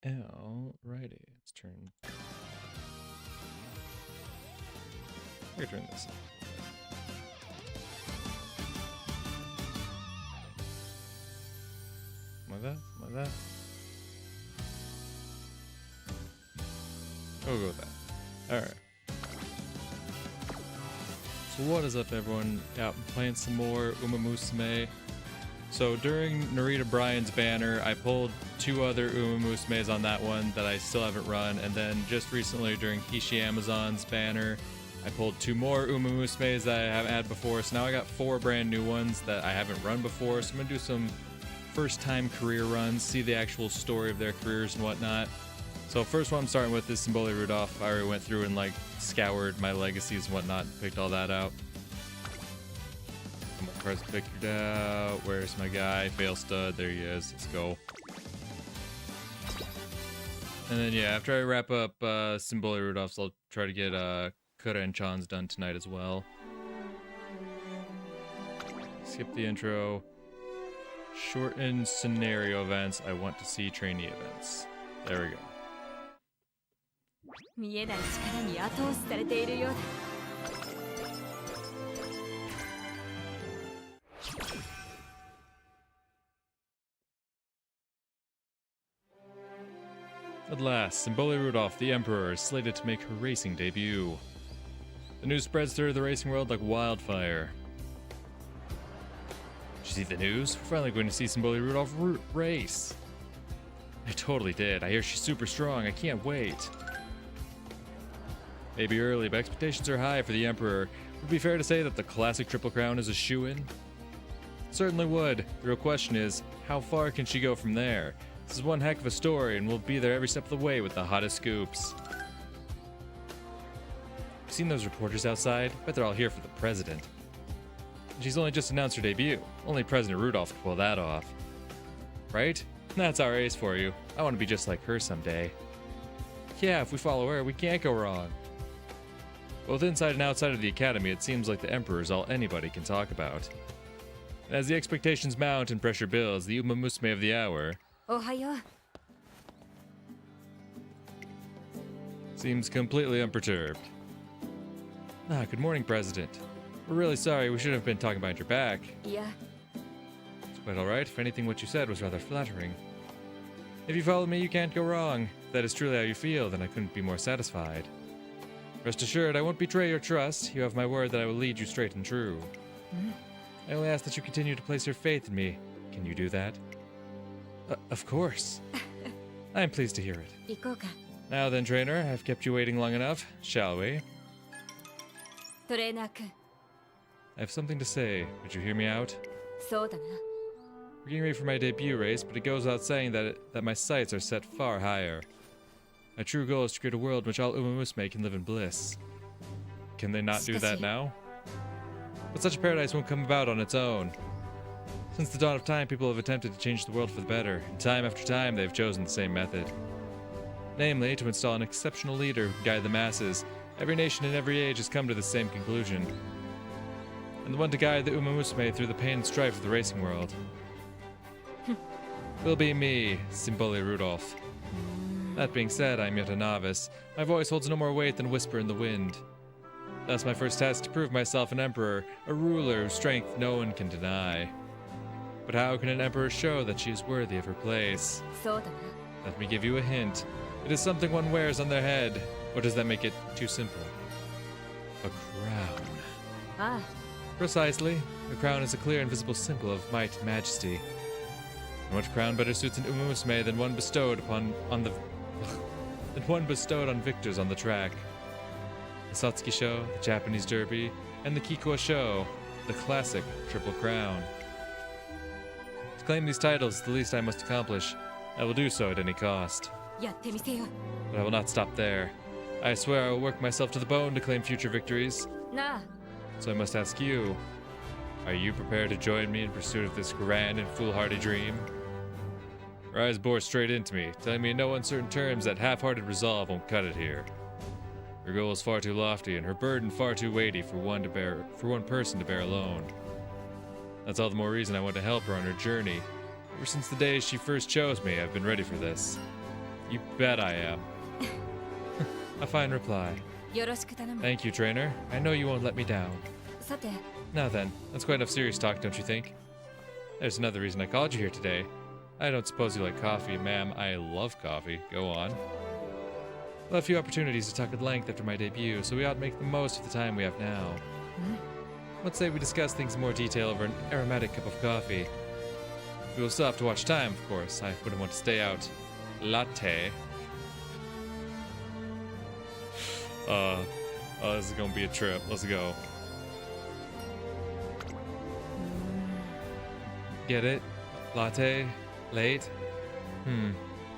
Alrighty, let's turn. We're gonna turn this on. Like that? Like that? We'll go with that. Alright. So what is up, everyone? Out and playing some more Umamusume. So during Narita Bryan's banner, I pulled 2 other Umamusumes on that one that I still haven't run, and then just recently during Hishi Amazon's banner, I pulled 2 more Umamusumes that I haven't had before, so now I got 4 brand new ones that I haven't run before, so I'm gonna do some first time career runs, see the actual story of their careers and whatnot. So first one I'm starting with is Symboli Rudolph. I already went through and like scoured my legacies and whatnot, picked all that out. Come on, cards picked out. Where's my guy? Fail stud. There he is. Let's go. And then yeah, after I wrap up Symboli Rudolph's, I'll try to get Kura and Chan's done tonight as well. Skip the intro. Shortened scenario events. I want to see trainee events. There we go. 見えない力に後押しされているようだ。At last, Symboli Rudolph, the Emperor, is slated to make her racing debut. The news spreads through the racing world like wildfire. Did you see the news? We're finally going to see Symboli Rudolph race. I totally did. I hear she's super strong. I can't wait. Maybe early, but expectations are high for the Emperor. Would it be fair to say that the classic Triple Crown is a shoo-in? Certainly would. The real question is, how far can she go from there? This is one heck of a story, and we'll be there every step of the way with the hottest scoops. You seen those reporters outside? Bet they're all here for the president. And she's only just announced her debut. Only President Rudolph could pull that off. Right? That's our ace for you. I want to be just like her someday. Yeah, if we follow her, we can't go wrong. Both inside and outside of the academy, it seems like the Emperor is all anybody can talk about. And as the expectations mount and pressure builds, the Umamusume of the hour おはよう。 seems completely unperturbed. Ah, good morning, President. We're really sorry, we shouldn't have been talking behind your back. いや、 It's quite alright. If anything, what you said was rather flattering. If you follow me, you can't go wrong. If that is truly how you feel, then I couldn't be more satisfied. Rest assured, I won't betray your trust. You have my word that I will lead you straight and true. I only ask that you continue to place your faith in me. Can you do that? Of course. I am pleased to hear it. 行こうか。 Now then, trainer, I've kept you waiting long enough. Shall we? トレーナー君、 I have something to say. Would you hear me out? そうだな。 We're getting ready for my debut race, but it goes without saying that my sights are set far higher. My true goal is to create a world in which all Umamusume can live in bliss. Can they not do that now? But such a paradise won't come about on its own. Since the dawn of time, people have attempted to change the world for the better, and time after time they've chosen the same method. Namely, to install an exceptional leader who can guide the masses. Every nation in every age has come to the same conclusion. And the one to guide the Umamusume through the pain and strife of the racing world will be me, Symboli Rudolph. That being said, I'm yet a novice. My voice holds no more weight than a whisper in the wind. Thus my first task to prove myself an emperor, a ruler whose strength no one can deny. But how can an emperor show that she is worthy of her place? そうだな。 Let me give you a hint. It is something one wears on their head. Or does that make it too simple? A crown. ああ、 Precisely. A crown is a clear and visible symbol of might and majesty. And what crown better suits an Umamusume than one bestowed on victors on the track? The Satsuki Show, the Japanese Derby, and the Kikuo Show, the classic Triple Crown. To claim these titles is the least I must accomplish. I will do so at any cost. やってみせよ。 But I will not stop there. I swear I will work myself to the bone to claim future victories. なあ、 So I must ask you, are you prepared to join me in pursuit of this grand and foolhardy dream? Her eyes bore straight into me, telling me in no uncertain terms that half-hearted resolve won't cut it here. Her goal is far too lofty, and her burden far too weighty for one person to bear alone. That's all the more reason I want to help her on her journey. Ever since the day she first chose me, I've been ready for this. You bet I am. A fine reply. よろしく頼む。 Thank you, trainer. I know you won't let me down. さて、 Now then, that's quite enough serious talk, don't you think? There's another reason I called you here today. I don't suppose you like coffee, ma'am. I love coffee. Go on. We'll have a few opportunities to talk at length after my debut, so we ought to make the most of the time we have now. Let's say we discuss things in more detail over an aromatic cup of coffee. We will still have to watch time, of course. I wouldn't want to stay out. Latte. This is gonna be a trip. Let's go. Get it? Latte? Late?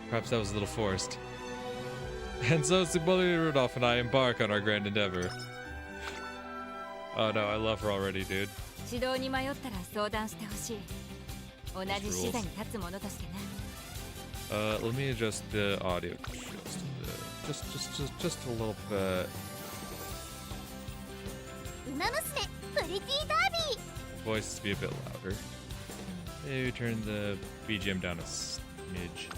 Perhaps that was a little forced. And so Sibylle Rudolph and I embark on our grand endeavor. Oh no, I love her already, dude. 指導に迷ったら相談してほしい。同じ視座に立つ者としてな。Let me adjust the audio. Just a little bit. ウマ娘プリティダービー Voices to be a bit louder. Maybe turn the BGM down a smidge.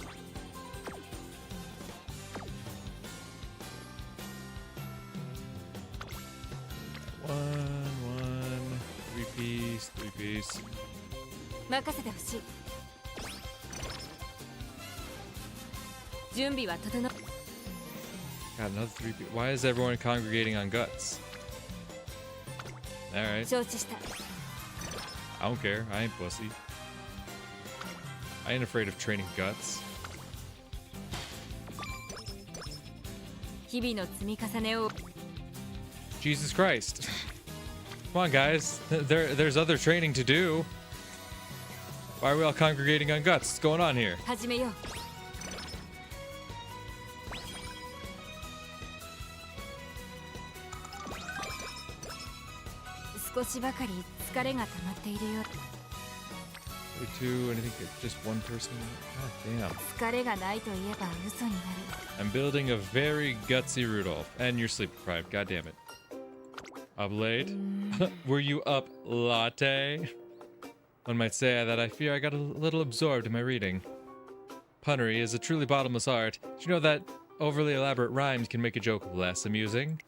One, three piece. 任せてほしい。準備は整っ。 Got another three piece. Why is everyone congregating on guts? Alright. 承知した。 I don't care. I ain't pussy. I ain't afraid of training guts. 日々の積み重ねを。 Jesus Christ. Come on, guys. There's other training to do. Why are we all congregating on guts? What's going on here? 始めよう。少しばかり疲れが溜まっているよ。 Two, and I think it's just one person. God damn. 疲れがないと言えば嘘になる。 I'm building a very gutsy Rudolph. And you're sleep deprived. God damn it. Up late? Were you up latte? One might say that I fear I got a little absorbed in my reading. Punnery is a truly bottomless art. Did you know that overly elaborate rhymes can make a joke less amusing?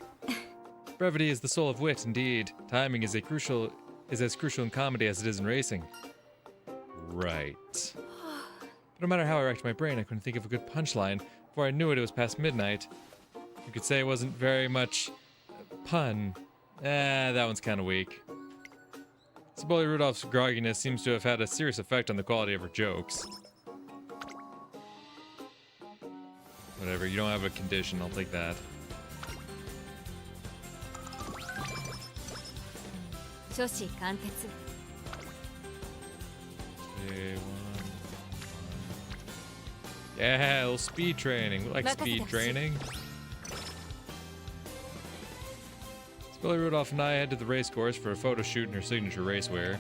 Brevity is the soul of wit, indeed. Timing is as crucial in comedy as it is in racing. Right. But no matter how I racked my brain, I couldn't think of a good punchline. Before I knew it, it was past midnight. You could say it wasn't very much pun. That one's kind of weak. Sibylle Rudolph's grogginess seems to have had a serious effect on the quality of her jokes. Whatever, you don't have a condition, I'll take that. 初子貫徹。 Okay, yeah, a little speed training. We like speed training. Sibylle Rudolph and I head to the race course for a photo shoot in her signature racewear.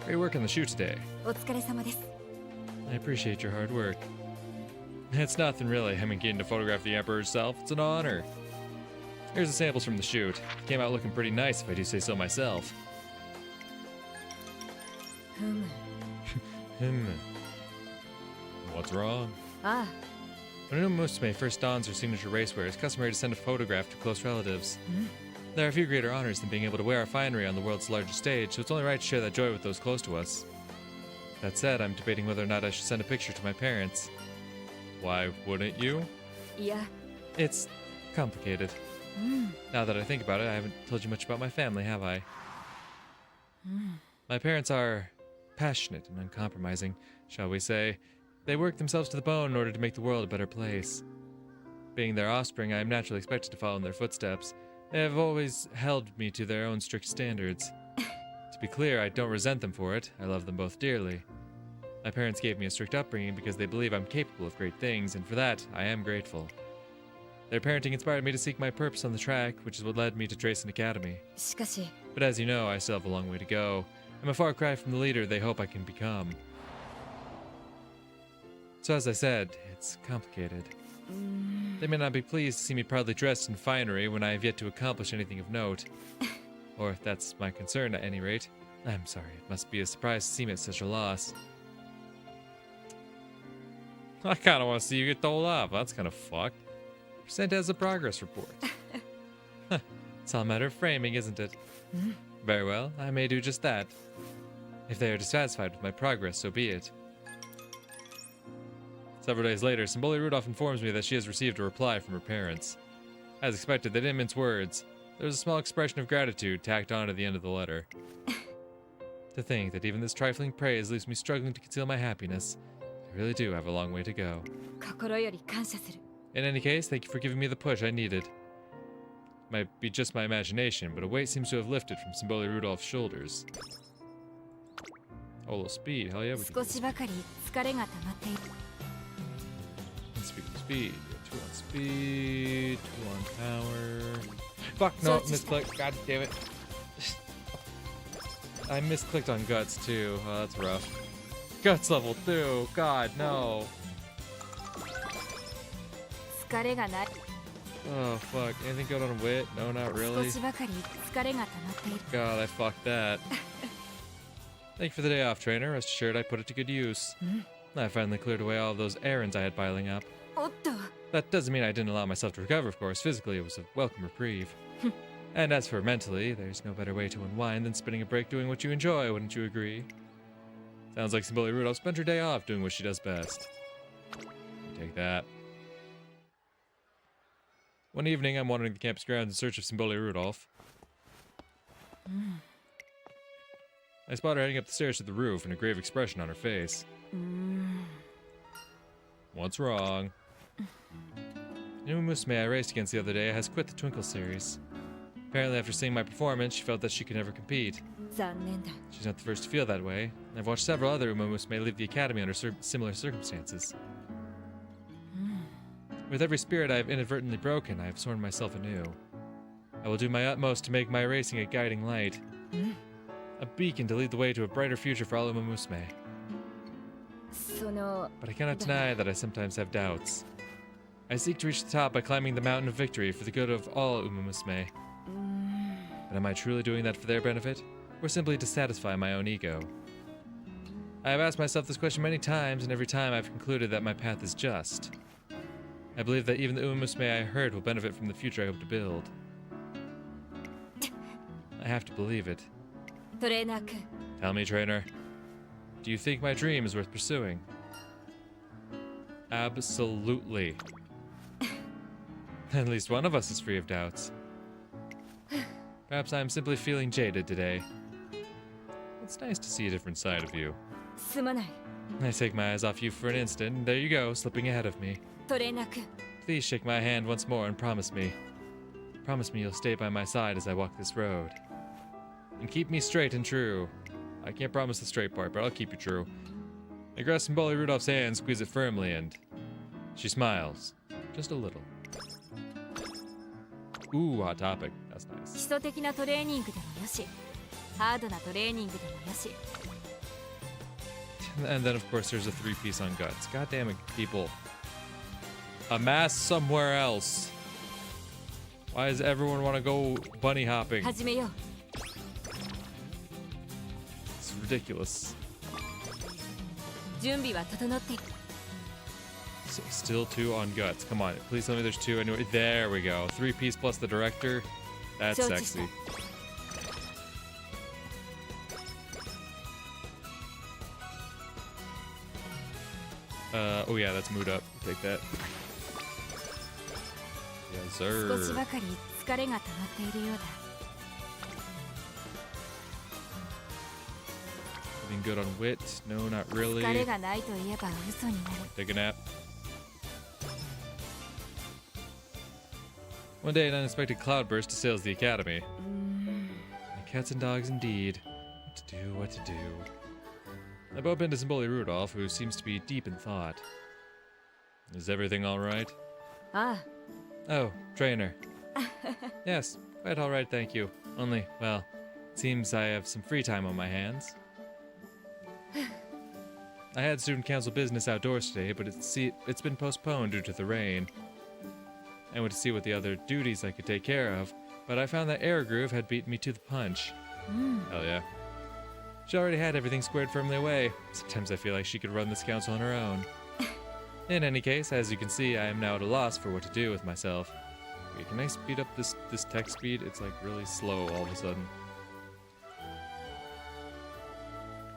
Great work on the shoot today. お疲れ様です。 I appreciate your hard work. It's nothing really. I mean, getting to photograph the Emperor herself, it's an honor. Here's the samples from the shoot. Came out looking pretty nice, if I do say so myself. ふむ。 What's wrong? ああ、 When umamusume first dons her signature racewear, it's customary to send a photograph to close relatives. There are few greater honors than being able to wear our finery on the world's largest stage, so it's only right to share that joy with those close to us. That said, I'm debating whether or not I should send a picture to my parents. Why wouldn't you? いや、 It's complicated. Now that I think about it, I haven't told you much about my family, have I? My parents are passionate and uncompromising, shall we say. They work themselves to the bone in order to make the world a better place. Being their offspring, I am naturally expected to follow in their footsteps. They have always held me to their own strict standards. To be clear, I don't resent them for it. I love them both dearly. My parents gave me a strict upbringing because they believe I'm capable of great things, and for that, I am grateful. Their parenting inspired me to seek my purpose on the track, which is what led me to Tracing Academy. しかし、 But as you know, I still have a long way to go. I'm a far cry from the leader they hope I can become. So as I said, it's complicated. They may not be pleased to see me proudly dressed in finery when I have yet to accomplish anything of note. Or that's my concern at any rate. I'm sorry, it must be a surprise to see me at such a loss. I kind of want to see you get told off. That's kind of fucked. You're sent as a progress report. It's all a matter of framing, isn't it? Very well, I may do just that. If they are dissatisfied with my progress, so be it. Several days later, Symboli Rudolph informs me that she has received a reply from her parents. As expected, they didn't mince words. There was a small expression of gratitude tacked on to the end of the letter. To think that even this trifling praise leaves me struggling to conceal my happiness. I really do have a long way to go. In any case, thank you for giving me the push I needed. Might be just my imagination, but a weight seems to have lifted from Symboli Rudolph's shoulders. Oh, a little speed. Hell yeah, we can do this. Speed. 2 on speed, 2 on power. Fuck, no, misclick. God damn it. I misclicked on guts too. Oh, that's rough. Guts level 2. God, no. Oh, fuck. Anything good on wit? No, not really. God, I fucked that. Thank you for the day off, trainer. Rest assured I put it to good use. I finally cleared away all of those errands I had piling up. That doesn't mean I didn't allow myself to recover, of course. Physically, it was a welcome reprieve. And as for mentally, there's no better way to unwind than spending a break doing what you enjoy, wouldn't you agree? Sounds like Symboli Rudolph spent her day off doing what she does best. Take that. One evening, I'm wandering the campus grounds in search of Symboli Rudolph. I spot her heading up the stairs to the roof and a grave expression on her face. What's wrong? The umamusume I raced against the other day has quit the Twinkle series. Apparently after seeing my performance, she felt that she could never compete. She's not the first to feel that way. I've watched several other umamusume leave the academy under similar circumstances. With every spirit I have inadvertently broken, I have sworn myself anew. I will do my utmost to make my racing a guiding light. A beacon to lead the way to a brighter future for all umamusume. But I cannot deny that I sometimes have doubts. I seek to reach the top by climbing the mountain of victory for the good of all umamusume. But am I truly doing that for their benefit, or simply to satisfy my own ego? I have asked myself this question many times, and every time I've concluded that my path is just. I believe that even the umamusume I hurt will benefit from the future I hope to build. I have to believe it. Tell me, trainer. Do you think my dream is worth pursuing? Absolutely. At least one of us is free of doubts. Perhaps I'm simply feeling jaded today. It's nice to see a different side of you. I take my eyes off you for an instant, and there you go, slipping ahead of me. Please shake my hand once more and promise me. Promise me you'll stay by my side as I walk this road. And keep me straight and true. I can't promise the straight part, but I'll keep you true. I grasp Symboli Rudolph's hand, squeeze it firmly, and she smiles. Just a little. Ooh, hot topic. That's nice. And then, of course, there's a 3-piece on guts. God damn it, people. Amass somewhere else. Why does everyone want to go bunny hopping? It's ridiculous. Still 2 on guts. Come on, please tell me there's 2 anyway. There we go. 3-piece plus the director. That's sexy. Oh yeah, that's mood up. Take that. Yes, sir. Getting good on wit? No, not really. Take a nap. One day, an unexpected cloudburst assails the academy. Cats and dogs indeed. What to do. I bump into Symboli Rudolph, who seems to be deep in thought. Is everything alright? Oh, trainer. Yes, quite alright, thank you. Only, well, it seems I have some free time on my hands. I had student council business outdoors today, but it's been postponed due to the rain. I went to see what the other duties I could take care of, but I found that Air Groove had beaten me to the punch. Hell yeah. She already had everything squared firmly away. Sometimes I feel like she could run this council on her own. In any case, as you can see, I am now at a loss for what to do with myself. Wait, can I speed up this text speed? It's like really slow all of a sudden.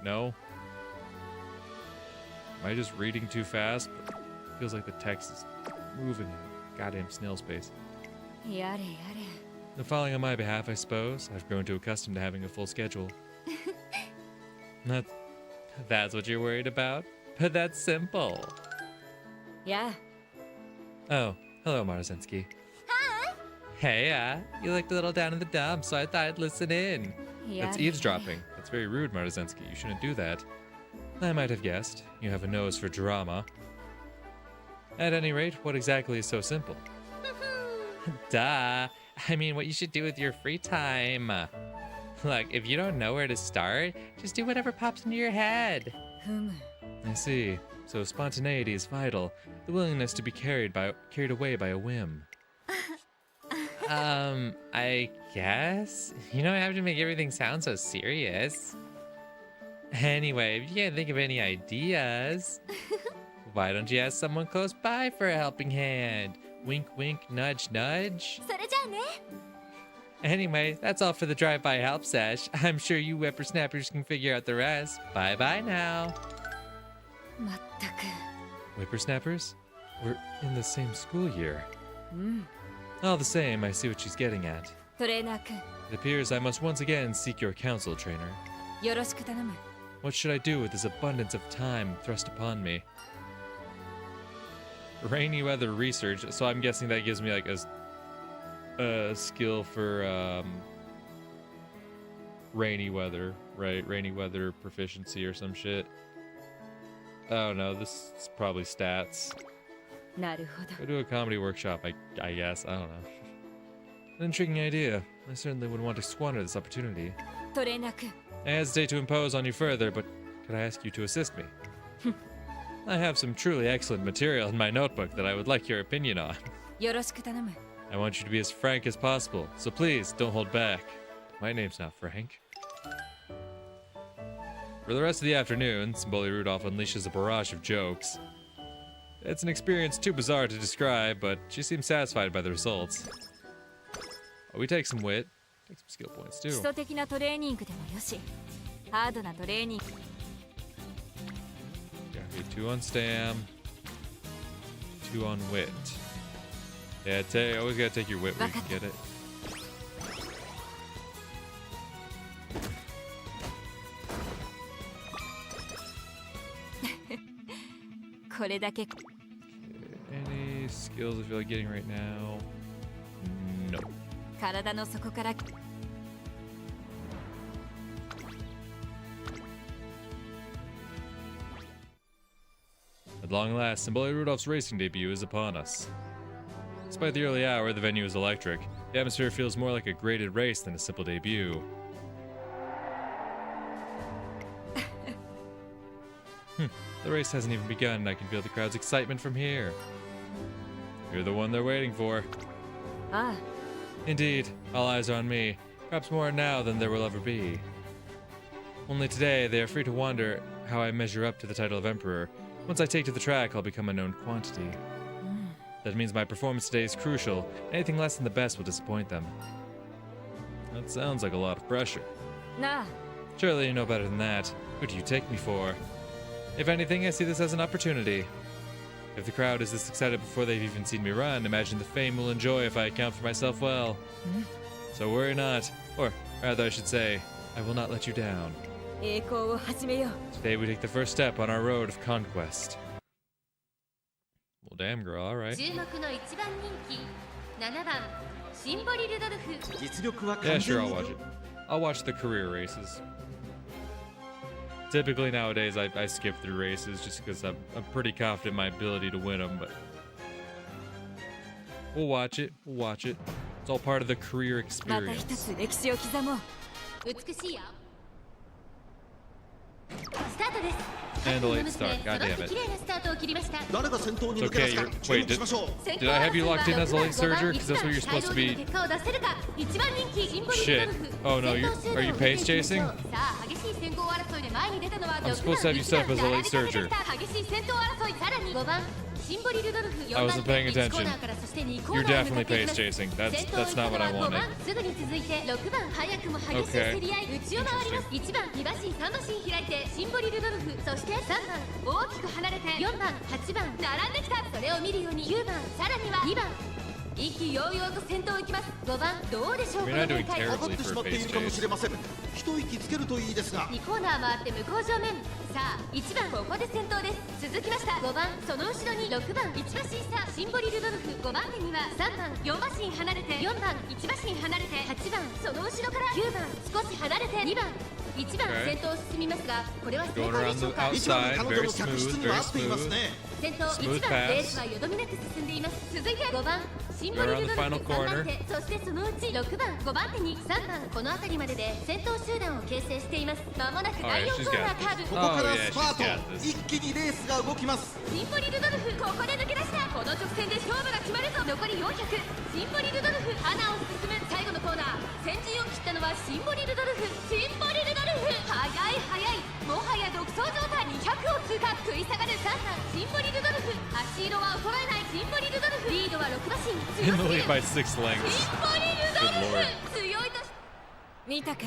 No? Am I just reading too fast? It feels like the text is moving in goddamn snail space. Yare yare. The following on my behalf, I suppose. I've grown too accustomed to having a full schedule. That's what you're worried about? But that's simple. Yeah. Oh, hello, Marzensky. Hi. Hey, you looked a little down in the dumps, so I thought I'd listen in. That's Yare, eavesdropping. That's very rude, Marzensky. You shouldn't do that. I might have guessed. You have a nose for drama. At any rate, what exactly is so simple? Duh. I mean, what you should do with your free time. Look, if you don't know where to start, just do whatever pops into your head. I see. So spontaneity is vital. The willingness to be carried away by a whim. I guess? You don't have to make everything sound so serious. Anyway, if you can't think of any ideas, why don't you ask someone close by for a helping hand? Wink, wink, nudge, nudge. それじゃあね。 Anyway, that's all for the drive-by help sesh. I'm sure you whippersnappers can figure out the rest. Bye-bye now. まったく。 Whippersnappers? We're in the same school year. うん。 All the same, I see what she's getting at. トレーナー君、 It appears I must once again seek your counsel, trainer. よろしく頼む。 What should I do with this abundance of time thrust upon me? Rainy weather research, so I'm guessing that gives me like a skill for rainy weather, right? Rainy weather proficiency or some shit. I don't know, this is probably stats. なるほど。 Go to a comedy workshop, I guess, I don't know. An intriguing idea. I certainly wouldn't want to squander this opportunity. トレーナー君、 I hesitate to impose on you further, but could I ask you to assist me? I have some truly excellent material in my notebook that I would like your opinion on. よろしく頼む。 I want you to be as frank as possible, so please don't hold back. My name's not Frank. For the rest of the afternoon, Symboli Rudolph unleashes a barrage of jokes. It's an experience too bizarre to describe, but she seems satisfied by the results. Oh, we take some wit. Take some skill points 基 too. 礎的なトレーニングでもよし、ハードなトレーニング。 Okay, 2 on stam, 2 on wit. Yeah, always gotta take your wit where you can get it. これだけ。 Any skills I feel like getting right now? No. 体の底から。 At long last, Symboli Rudolph's racing debut is upon us. Despite the early hour, the venue is electric. The atmosphere feels more like a graded race than a simple debut. The race hasn't even begun, and I can feel the crowd's excitement from here. You're the one they're waiting for. ああ、 Indeed, all eyes are on me, perhaps more now than there will ever be. Only today, they are free to wonder how I measure up to the title of Emperor. Once I take to the track, I'll become a known quantity. That means my performance today is crucial. Anything less than the best will disappoint them. That sounds like a lot of pressure. なあ、 Surely you know better than that. Who do you take me for? If anything, I see this as an opportunity. If the crowd is this excited before they've even seen me run, imagine the fame we'll enjoy if I account for myself well. So worry not. Or rather, I should say, I will not let you down. 栄光を始めよう。 Today we take the first step on our road of conquest. Well, damn, girl, alright. 注目の一番人気7番シンボリルドルフ。 実力は Yeah, 完 sure, 全 I'll に watch it. I'll watch the career races. Typically nowadays, I skip through races just because I'm pretty confident in my ability to win them, but we'll watch it. We'll watch it. It's all part of the career また一 experience. つ歴史を刻もう。美しいよ。スタートです。 And a late start. God damn 揃って it. 綺麗なスタートを切りました。誰が先頭に It's 抜け出 okay. すか You're, 注 wait, 目しましょう。 did I have you locked in as a late surger? Because that's what you're supposed to be. 結果を出せるか。一番人気シンボリル Shit. ドルフ。 Oh no, are you pace chasing? さあ激しい先行争いで前に出たのは I'm supposed to have you set up as a late surger. 激しい先頭争い。さらに5番シンボリルドルフ I 4番 wasn't 手 paying 1コー attention. ナーからそして2コー You're ナーへ definitely 向かっていき pace ます chasing. 先頭を That's 行く not の what は I 5 wanted. 番すぐに続いて6番早くも激しい競り合い内を回ります1番2馬身3馬身開いてシンボリルドルフそして3番大きく離れて4番8番並んできたそれを見るように9番さらには2番意気揚々と先頭を行きます5番どうでしょう We're not この doing 展開 terribly かってしまっているかもしれません。一息つけるといいですが。 2コーナー回って向こう正面さあ1番ここで先頭です続きました5番その後ろに6番1馬身差シンボリルドルフ5番手には3番4馬身離れて4番1馬身離れて8番その後ろから9番少し離れて2番1番 Okay. 先頭を進みますがこれは正 Going 解で around しょう the か outside, 一番彼女 very の客 smooth, 室には very 合っています smooth. ね。先頭 Smooth 1番 pass. レースはよどみなく進んでいます続いて5番シンボリルドルフ We're on the final 3番 corner. 手そしてそのうち6番5番手に3番この辺りまでで先頭集団を形成していますまもなく第 Alright, 4 she's コーナ got ーカーブ this. ここか Oh, ら yeah, スパ she's ー got ト。 this. 一気にレースが動きます。シンボリルドルフここで抜け出したこの直線で勝負が決まるぞ残り400シンボリルドルフ花を進む最後のコーナー先陣を切ったのはシンボリルドルフシンボリルドルフ速い速いもはや独走状態200を通過食い下がる3番シンボリルドルフ足色は衰えないシンボリルドルフリードは6馬身 In 強 the すぎ lead る by 6 lengths. シンボリルド Good ル lord. フ強いと見たか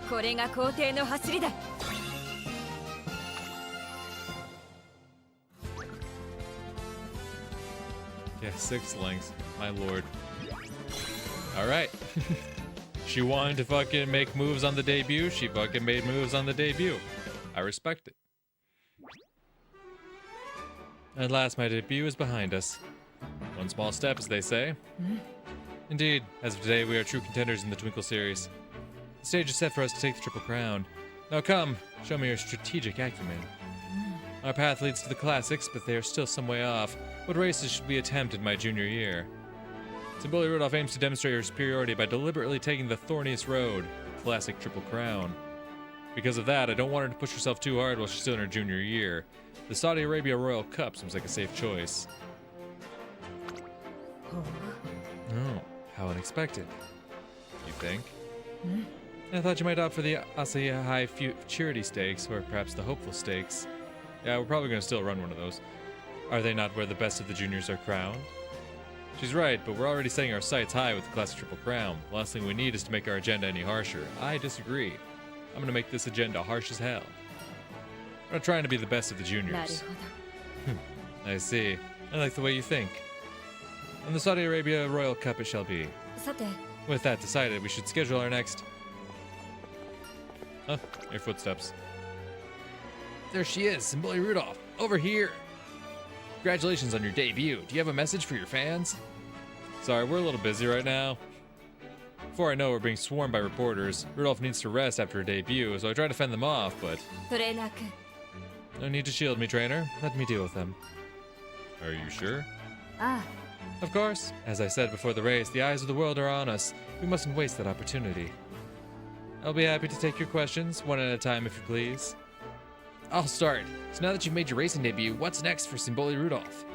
これが皇帝の走りだ Yeah, 6 lengths. My lord. Alright. She wanted to fucking make moves on the debut. She fucking made moves on the debut. I respect it. At last, my debut is behind us. One small step, as they say. Indeed, as of today, we are true contenders in the Twinkle series. The stage is set for us to take the Triple Crown. Now come, show me your strategic acumen. Our path leads to the classics, but they are still some way off. What races should we attempt in my junior year? Simboli Rudolph aims to demonstrate her superiority by deliberately taking the thorniest road, the classic Triple Crown. Because of that, I don't want her to push herself too hard while she's still in her junior year. The Saudi Arabia Royal Cup seems like a safe choice. Oh, how unexpected. You think? I thought you might opt for the Asahi High Futurity Stakes, or perhaps the Hopeful Stakes. Yeah, we're probably going to still run one of those. Are they not where the best of the juniors are crowned? She's right, but we're already setting our sights high with the Classic Triple Crown. The last thing we need is to make our agenda any harsher. I disagree. I'm going to make this agenda harsh as hell. We're not trying to be the best of the なる juniors. ほど I see. I like the way you think. On the Saudi Arabia Royal Cup it shall be. さて With that decided, we should schedule our next... Huh, your footsteps. There she is, Simboli Rudolph. Over here. Congratulations on your debut. Do you have a message for your fans? Sorry, we're a little busy right now. Before I know, we're being swarmed by reporters. Rudolph needs to rest after her debut, so I try to fend them off, but... トレーナー君 No need to shield me, trainer. Let me deal with them. Are you sure? あ Of course. As I said before the race, the eyes of the world are on us. We mustn't waste that opportunity. I'll be happy to take your questions, one at a time if you please. I'll start. So now that you've made your racing debut, what's next for Simboli Rudolph?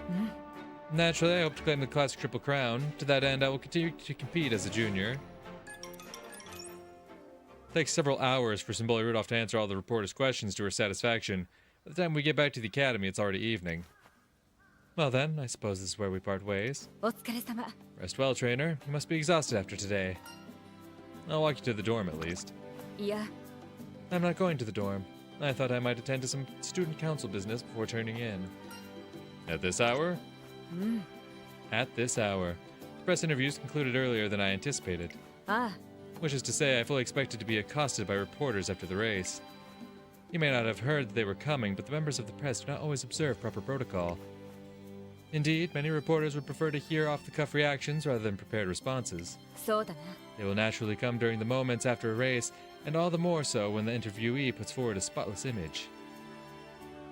Naturally, I hope to claim the Classic Triple Crown. To that end, I will continue to compete as a junior. It takes several hours for Simboli Rudolph to answer all the reporters' questions to her satisfaction. By the time we get back to the academy, it's already evening. Well then, I suppose this is where we part ways. お疲れ様 Rest well, trainer. You must be exhausted after today. I'll walk you to the dorm at least. いや I'm not going to the dorm. I thought I might attend to some student council business before turning in. At this hour? At this hour. The press interviews concluded earlier than I anticipated. あ Which is to say, I fully expected to be accosted by reporters after the race. You may not have heard that they were coming, but the members of the press do not always observe proper protocol. Indeed, many reporters would prefer to hear off-the-cuff reactions rather than prepared responses. そうだな They will naturally come during the moments after a race, and all the more so when the interviewee puts forward a spotless image.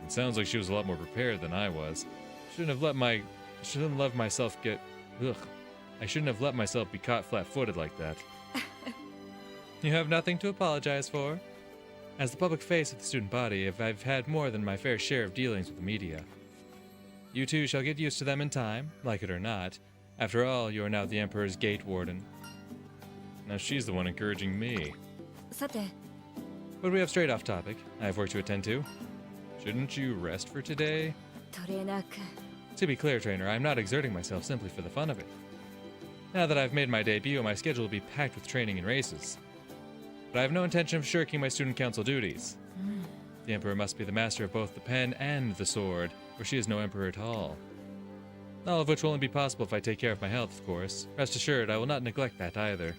It sounds like she was a lot more prepared than I was. I shouldn't have let myself be caught flat-footed like that. You have nothing to apologize for. As the public face of the student body, I've had more than my fair share of dealings with the media. You too shall get used to them in time, like it or not. After all, you are now the Emperor's gate warden. Now she's the one encouraging me. さて But we have strayed off topic. I have work to attend to. Shouldn't you rest for today? トレーナー君 To be clear, trainer, I'm not exerting myself simply for the fun of it. Now that I've made my debut, my schedule will be packed with training and races. But I have no intention of shirking my student council duties. The Emperor must be the master of both the pen and the sword, or she is no Emperor at all. All of which will only be possible if I take care of my health, of course. Rest assured, I will not neglect that either.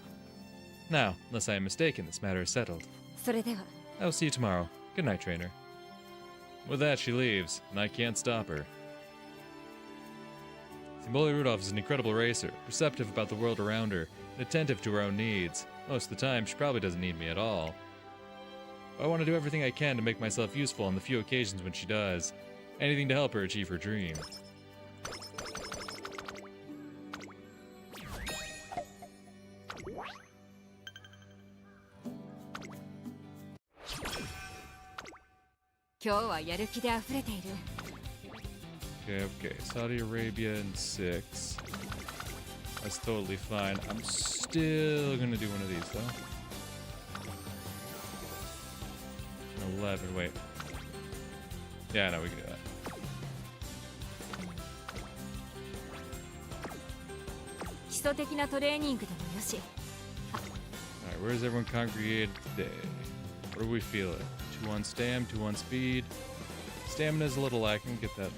Now, unless I am mistaken, this matter is settled. それでは I will see you tomorrow. Good night, trainer. With that, she leaves, and I can't stop her. Simboli Rudolph is an incredible racer, perceptive about the world around her, and attentive to her own needs. Most of the time, she probably doesn't need me at all. I want to do everything I can to make myself useful on the few occasions when she does. Anything to help her achieve her dream. Okay. Saudi Arabia in 6. That's totally fine. I'm still gonna do one of these though. 11, wait. Yeah, no, we can do that. Alright, where is everyone congregated today? Where do we feel it? 2 on stam, 2 on speed. Stamina's a little lacking, get that.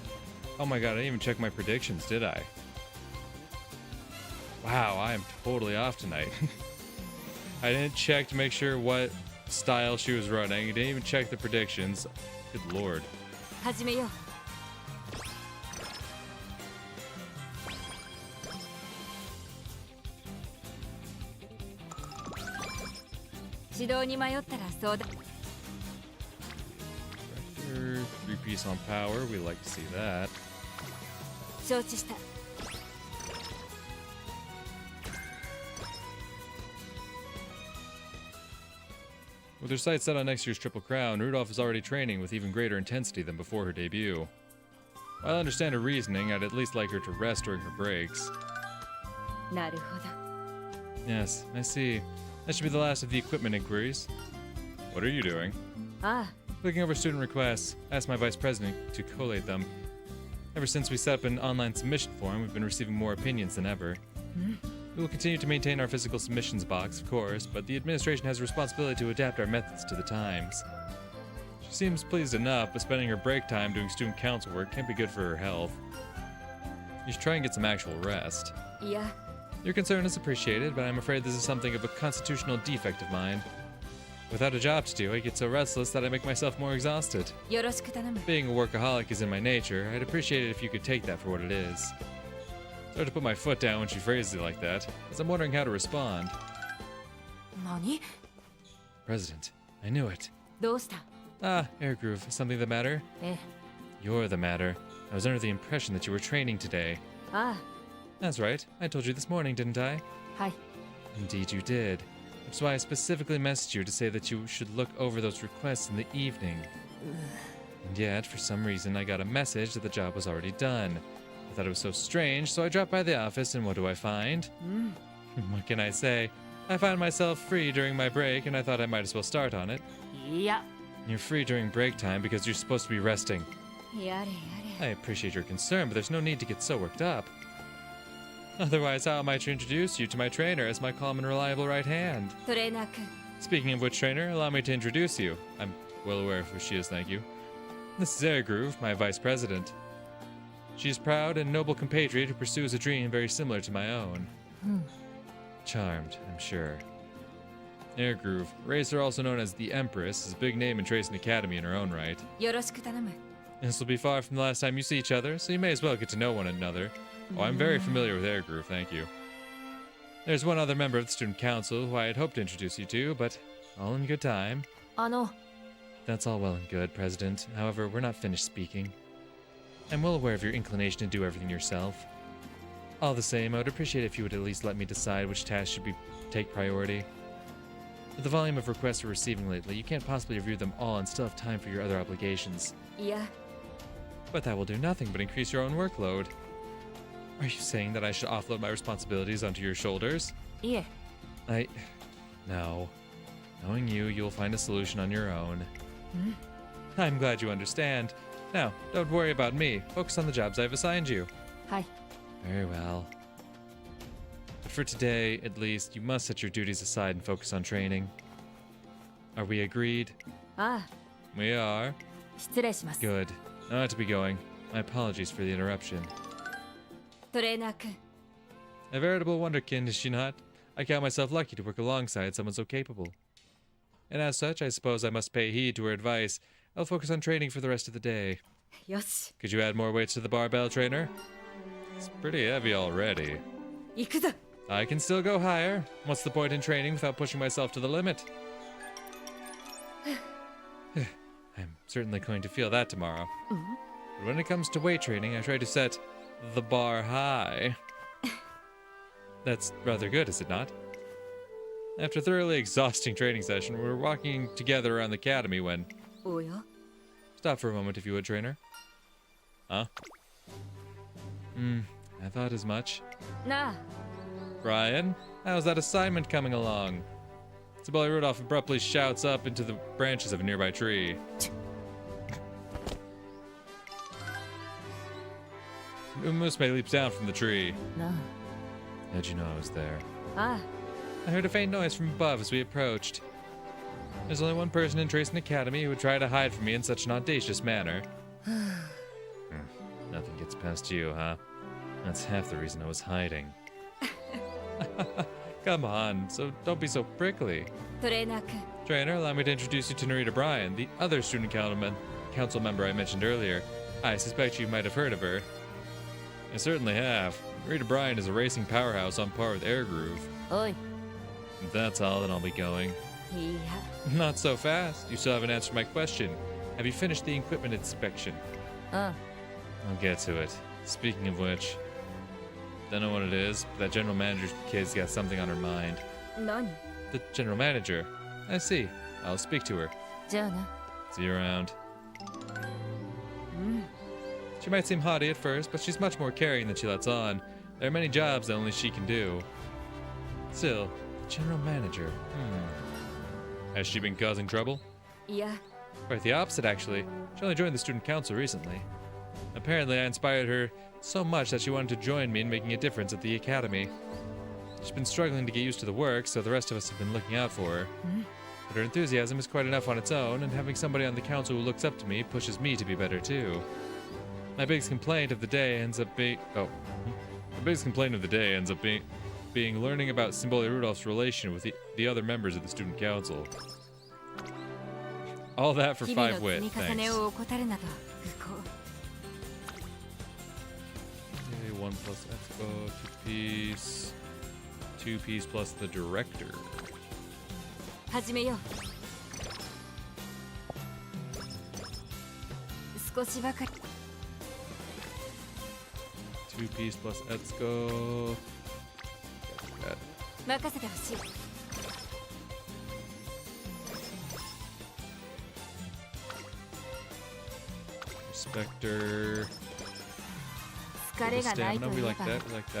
Oh my god, I didn't even check my predictions, did I? Wow, I am totally off tonight. I didn't check to make sure what style she was running. I didn't even check the predictions. Good lord. 始めよう 指導に迷ったら相談 Vector, 3-piece on power, we like to see that. 承知した With her sights set on next year's Triple Crown, Rudolph is already training with even greater intensity than before her debut. While I understand her reasoning, I'd at least like her to rest during her breaks. なるほど Yes, I see. That should be the last of the equipment inquiries. What are you doing? ああ Looking over student requests, I asked my vice president to collate them. Ever since we set up an online submission form, we've been receiving more opinions than ever. We will continue to maintain our physical submissions box, of course, but the administration has a responsibility to adapt our methods to the times. She seems pleased enough, but spending her break time doing student council work can't be good for her health. You should try and get some actual rest. いや Your concern is appreciated, but I'm afraid this is something of a constitutional defect of mine. Without a job to do, I get so restless that I make myself more exhausted. よろしく頼む Being a workaholic is in my nature. I'd appreciate it if you could take that for what it is. Sorry to put my foot down when she phrases it like that, as I'm wondering how to respond. 何 President, I knew it. どうした Ah, Air Groove, something the matter? え You're the matter. I was under the impression that you were training today. あ That's right. I told you this morning, didn't I? あはい Indeed you did. That's why I specifically messaged you to say that you should look over those requests in the evening. And yet, for some reason, I got a message that the job was already done. I thought it was so strange, so I dropped by the office, and what do I find? What can I say? I found myself free during my break, and I thought I might as well start on it. いや You're free during break time because you're supposed to be resting. やれや I appreciate your concern, but there's no need to get so worked up. Otherwise, how am I to introduce you to my trainer as my calm and reliable right hand? れトレーナー君 Speaking of which, trainer, allow me to introduce you. I'm well aware of who she is, thank you. This is Airgroove, my vice president. She is proud and noble compatriot who pursues a dream very similar to my own. Charmed, I'm sure. Airgroove, racer also known as the Empress, is a big name in Tracing Academy in her own right. よろしく頼む This will be far from the last time you see each other, so you may as well get to know one another. Oh, I'm very familiar with Airgroove, thank you. There's one other member of the student council who I had hoped to introduce you to, but all in good time. あの That's all well and good, President. However, we're not finished speaking. I'm well aware of your inclination to do everything yourself. All the same, I would appreciate if you would at least let me decide which tasks should take priority. With the volume of requests we're receiving lately, you can't possibly review them all and still have time for your other obligations. いや But that will do nothing but increase your own workload. Are you saying that I should offload my responsibilities onto your shoulders? いえ No. Knowing you, you'll find a solution on your own. I'm glad you understand. Now, don't worry about me. Focus on the jobs I've assigned you. はい Very well. But for today, at least, you must set your duties aside and focus on training. Are we agreed? ああ We are. 失礼します Good. Now I have to be going. My apologies for the interruption. トレーナー君 A veritable wonderkind, is she not? I count myself lucky to work alongside someone so capable. And as such, I suppose I must pay heed to her advice. I'll focus on training for the rest of the day. よし Could you add more weights to the barbell, trainer? It's pretty heavy already. 行くぞ I can still go higher. What's the point in training without pushing myself to the limit? I'm certainly going to feel that tomorrow. But when it comes to weight training, I try to set the bar high. That's rather good, is it not? After a thoroughly exhausting training session, we were walking together around the academy when... おや Stop for a moment, if you would, trainer. Huh? I thought as much. なあ Brian, how's that assignment coming along? Sibylle Rudolph abruptly shouts up into the branches of a nearby tree. Umamusume leaps down from the tree. なあ How'd you know I was there? あ I heard a faint noise from above as we approached. There's only one person in Tracing Academy who would try to hide from me in such an audacious manner. Nothing gets past you, huh? That's half the reason I was hiding. Come on, so don't be so prickly. トレーナー君 Trainer, allow me to introduce you to Narita Bryan, the other student council member I mentioned earlier. I suspect you might have heard of her. I certainly have. Narita Bryan is a racing powerhouse on par with Air Groove. おい If that's all, then I'll be going. いや Not so fast. You still haven't answered my question. Have you finished the equipment inspection? うん I'll get to it. Speaking of which, don't know what it is, but that general manager's kid's got something on her mind. 何 The general manager. I see. I'll speak to her. じゃあな See you around. She might seem haughty at first, but she's much more caring than she lets on. There are many jobs that only she can do. Still, general manager. Has she been causing trouble? いや Quite the opposite, actually. She only joined the student council recently. Apparently, I inspired her so much that she wanted to join me in making a difference at the academy. She's been struggling to get used to the work, so the rest of us have been looking out for her. But her enthusiasm is quite enough on its own, and having somebody on the council who looks up to me pushes me to be better too. My biggest complaint of the day ends up being being learning about Sibylle Rudolph's relation with the other members of the student council. All that for 日々の 5 wit, 積み重ね thanks. を怠るなど不幸 Okay, 1 plus Expo, 2 piece. 2 piece plus the director. 始めよう少しばかり 2 piece plus Etsuko. Got 任せてほしい Spectre. 疲れがないと Stamina, い we え like ば that, we like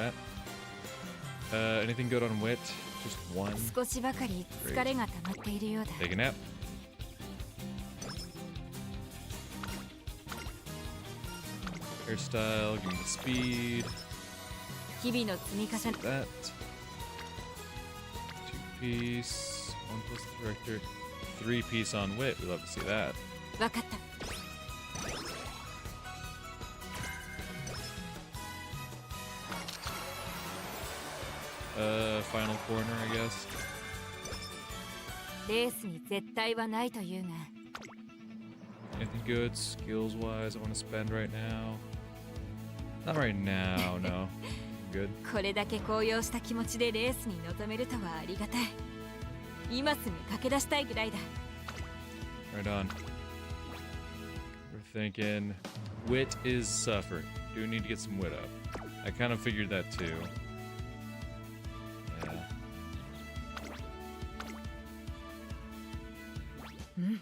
that. Anything good on wit? Just 1. 少しばかり疲れが溜まっているようだ Take a nap. Hairstyle, give me the speed. 日々の積み重ね That. 2 piece. 1 plus the director. 3 piece on wit. We love to see that. 分かった Final corner, I guess. レースに絶対はないというが Anything good skills wise I want to spend right now? Not right now, no. Good. これだけ高揚した気持ちでレースに臨めるとはありがたい今すぐ駆け出したいぐらいだ Right on. We're thinking wit is suffering. Do need to get some wit up. I kind of figured that too. Yeah.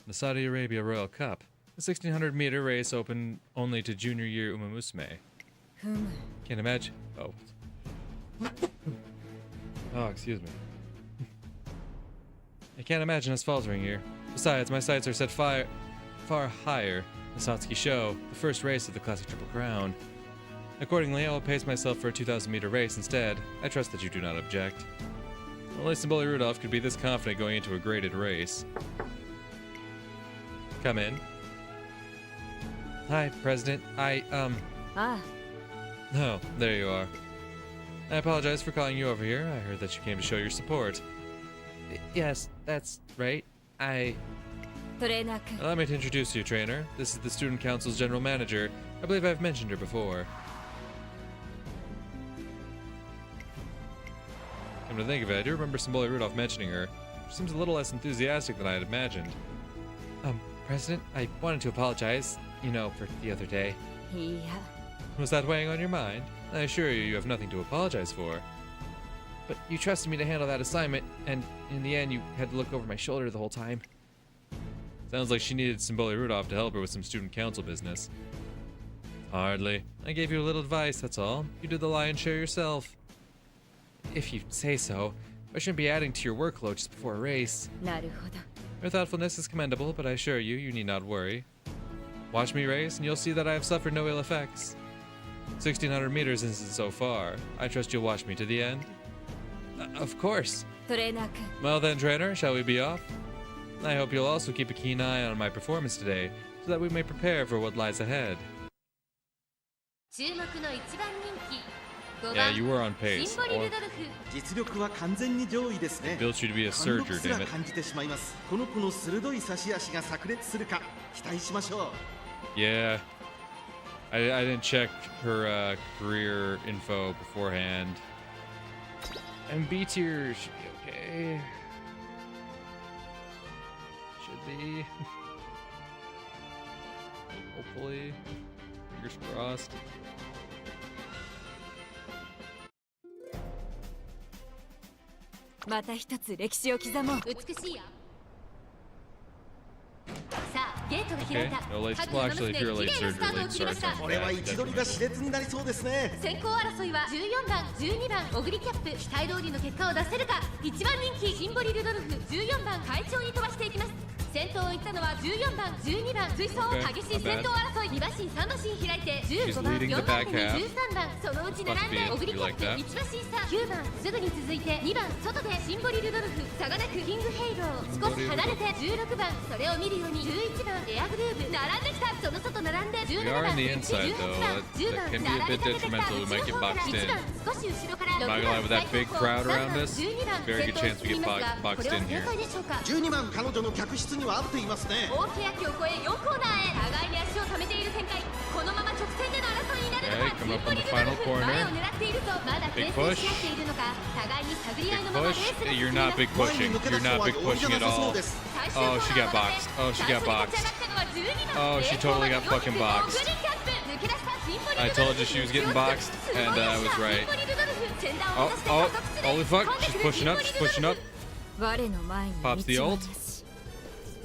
The Saudi Arabia Royal Cup. The 1600-meter race open only to junior year umamusume. ふむ Can't imagine. Oh. Oh, excuse me. I can't imagine us faltering here. Besides, my sights are set fire. far higher, the Satsuki Show, the first race of the Classic Triple Crown. Accordingly, I will pace myself for a 2,000-meter race instead. I trust that you do not object. Only Symboli Rudolph could be this confident going into a graded race. Come in. Hi, President. Ah Oh, there you are. I apologize for calling you over here. I heard that you came to show your support. Yes, that's right.トレーナー君 Allow me to introduce you, trainer. This is the Student Council's general manager. I believe I've mentioned her before. Come to think of it, I do remember Symboli Rudolph mentioning her. She seems a little less enthusiastic than I had imagined. President, I wanted to apologize, for the other day. いや Was that weighing on your mind? I assure you, you have nothing to apologize for. But you trusted me to handle that assignment, and in the end, you had to look over my shoulder the whole time. Sounds like she needed Symboli Rudolph to help her with some student council business. Hardly. I gave you a little advice, that's all. You did the lion's share yourself. If you say so, I shouldn't be adding to your workload just before a race. なるほど Your thoughtfulness is commendable, but I assure you, you need not worry. Watch me race, and you'll see that I have suffered no ill effects. 1,600 meters isn't so far. I trust you'll watch me to the end. Of course. トレーナー君 Well then, trainer, shall we be off? I hope you'll also keep a keen eye on my performance today, so that we may prepare for what lies ahead. 注目の一番人気 Yeah, you were on pace. シンボリルドルフ実力は完全に上位ですね。 Built you to be a 貫 surger, 禄すら damn it. 感じてしまいます。この子の鋭い差し足が炸裂するか期待しましょう。 Yeah. I didn't check her career info beforehand. And B tier should be okay. Should be. Hopefully. Fingers crossed. また一つ歴史を刻もう美しいやさあゲートが開い Okay. た No late. 各 Well, 馬 actually, 娘 if you're 綺 late 麗な surge スタ or ートを late 切りま start した time, これは yeah, 位置取りが熾烈になりそうですね。先行争いは14番12番オグリキャップ期待通りの結果を出せるか1番人気シンボリルドルフ14番快調に飛ばしていきます先頭を行ったのは14番12番追走 Okay, 激しい先頭争い2馬身3馬身開いて She's 15番 leading the 4番 back 手に half. 13番そのうち並んで Must be オグリキャップ you like that. 1馬身差9番すぐに続いて2番外でシンボリルドルフ差がなくキングヘイロー少し離れて16番それを見るように11番エアグルーヴ並んできたその外並んで We 17 are 番 on the inside, 18 though. 番 That 10番 can be a bit detrimental. We might get boxed in. 1番少し後ろから6 Not gonna lie, with that big crowd around us, 12番 very good chance we get boxed in これ here. は正解でしょうか12番彼女の客室には合っていますね。大欅を越え4コーナーへ互いに足を溜めている展開このまま直線での争いになるのか Okay, come up on the シンボリルドル final フ corner. 前を狙っているぞまだ Big 牽 push. 制し合っているのか互いに探り合いのままレー Push? スが進み You're ま not す big 前に pushing. 抜け出 You're すの not は big 容易じゃ pushing な at さそう all. です。 最終コーナー Oh, she got を boxed. Oh, she 最 got 初に立ち上が boxed. ったのは12番 Oh, she totally got fucking boxed. オグリキャップ抜け出したシンボリルドルフ I told you she was getting boxed, and I was right. Oh, oh, holy fuck, she's pushing up, she's pushing up. 我の前に Pops the 道は ult. なし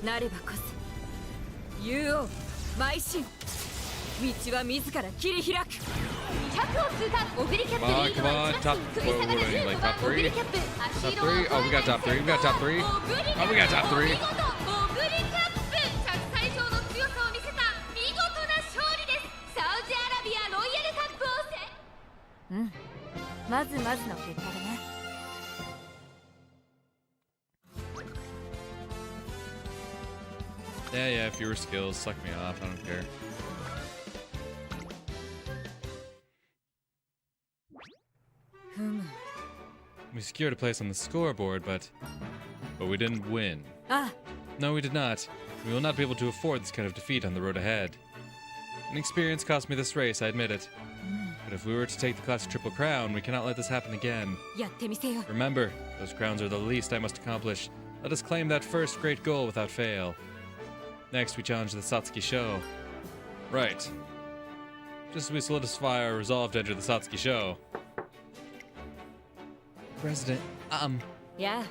なればこそ竜王邁進道は自ら切り開く200を通過オグリキャップ Come on, リード come は on, 1 top. 食い下がる What do we need, 15 like 番 top オグリ three? キャップ Top three? Oh, we got top three. We got top three. Oh, we got top three. 見事オグリキャップ着彩上の強さを見せた見事な勝利ですサウジアラビアロイヤルカップをうんまずまずの結果だね Yeah, fewer skills. Suck me off. I don't care. We secured a place on the scoreboard, but we didn't win. あ No, we did not. We will not be able to afford this kind of defeat on the road ahead. An experience cost me this race, I admit it. But if we were to take the Classic Triple Crown, we cannot let this happen again. やってみせよ Remember, those crowns are the least I must accomplish. Let us claim that first great goal without fail. Next, we challenge the Satsuki Show. Right. Just as we solidify our resolve to enter the Satsuki Show. President, や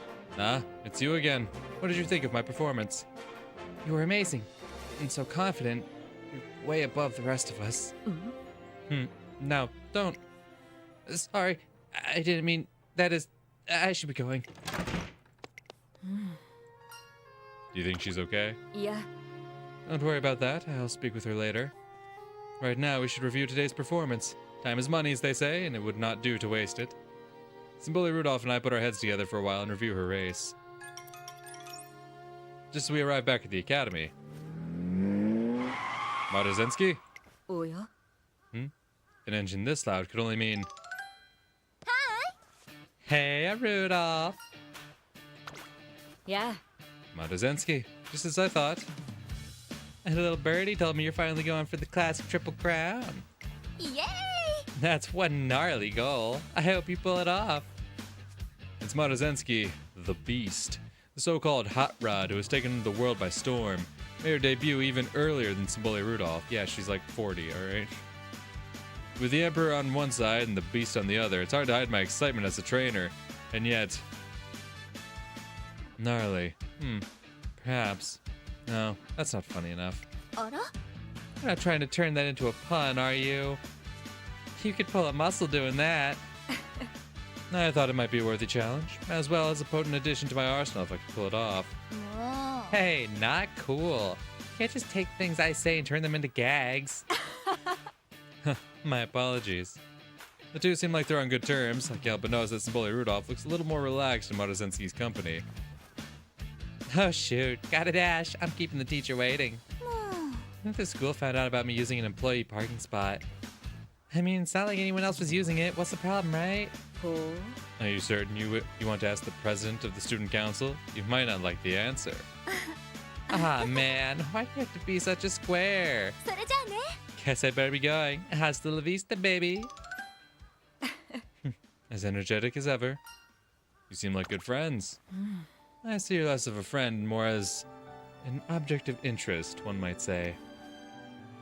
it's you again. What did you think of my performance? You were amazing. And so confident. You're way above the rest of us. No, don't. Sorry, I didn't mean... That is... I should be going. Do you think she's okay? いや Don't worry about that. I'll speak with her later. Right now, we should review today's performance. Time is money, as they say, and it would not do to waste it. Simboli Rudolph and I put our heads together for a while and review her race. Just as we arrive back at the academy. Marozensky? おや An engine this loud could only mean... Hey, Rudolph! Yeah. Marozensky, just as I thought. A little birdie told me you're finally going for the classic Triple Crown. Yay! That's one gnarly goal. I hope you pull it off. It's Marozensky, the Beast, the so-called hot rod who has taken the world by storm. Made her debut even earlier than Simboli Rudolph. Yeah, she's like 40, alright? With the Emperor on one side and the Beast on the other, it's hard to hide my excitement as a trainer. And yet... gnarly. Perhaps. No, that's not funny enough. あら You're not trying to turn that into a pun, are you? You could pull a muscle doing that. I thought it might be a worthy challenge, as well as a potent addition to my arsenal if I could pull it off. もう Hey, not cool. Can't just take things I say and turn them into gags. My apologies. The two seem like they're on good terms. I can't help but notice that Simboli Rudolph looks a little more relaxed in Marozensky's company. Oh shoot, gotta dash. I'm keeping the teacher waiting. What if the school found out about me using an employee parking spot? I mean, it's not like anyone else was using it. What's the problem, right? ほう Are you certain you want to ask the president of the student council? You might not like the answer. Ah, man, why do you have to be such a square? それじゃあね Guess I better be going. Hasta la vista, baby. As energetic as ever. You seem like good friends. I see you less of a friend, more as an object of interest, one might say.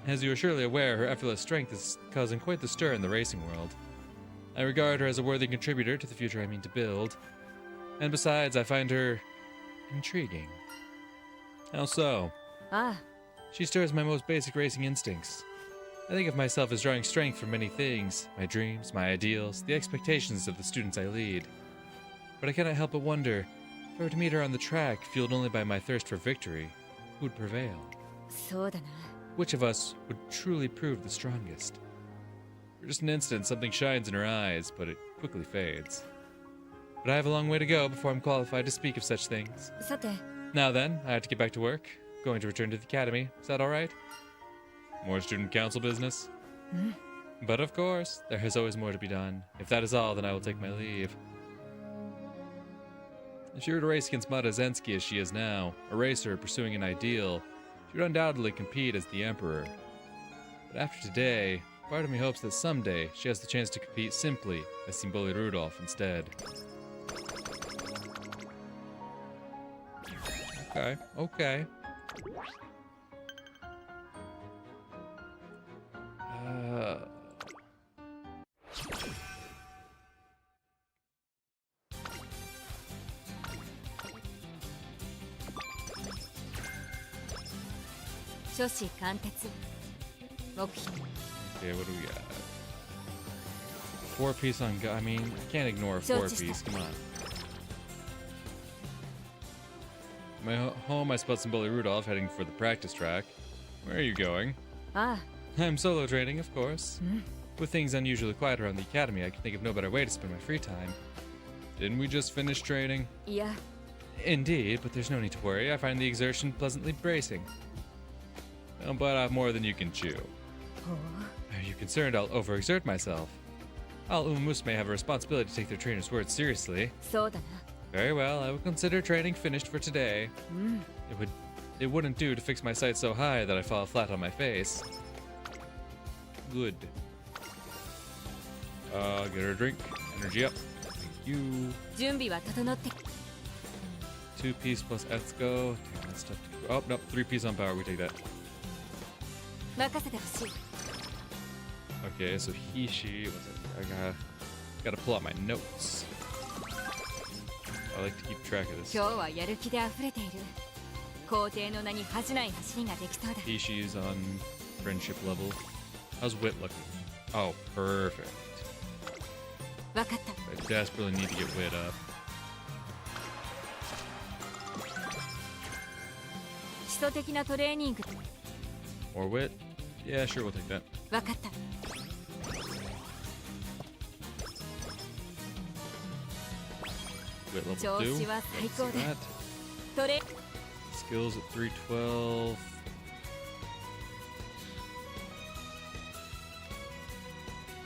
As you are surely aware, her effortless strength is causing quite the stir in the racing world. I regard her as a worthy contributor to the future I mean to build. And besides, I find her intriguing. How so? ああ She stirs my most basic racing instincts. I think of myself as drawing strength from many things, my dreams, my ideals, the expectations of the students I lead. But I cannot help but wonder, if I were to meet her on the track, fueled only by my thirst for victory, who would prevail? そうだな Which of us would truly prove the strongest? For just an instant, something shines in her eyes, but it quickly fades. But I have a long way to go before I'm qualified to speak of such things. さて Now then, I have to get back to work. Going to return to the academy. Is that all right? More student council business? But of course, there is always more to be done. If that is all, then I will take my leave. If she were to race against Marozensky as she is now, a racer pursuing an ideal, she would undoubtedly compete as the Emperor. But after today, part of me hopes that someday she has the chance to compete simply as Simboli Rudolph instead. Okay. Okay, what do we got? 4-piece on I mean, I can't ignore a 4-piece. Come on. My home, I spot Simboli Rudolph heading for the practice track. Where are you going? あ I'm solo training, of course. With things unusually quiet around the academy, I can think of no better way to spend my free time. Didn't we just finish training? あいや Indeed, but there's no need to worry. I find the exertion pleasantly bracing. Don't bite off more than you can chew. ほう Are you concerned I'll overexert myself? All umamusume have a responsibility to take their trainer's words seriously. そうだな Very well, I will consider training finished for today. It wouldn't do to fix my sights so high that I fall flat on my face. Good. Get her a drink. Energy up. Thank you. 準備は整って 2-piece plus Etsuko. Take that stuff to go. Oh, nope. 3-piece on power. We take that. 任せてほしい Okay, so he, she. What's it? I gotta pull out my notes. I like to keep track of this. 今日はやる気で溢れている皇帝の名に恥じない走りができそうだ He, she's on friendship level. How's Wit looking? Oh, perfect. 分かった I desperately need to get Wit up. 基礎的なトレーニング More wit? Yeah, sure, we'll take that. わかった。 Wit level 調 2. 子は最 Let's 高 see だ。 that. トレ Skills at 312.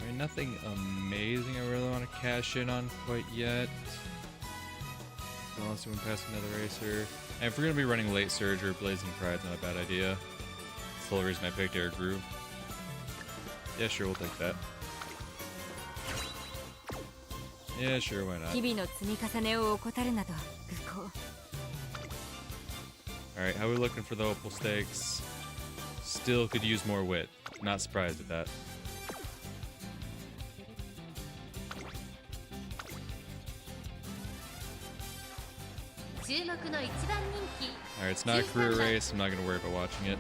I mean, nothing amazing I really want to cash in on quite yet. Unless we pass another racer. And if we're going to be running Late Surge or Blazing Pride's not a bad idea. That's the whole reason I picked Air Groove. Yeah, sure, we'll take that. Yeah, sure, why not? 日々の積み重ねを怠るなど愚行。 Alright, how are we looking for the Opal Stakes? Still could use more wit. Not surprised at that. 注目の一番人気 Alright, it's not a career race. I'm not going to worry about watching it.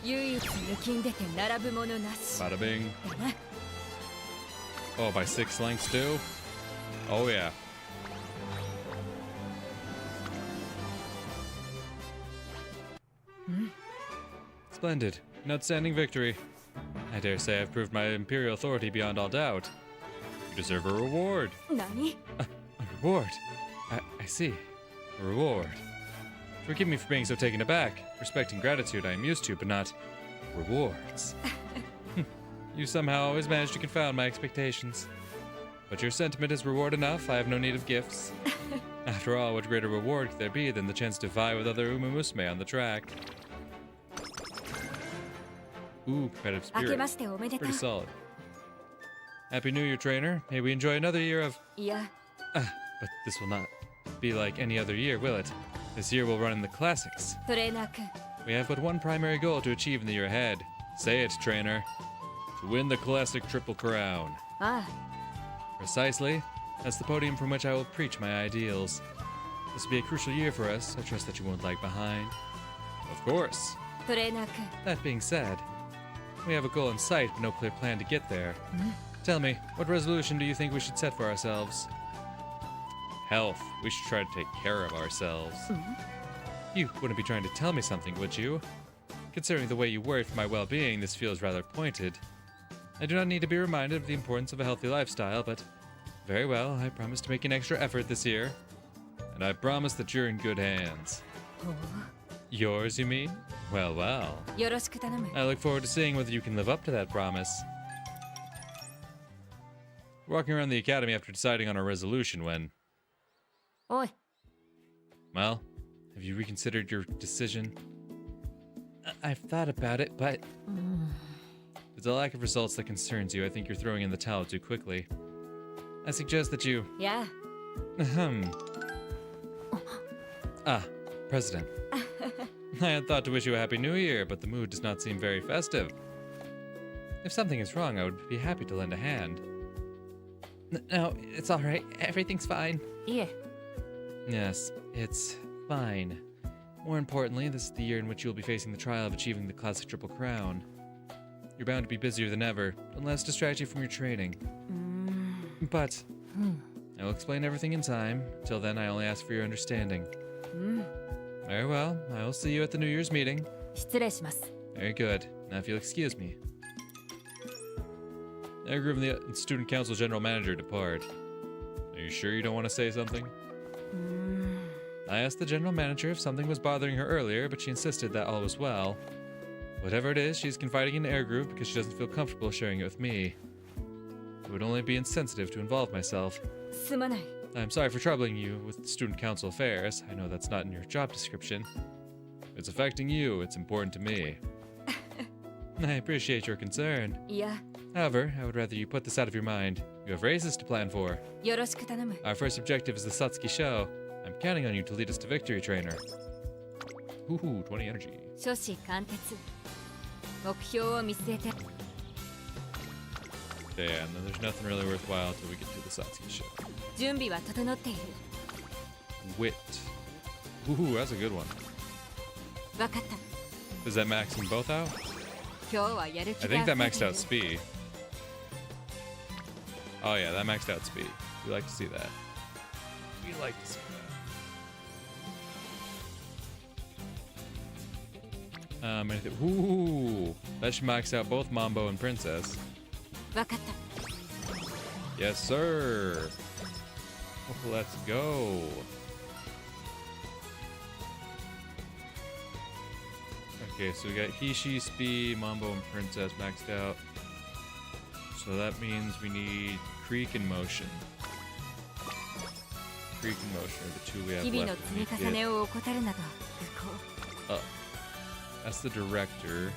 唯一抜きん出て並ぶものなし。 Bada bing. だな。 Oh, by 6 lengths too? Oh, yeah. Splendid. An outstanding victory. I dare say I've proved my imperial authority beyond all doubt. You deserve a reward. 何？ A reward? I see. A reward. Forgive me for being so taken aback. Respect and gratitude I am used to, but not rewards. You somehow always manage to confound my expectations. But your sentiment is reward enough. I have no need of gifts. After all, what greater reward could there be than the chance to vie with other umamusume on the track? Ooh, competitive 明け spirit. ましておめでとう。 Pretty solid. Happy New Year, trainer. May we enjoy another year of... いや、 But this will not be like any other year, will it? This year we'll run in the classics. トレーナー君。 We have but one primary goal to achieve in the year ahead. Say it, trainer. To win the classic triple crown. ああ、 Precisely. That's the podium from which I will preach my ideals. This will be a crucial year for us. I trust that you won't lag behind. Of course. トレーナー君。 That being said, we have a goal in sight, but no clear plan to get there. Tell me, what resolution do you think we should set for ourselves? Health. We should try to take care of ourselves. You wouldn't be trying to tell me something, would you? Considering the way you worry for my well-being, this feels rather pointed. I do not need to be reminded of the importance of a healthy lifestyle, but very well, I promise to make an extra effort this year. And I promise that you're in good hands. Yours, you mean? Well, well. よろしく頼む。 I look forward to seeing whether you can live up to that promise. Walking around the academy after deciding on our resolution when... おい、 Well, have you reconsidered your decision? I've thought about it, but... If it's a lack of results that concerns you, I think you're throwing in the towel too quickly. I suggest that you... いや、 Ah, President. I had thought to wish you a Happy New Year, but the mood does not seem very festive. If something is wrong, I would be happy to lend a hand. No, it's all right. Everything's fine. いえ、 Yes, it's fine. More importantly, this is the year in which you'll be facing the trial of achieving the classic Triple Crown. You're bound to be busier than ever. Don't let us distract you from your training. But I will explain everything in time. Till then, I only ask for your understanding. Very well. I will see you at the New Year's meeting. 失礼します。 Very good. Now, if you'll excuse me. Airgroove and the Student Council General Manager depart. Are you sure you don't want to say something? I asked the General Manager if something was bothering her earlier, but she insisted that all was well. Whatever it is, she's confiding in Airgroove because she doesn't feel comfortable sharing it with me. It would only be insensitive to involve myself. すまない。 I'm sorry for troubling you with Student Council affairs. I know that's not in your job description. If it's affecting you, it's important to me. I appreciate your concern. いや、 However, I would rather you put this out of your mind. You have races to plan for. よろしく頼む。 Our first objective is the Satsuki show. I'm counting on you to lead us to victory, trainer. Woohoo, 20 energy. 初志貫徹。目標を見据えて。 Yeah, and then there's nothing really worthwhile till we get to the Satsuki show. 準備は整っている。 Wit. Woohoo, that's a good one. わかった。 Does that max them both out? 今日はやる気 I が think that 溢れ maxed てい out る。 speed. Oh yeah, that maxed out speed. We like to see that. We like to see that. Ooh, that should max out both Mambo and Princess. わかった。 Yes, sir. Let's go. Okay, so we got Hishi, Spee, Mambo, and Princess maxed out. So that means we need Creek and Motion. Creek and Motion are the two we have 日々の left. 積み重ねを怠るなど無効。 That's the director.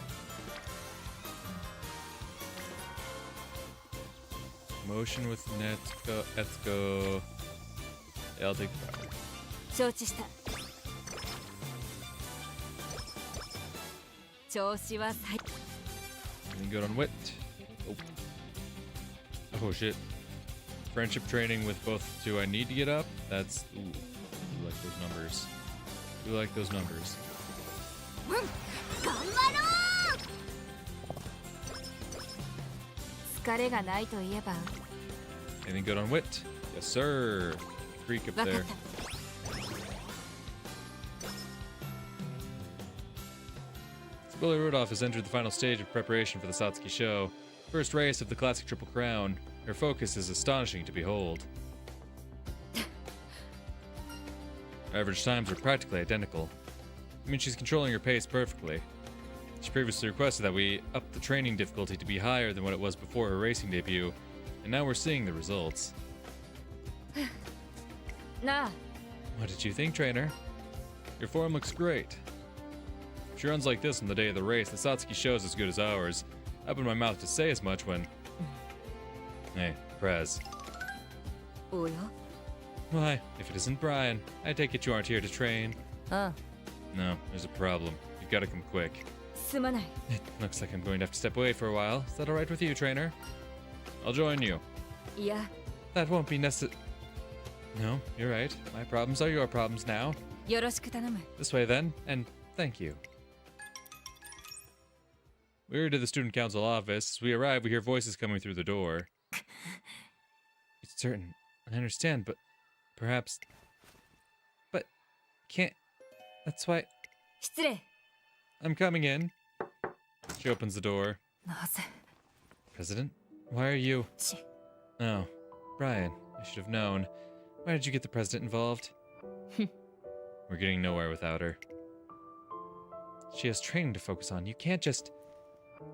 Motion with Etsuko. Yeah, I'll take the power. 承知した。調子は最。 And good on wit. Oh shit. Friendship training with both two I need to get up. That's ooh. We like those numbers. We like those numbers. 頑張ろう。疲れがないといえば。 Anything good on wit? Yes, sir. Creek up わかっ there. た。 Billy Rudolph has entered the final stage of preparation for the Satsuki show. First race of the classic Triple Crown. Her focus is astonishing to behold. Her average times are practically identical. I mean, she's controlling her pace perfectly. She previously requested that we up the training difficulty to be higher than what it was before her racing debut, and now we're seeing the results. なあ。 What did you think, trainer? Your form looks great. If she runs like this on the day of the race, the Satsuki show's as good as ours. I opened my mouth to say as much when... Hey, Prez. おや。 Why, if it isn't Brian, I take it you aren't here to train. ああ。 No, there's a problem. You've got to come quick. すまない。 It looks like I'm going to have to step away for a while. Is that alright with you, trainer? I'll join you. いや。 That won't be necessary. No, you're right. My problems are your problems now. よろしく頼む。 This way then, and thank you. We hurry to the student council office. As we arrive, we hear voices coming through the door. It's certain. I understand, but perhaps... But... Can't... That's why... 失礼。 I'm coming in. She opens the door. なぜ。 President? Why are you... ち。 Oh, Brian. I should have known. Why did you get the president involved? We're getting nowhere without her. She has training to focus on. You can't just...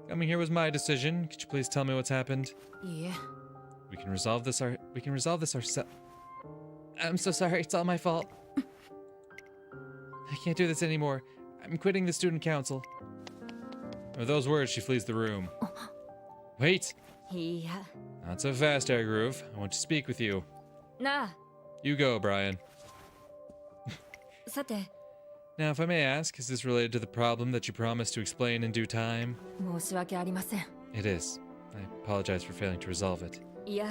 Coming here was my decision. Could you please tell me what's happened? いいえ。 We can resolve this ourselves. I'm so sorry. It's all my fault. I can't do this anymore. I'm quitting the student council. With those words, she flees the room. Wait! いや。 Not so fast, Air Groove. I want to speak with you. なあ。 You go, Brian. さて。 Now, if I may ask, is this related to the problem that you promised to explain in due time? 申し訳ありません。 It is. I apologize for failing to resolve it. いや。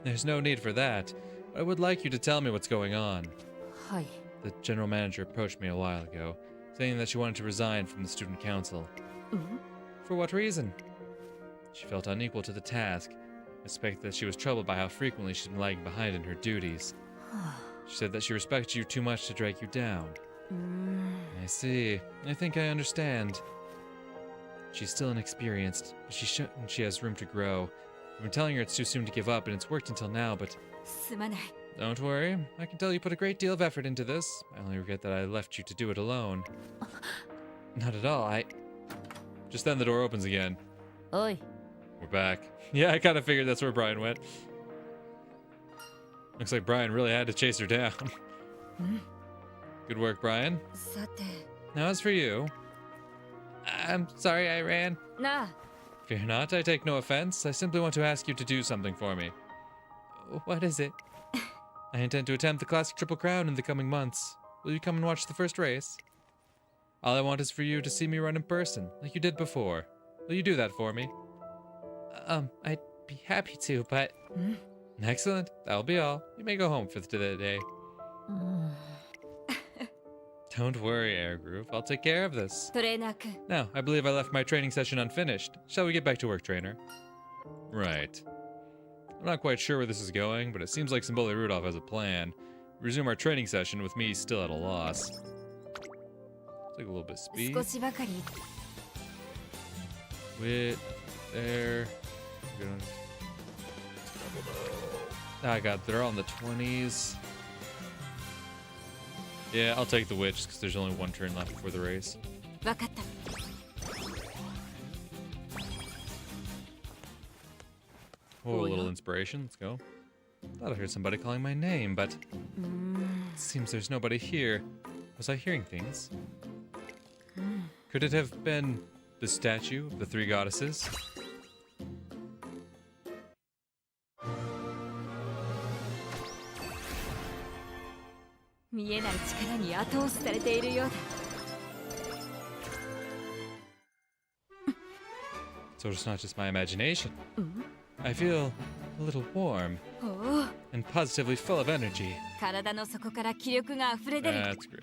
There's no need for that. I would like you to tell me what's going on. はい。 The general manager approached me a while ago, saying that she wanted to resign from the student council. For what reason? She felt unequal to the task. I suspect that she was troubled by how frequently she's been lagging behind in her duties. She said that she respects you too much to drag you down. I see. I think I understand. She's still inexperienced, but she has room to grow. I've been telling her it's too soon to give up, and it's worked until now, but... すまない。 Don't worry. I can tell you put a great deal of effort into this. I only regret that I left you to do it alone. Not at all, Just then the door opens again. おい。 We're back. Yeah, I kind of figured that's where Brian went. Looks like Brian really had to chase her down. Good work, Brian. さて。 Now as for you... I'm sorry I ran. なあ。 Fear not, I take no offense. I simply want to ask you to do something for me. What is it? I intend to attempt the Classic Triple Crown in the coming months. Will you come and watch the first race? All I want is for you to see me run in person, like you did before. Will you do that for me? I'd be happy to, but... Excellent. That'll be all. You may go home for the day. Don't worry, Air Groove. I'll take care of this. トレーナー君。 Now, I believe I left my training session unfinished. Shall we get back to work, trainer? Right. I'm not quite sure where this is going, but it seems like Symboli Rudolph has a plan. Resume our training session with me still at a loss. Looks Take a little bit of speed. 少しばかり Wit. There. I got they're all in the 20s. Yeah, I'll take the witch because there's only one turn left before the race. わかった Oh, a little inspiration. Let's go. Thought I heard somebody calling my name, but it seems there's nobody here. Was I hearing things? Could it have been the statue of the three goddesses? So it's not just my imagination. I feel a little warm and positively full of energy. 体の底から気力が溢れ出る That's great.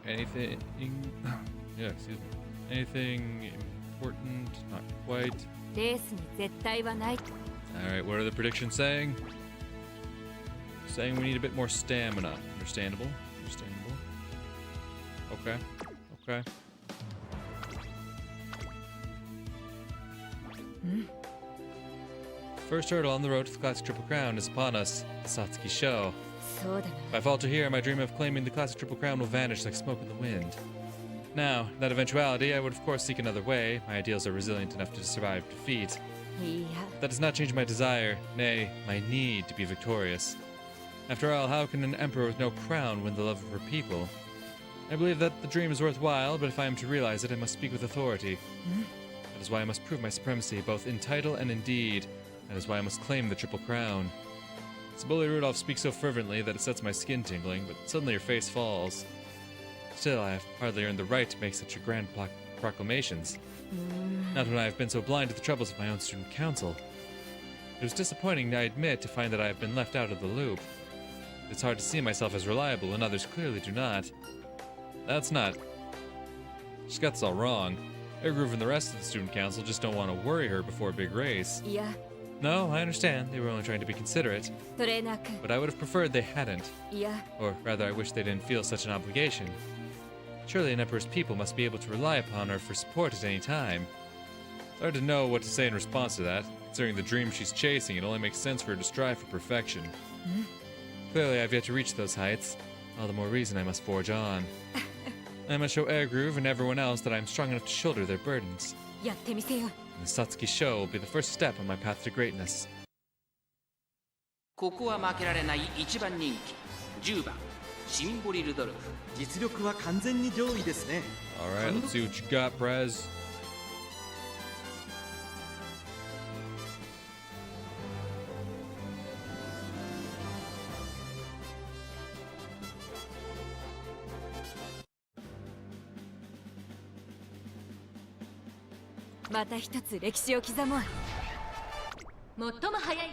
Anything? Yeah, excuse me. Anything important? Not quite. レースに絶対はない Alright, what are the predictions saying? Saying we need a bit more stamina. Understandable. Understandable. Okay. Okay. First hurdle on the road to the Classic Triple Crown is upon us, the Satsuki Show. そうだな If I falter here, my dream of claiming the Classic Triple Crown will vanish like smoke in the wind. Now, in that eventuality, I would of course seek another way. My ideals are resilient enough to survive defeat. いや That does not change my desire, nay, my need to be victorious. After all, how can an emperor with no crown win the love of her people? I believe that the dream is worthwhile, but if I am to realize it, I must speak with authority. That is why I must prove my supremacy, both in title and in deed. That is why I must claim the Triple Crown. Bully Rudolph speaks so fervently that it sets my skin tingling, but suddenly her face falls. Still, I have hardly earned the right to make such a grand proclamations. Not when I have been so blind to the troubles of my own student council. It was disappointing, I admit, to find that I have been left out of the loop. It's hard to see myself as reliable when others clearly do not. That's not... She's got this all wrong. Airgroove and the rest of the student council just don't want to worry her before a big race. いや No, I understand. They were only trying to be considerate. トレーナー君 But I would have preferred they hadn't. いや Or rather, I wish they didn't feel such an obligation. Surely an emperor's people must be able to rely upon her for support at any time. It's hard to know what to say in response to that. Considering the dream she's chasing, it only makes sense for her to strive for perfection. Clearly, I've yet to reach those heights. All the more reason I must forge on. I must show Airgroove and everyone else that I'm strong enough to shoulder their burdens. やってみせよ The Satsuki Show will be the first step on my path to greatness. ここは負けられない一番人気10番シンボリ・ルドルフ実力は完全に上位ですね Alright, let's see what you got, Prez.「また一つ歴史を刻もう」最も早い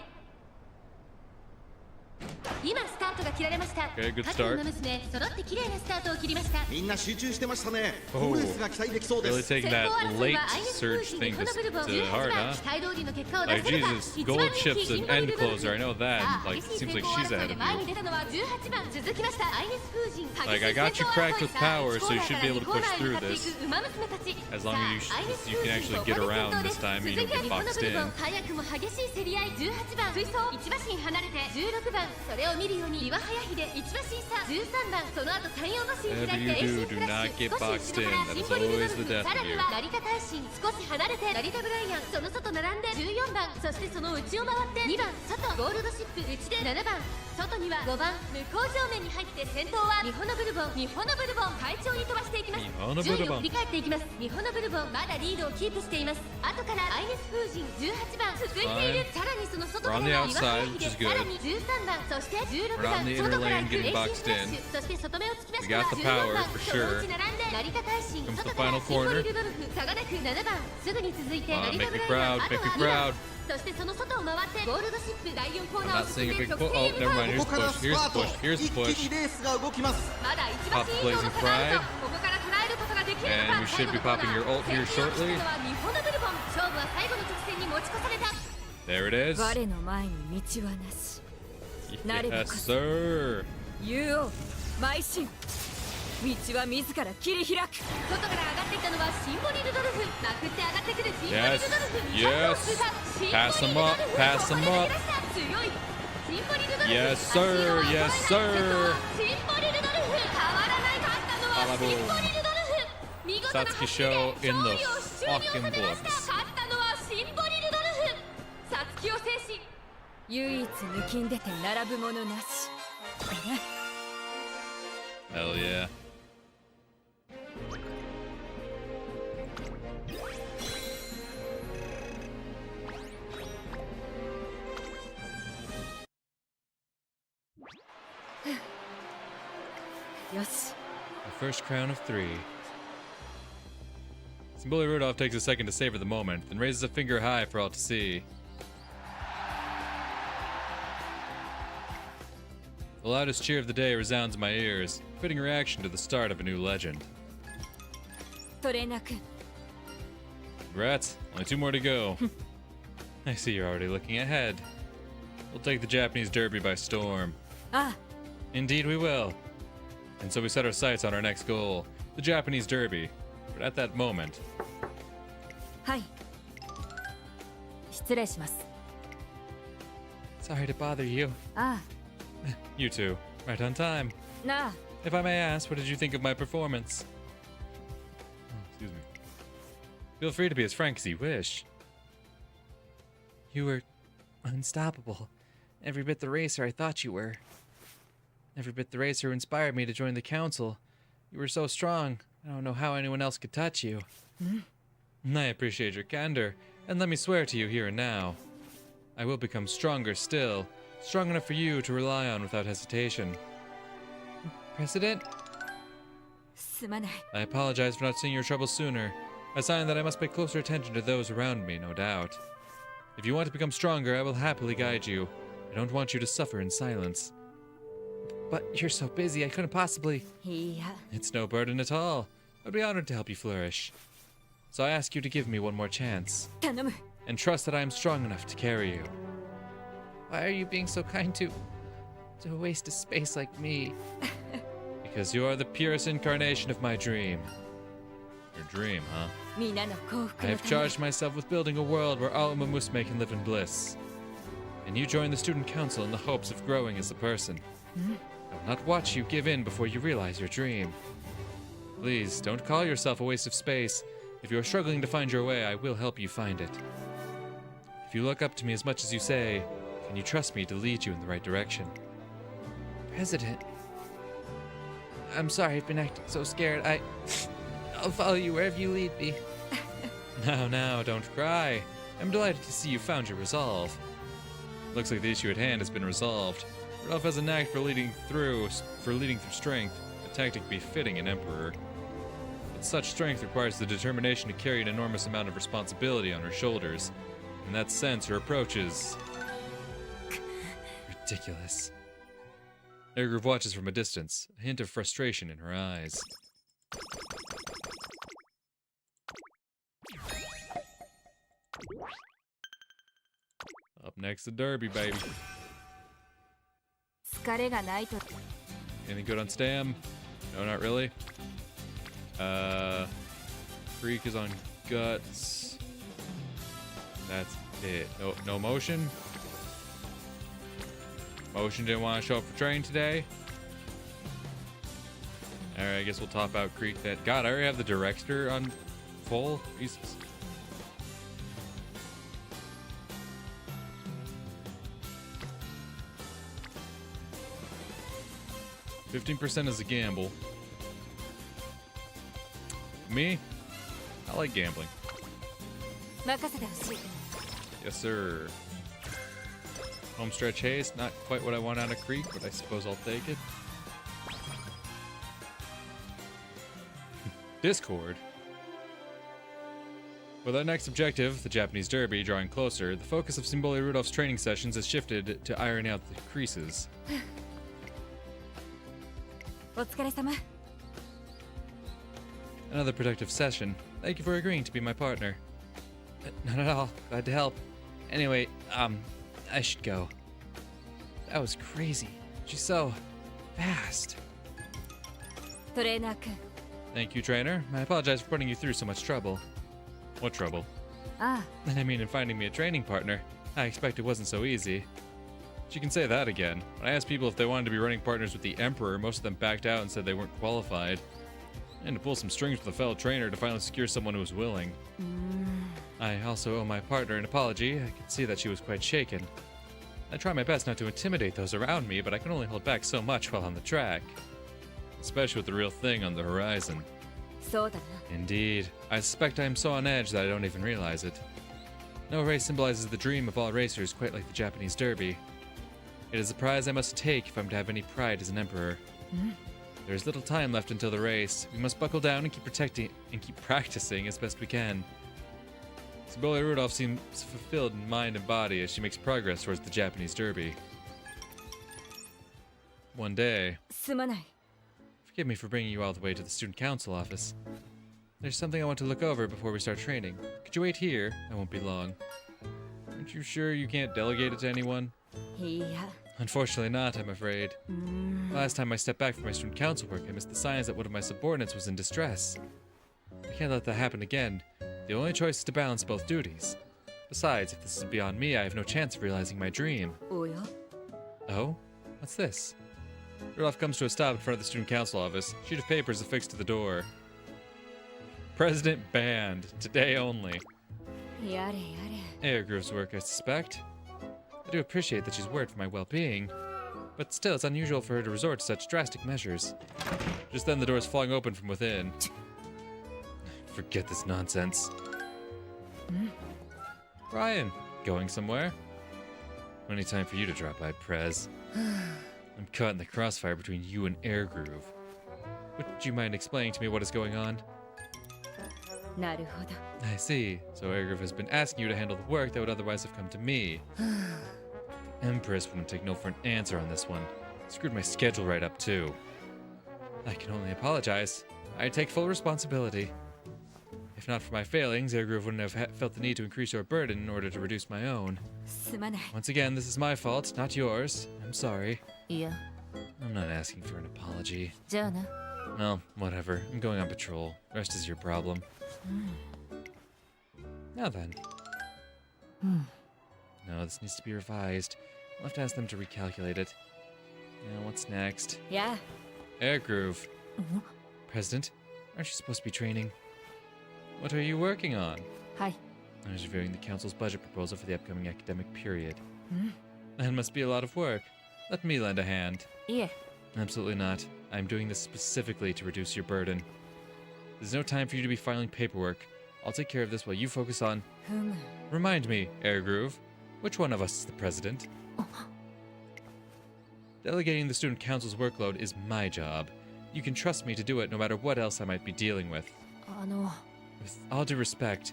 今スタートが切られました Okay, good 各 start. 馬娘揃って綺麗なスタートを切りましたみんな集中してましたね Oh. 好レースが期待できそうで Really す taking 先 that 行争い late はアイネス surge フージ thing 日本のブルボン to 18 heart, 番 huh? 期待通りの結果を出 Like せるか Jesus, 一 gold 番人気 chips シン and ボリ end ルドルフ closer. I know that. さあ Like, 激しい seems 先 like 行 she's 争い ahead で of 前に you. 出たのは18番続きましたアイネスフージ Like, I got you cracked with power, so you should be able to push through this. 馬娘たち As long as you can actually get around this time and you don't get boxed in. 早くも激しい競り合い18番追走1馬身離れて16番それを見るように岩早秀1馬身差13番その後3、4馬身開いて Whatever you 遠 do, 心 do フラッ not シュ get 少し boxed 後ろ in. から That シン is ボリルドル always the フ death さ of らに you. は成田大臣少し離れて成田ブライアンその外並んで14番そしてその内を回って2番外ゴールドシップ内で7番外には5番向こう正面に入って先頭は日本のブルボン日本のブルボン快調に飛ばしていきます日本のブルボン順位を振り返っていきます日本のブルボンまだリードをキープしています後からアイネス風神18番続いているさらにその外から We're on the 岩 outside, 早 which 秀 is さ good. らに13番そして16 We're 番 on the 外 inner から lane 行く getting 遠 boxed 心フラッ in. シュそして外目をつきま We した got the 14 power 番 for その sure. 内並んで成田大臣 Comes 外 the から final シンボ corner. リルドルフ差がなく7番すぐに続いて Come on, 成田 make ブ me ライアン proud, あと make は me 2番 proud. そしてその外を回ってゴールドシップ第4コー I'm ナーを not 進 seeing ん a で big 直 push. 線 Oh, へ向 never かう mind. こ Here's こ the から push. ス Here's パ the ート push. Here's 一 the 気 push. にレースが動きますまだ1馬 Pop 身以上の Blazing 差がある Pride. とここから捉えることができるの And か we should be popping your ult here shortly. 日本のブルボン勝負は最後の直線に持ち越された There it is. 我の前に道はなしなれば Yes, こそ sir. 竜王邁進道は自ら切り開く。外から上がってきたのはシンボリルドルフ。まくって上がってくるシンボリルドル Yes. フ。 Yes. Pass him up. Pass him up. 強いシンボリルドルフ。 Yes, sir. Yes, sir. シンボリルドルフ。変わらない勝ったのはシンボリルドルフ。見事な走 Satsuki り show で in 勝 the 利を手中に収 fucking めました。 books. 勝ったのはシンボリルドルフ。サツキを制し唯一抜きんでて並ぶものなし。だな。 Hell yeah. Yoshi. The first crown of 3. Symboli Rudolph takes a second to savor the moment, then raises a finger high for all to see. The loudest cheer of the day resounds in my ears, fitting reaction to the start of a new legend. トレーナー君。 Congrats, only 2 more to go. I see you're already looking ahead. We'll take the Japanese Derby by storm. ああ、 Indeed we will. And so we set our sights on our next goal, the Japanese Derby. But at that moment, はい。失礼します。 sorry to bother you. あ You two, right on time. あ、なあ、 If I may ask, what did you think of my performance? Oh, excuse me. Feel free to be as frank as you wish. You were unstoppable. Every bit the racer I thought you were. Every bit the racer who inspired me to join the council. You were so strong, I don't know how anyone else could touch you. I appreciate your candor, and let me swear to you here and now. I will become stronger still, strong enough for you to rely on without hesitation. President? すまない。 I apologize for not seeing your trouble sooner. A sign that I must pay closer attention to those around me, no doubt. If you want to become stronger, I will happily guide you. I don't want you to suffer in silence. But you're so busy, I couldn't possibly... いや、 It's no burden at all. I'd be honored to help you flourish. So I ask you to give me one more chance, 頼む。 and trust that I am strong enough to carry you. Why are you being so kind to waste a space like me? Because you are the purest incarnation of my dream. Your dream, huh? 皆の幸 I 福の have ため charged myself with building a world where all umamusume can live in bliss. And you join the student council in the hopes of growing as a person. I will not watch you give in before you realize your dream. Please, don't call yourself a waste of space. If you are struggling to find your way, I will help you find it. If you look up to me as much as you say, can you trust me to lead you in the right direction? President, I'm sorry I've been acting so scared. I'll follow you wherever you lead me. Now, don't cry. I'm delighted to see you found your resolve. Looks like the issue at hand has been resolved. Rudolph has a knack for leading through strength, a tactic befitting an emperor. But such strength requires the determination to carry an enormous amount of responsibility on her shoulders. In that sense, her approach is... ridiculous. Airgroove watches from a distance, a hint of frustration in her eyes. Up next, the Derby, baby. 疲れがないと。 Anything good on Stam? No, not really. Freak is on Guts. That's it. No motion. Motion didn't want to show up for training today. Alright, I guess we'll top out Creek that. God, I already have the director on full. Jesus. %15% is a gamble. Me? I like gambling. 任せてほしい。 Yes, sir. Homestretch haste, not quite what I want out of Creek, but I suppose I'll take it. Discord. With our next objective, the Japanese Derby, drawing closer, the focus of Symboli Rudolph's training sessions has shifted to ironing out the creases. お疲れ様。 Another productive session. Thank you for agreeing to be my partner. Not at all. Glad to help. Anyway, I should go. That was crazy. She's so fast. トレーナー君。 Thank you, trainer. I apologize for putting you through so much trouble. What trouble? あ I mean, in finding me a training partner. I expect it wasn't so easy. She can say that again. When I asked people if they wanted to be running partners with the Emperor, most of them backed out and said they weren't qualified. And to pull some strings with a fellow trainer to finally secure someone who was willing. I also owe my partner an apology. I could see that she was quite shaken. I try my best not to intimidate those around me, but I can only hold back so much while on the track. Especially with the real thing on the horizon. あ、そうだな。 Indeed. I suspect I am so on edge that I don't even realize it. No race symbolizes the dream of all racers quite like the Japanese Derby. It is a prize I must take if I'm to have any pride as an emperor. There is little time left until the race. We must buckle down and keep practicing as best we can. Symboli Rudolph seems fulfilled in mind and body as she makes progress towards the Japanese Derby. One day, すまない。 forgive me for bringing you all the way to the student council office. There's something I want to look over before we start training. Could you wait here? I won't be long. Aren't you sure you can't delegate it to anyone? いや。 Unfortunately not, I'm afraid. Last time I stepped back from my student council work, I missed the signs that one of my subordinates was in distress. I can't let that happen again. The only choice is to balance both duties. Besides, if this is beyond me, I have no chance of realizing my dream. おや Oh? What's this? Rudolph comes to a stop in front of the student council office. Sheet of papers affixed to the door. President banned. Today only. やれやれ。 Airgroove's work, I suspect. I do appreciate that she's worried for my well-being, but still, it's unusual for her to resort to such drastic measures. Just then, the door is flung open from within. Forget this nonsense. Brian, going somewhere? Plenty time for you to drop by, Prez. I'm caught in the crossfire between you and Airgroove. Would you mind explaining to me what is going on? なるほど。 I see. So Airgroove has been asking you to handle the work that would otherwise have come to me. Empress wouldn't take no for an answer on this one. Screwed my schedule right up, too. I can only apologize. I take full responsibility. If not for my failings, Airgroove wouldn't have felt the need to increase your burden in order to reduce my own. すまない。 Once again, this is my fault, not yours. I'm sorry. いや、 I'm not asking for an apology. じゃあな。 Well, whatever. I'm going on patrol. Rest is your problem. Now then. No, this needs to be revised. I'll have to ask them to recalculate it. Now, what's next? や Airgroove. President, aren't you supposed to be training? What are you working on? あ。はい。 I was reviewing the council's budget proposal for the upcoming academic period. That must be a lot of work. Let me lend a hand. いえ。 Absolutely not. I'm doing this specifically to reduce your burden. There's no time for you to be filing paperwork. I'll take care of this while you focus on... ふむ。 Remind me, Airgroove, which one of us is the president? Delegating the student council's workload is my job. You can trust me to do it no matter what else I might be dealing with. あの。 With all due respect,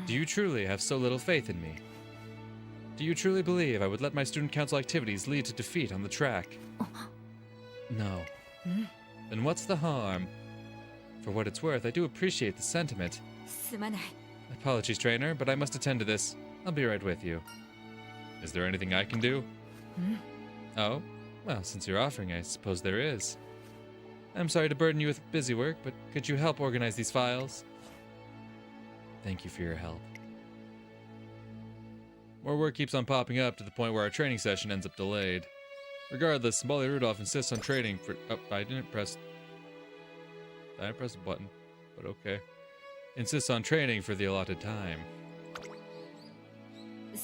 do you truly have so little faith in me? Do you truly believe I would let my student council activities lead to defeat on the track? No. Then what's the harm? For what it's worth, I do appreciate the sentiment. すまない。 Apologies, trainer, but I must attend to this. I'll be right with you. Is there anything I can do? Oh? Well, since you're offering, I suppose there is. I'm sorry to burden you with busy work, but could you help organize these files? Thank you for your help. More work keeps on popping up to the point where our training session ends up delayed. Regardless, Symboli Rudolph insists on training for... Oh, I didn't press a button, but okay. Insists on training for the allotted time.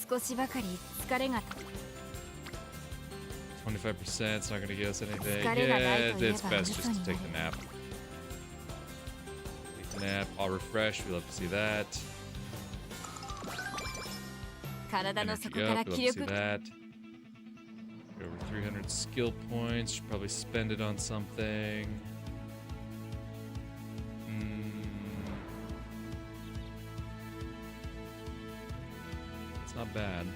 少しばかり疲れが。 25%, it's not going to get us anything.疲れがないと言え It's ば best just to 嘘に take the nap. Take the nap, all refreshed, we love to see that. 体の底 Energy から up, we 気 love to see 力。 that. Get over 300 skill points, should probably spend it on something. It's not bad.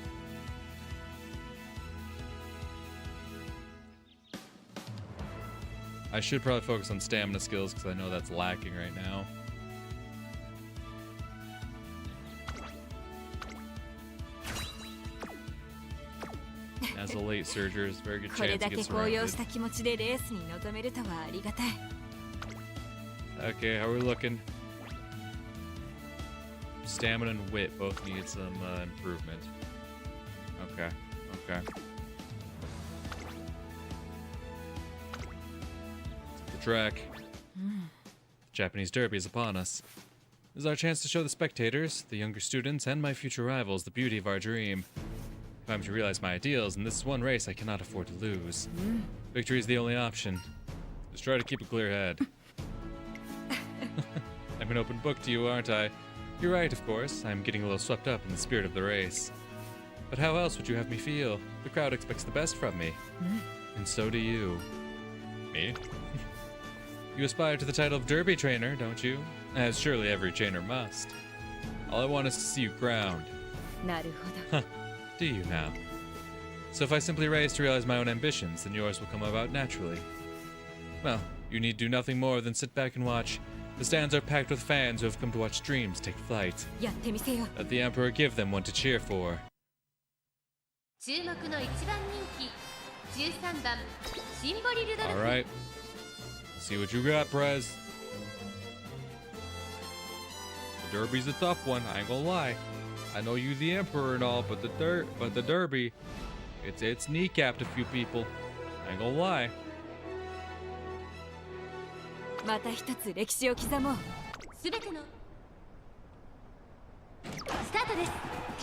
I should probably focus on stamina skills because I know that's lacking right now. As a late surger, there's a very good これ chance だ to け get 高揚 surrounded. した気持ちでレースに臨めるとはありがたい。Okay, how are we looking? Stamina and wit both need some improvement. Okay, okay. The track. Japanese Derby is upon us. This is our chance to show the spectators, the younger students, and my future rivals the beauty of our dream. Time to realize my ideals, and this is one race I cannot afford to lose. Victory is the only option. Just try to keep a clear head. I'm an open book to you, aren't I? You're right, of course. I'm getting a little swept up in the spirit of the race. But how else would you have me feel? The crowd expects the best from me. And so do you. Me? You aspire to the title of Derby trainer, don't you? As surely every trainer must. All I want is to see you crowned. なるほど。 Do you now? So if I simply race to realize my own ambitions, then yours will come about naturally. Well, you need do nothing more than sit back and watch. The stands are packed with fans who have come to watch dreams take flight. やってみせよ。 Let the Emperor give them one to cheer for. 注目の一番人気13番シンボリルドルフ Alright. See what you got, Prez. The Derby's a tough one, I ain't gonna lie. I know you the Emperor and all, but the Derby, it's kneecapped a few people. I ain't gonna lie. また一つ歴史を刻もう。すべてのスタートです。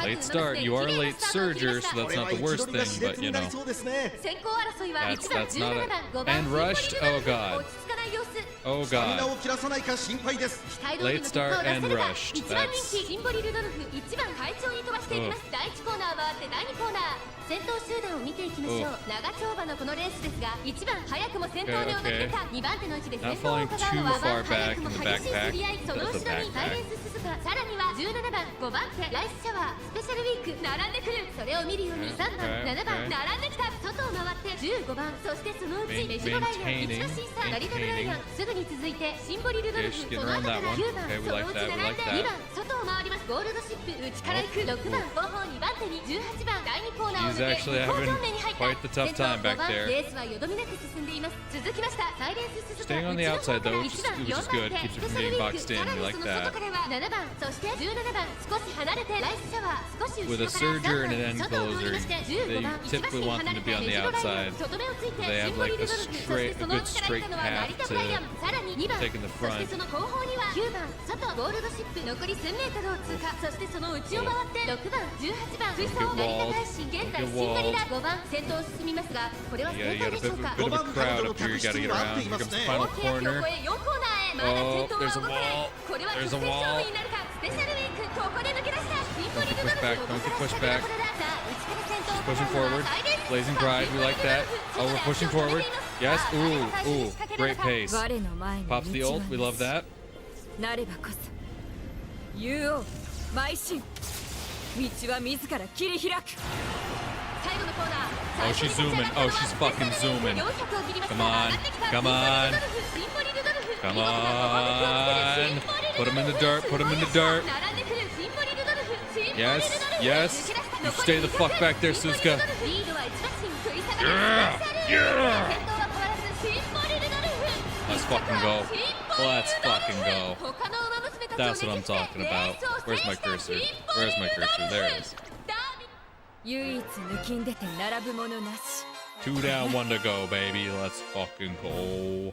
Late start. You are a late surger, so that's not the worst thing, but you know. 先行争いは That's 1番 not 17 it. 番5 And 番 rushed? Oh god. 落ち着かない様子 Oh スタミナ god. を切らさないか心配です。 期待通りの Late 結果を start 出せ and れば rushed. 1番人 That's 気シンボリルドルフ1番快調に飛ばしていきます。第1コーナー回って第2コーナー先頭集団を見ていきましょう。長丁場のこのレースですが1番早くも先頭に躍り出た2番手の位置で先頭を伺うのは Not falling too far 5番早くも back 激しい競り合いその後ろにサイレンス鈴鹿さらには17番5番手ライスシャワースペシャルウィーク並んでくるそれを見るように3番 Okay, 7番 okay. 並んできた外を回って15番そしてそのうちメジロライアン一番審査ガリドブライアンすぐに続いてシンボリルドルフ Okay, その後から getting around that one. 9番 Okay, we その like うち that, we 並ん like で that. 2番外を回りますゴールドシップ内から行く6番後方2番手に18番第2コーナーを He's 抜け actually 向こう having 正面に入った quite the tough time back 先頭5番 there. レースはよどみなく進んでいます続きましたサイレンス鈴鹿 Staying on the outside though, which is 1番 good. 4番 Keeps 手 it ス from ペシャ being ルウィー boxed ク in. さら You に like その外 that. からは7番そして17番少し離れてライスシャワー少し後 With ろ a から surger and an 3番外を通りまして encloser, 15番 they 一番 typically に want 離 them れ to て be on メ the ジロライアン outside. とどめをついて They シ have ンボリ like ル a ドルフそして straight, そ a の good 内から straight 行ったのは成 path 田ブライアン to さらに2番 taking the そして front. その後方には9番外ゴールドシップ残り 1000m を通過そしてその内を回って6番18番藤沢成田大臣現在シンガリラ5番先頭を進みますがこれは Yeah, 正 you 解 got a でしょ bit, うか bit of a crowd up here. You gotta get around. Here comes the final 大きな木を corner. 越え4コーナーへまだ先頭は there's a 動かない wall. これは There's 直 a 線 wall. 勝負になるかスペシャルウィークここで抜け出したシンボリルドルフ Don't get pushed back. ここからさあ内から先頭を Pushing 伺うの forward. はサイレンス Blazing pride. We like that. Oh, we're pushing forward. Yes. Ooh, ooh. Great pace. 我の前に Pops the 道は ult. We love that. なればこそ竜王邁進道は自ら切り開く最後のコーナー Oh, she's zooming. Oh, she's fucking zooming. Come on. Come on. Come on. Put him in the dirt. Put him in the dirt. Yes. Yes. You stay the fuck back there, Suzuka. Yeah. Yeah. Let's fucking go. Let's fucking go. That's what I'm talking about. Where's my cursor? Where's my cursor? There it is. 唯一抜きん出て並ぶものなし Two down, one to go, baby. Let's fucking go.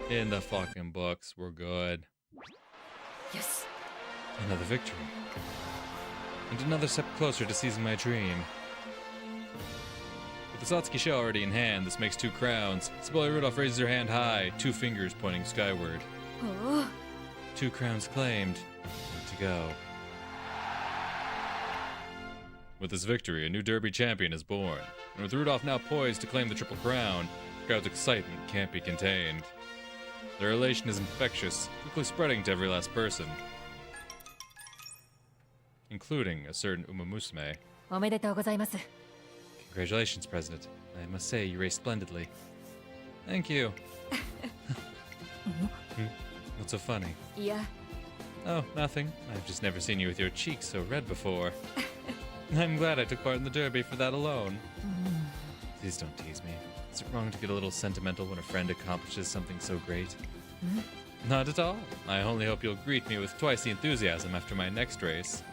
In the fucking books, we're good. よし Another victory. And another step closer to seizing my dream. With the Satsuki shell already in hand, this makes 2 crowns. Spoiler Rudolph raises her hand high, 2 fingers pointing skyward. おお 2 crowns claimed. One to go. With this victory, a new Derby champion is born. And with Rudolph now poised to claim the Triple Crown, the crowd's excitement can't be contained. Their elation is infectious, quickly spreading to every last person, including a certain umamusume. おめでとうございます Congratulations, President. I must say, you raced splendidly. Thank you. What's so funny? いや Oh, nothing. I've just never seen you with your cheeks so red before. I'm glad I took part in the derby for that alone. Please don't tease me. Is it wrong to get a little sentimental when a friend accomplishes something so great? Not at all. I only hope you'll greet me with twice the enthusiasm after my next race.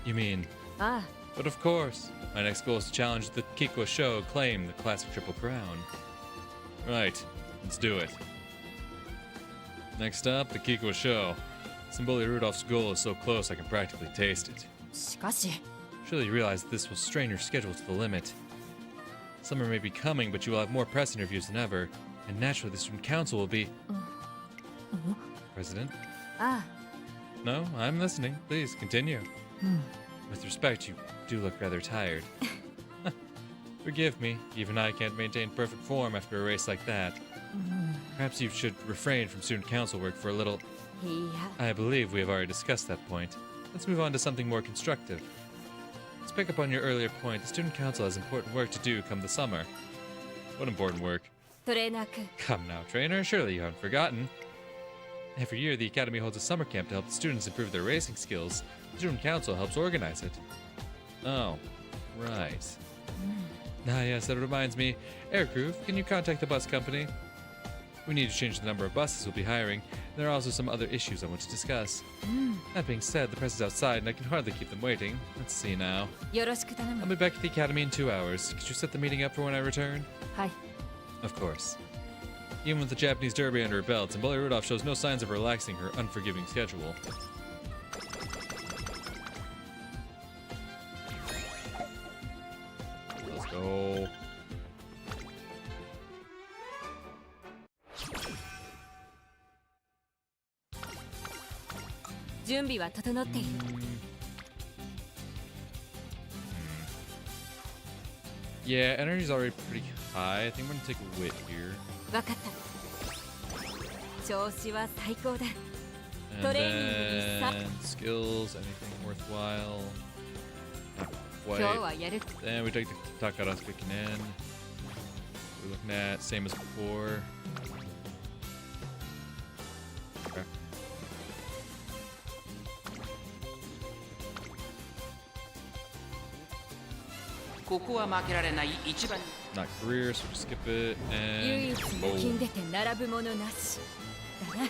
You mean...あ But of course, my next goal is to challenge the Kiko Show, claim the classic Triple Crown. Right, let's do it. Next up, the Kiko Show. Symboli Rudolph's goal is so close I can practically taste it. あしかし Surely you realize that this will strain your schedule to the limit. Summer may be coming, but you will have more press interviews than ever, and naturally the student council will be... President? あ No, I'm listening. Please, continue. With respect, you do look rather tired. Forgive me, even I can't maintain perfect form after a race like that. Perhaps you should refrain from student council work for a little... いや I believe we have already discussed that point. Let's move on to something more constructive. Let's pick up on your earlier point. The student council has important work to do come the summer. What important work? トレーナー君 Come now, trainer. Surely you haven't forgotten. Every year, the academy holds a summer camp to help the students improve their racing skills. The student council helps organize it. Oh, right. Ah, yes, that reminds me. Aircrew, can you contact the bus company? We need to change the number of buses we'll be hiring. There are also some other issues I want to discuss. That being said, the press is outside and I can hardly keep them waiting. Let's see now. よろしく頼 I'll む be back at the academy in 2 hours. Could you set the meeting up for when I return? はい Of course. Even with the Japanese derby under her belt, Symboli Rudolph shows no signs of relaxing her unforgiving schedule. Let's go.準備は整っている Yeah, energy's already pretty high. I think I'm gonna take a wit here. 分かった調子は最高だ And Training then skills, anything worthwhile. Not 今日 quite. はやる Then we take the Takarasu Kinen. We're looking at same as before. Okay. Not career, so just skip it 唯 and 一抜 bowl. きん出て並ぶものなしだな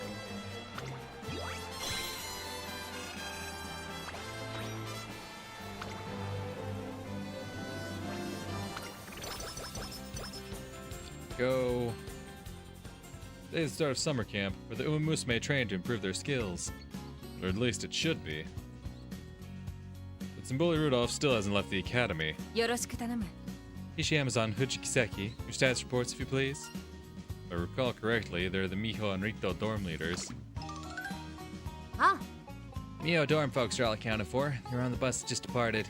Go. Today's the start of summer camp, where the umamusume train to improve their skills. Or at least it should be. But Symboli Rudolph still hasn't left the academy. よろしく頼む Ishiyama-san Fujikiseki, your status reports if you please. If I recall correctly, they're the Miho and Rito dorm leaders. あ Miho dorm folks are all accounted for. They're on the bus that just departed.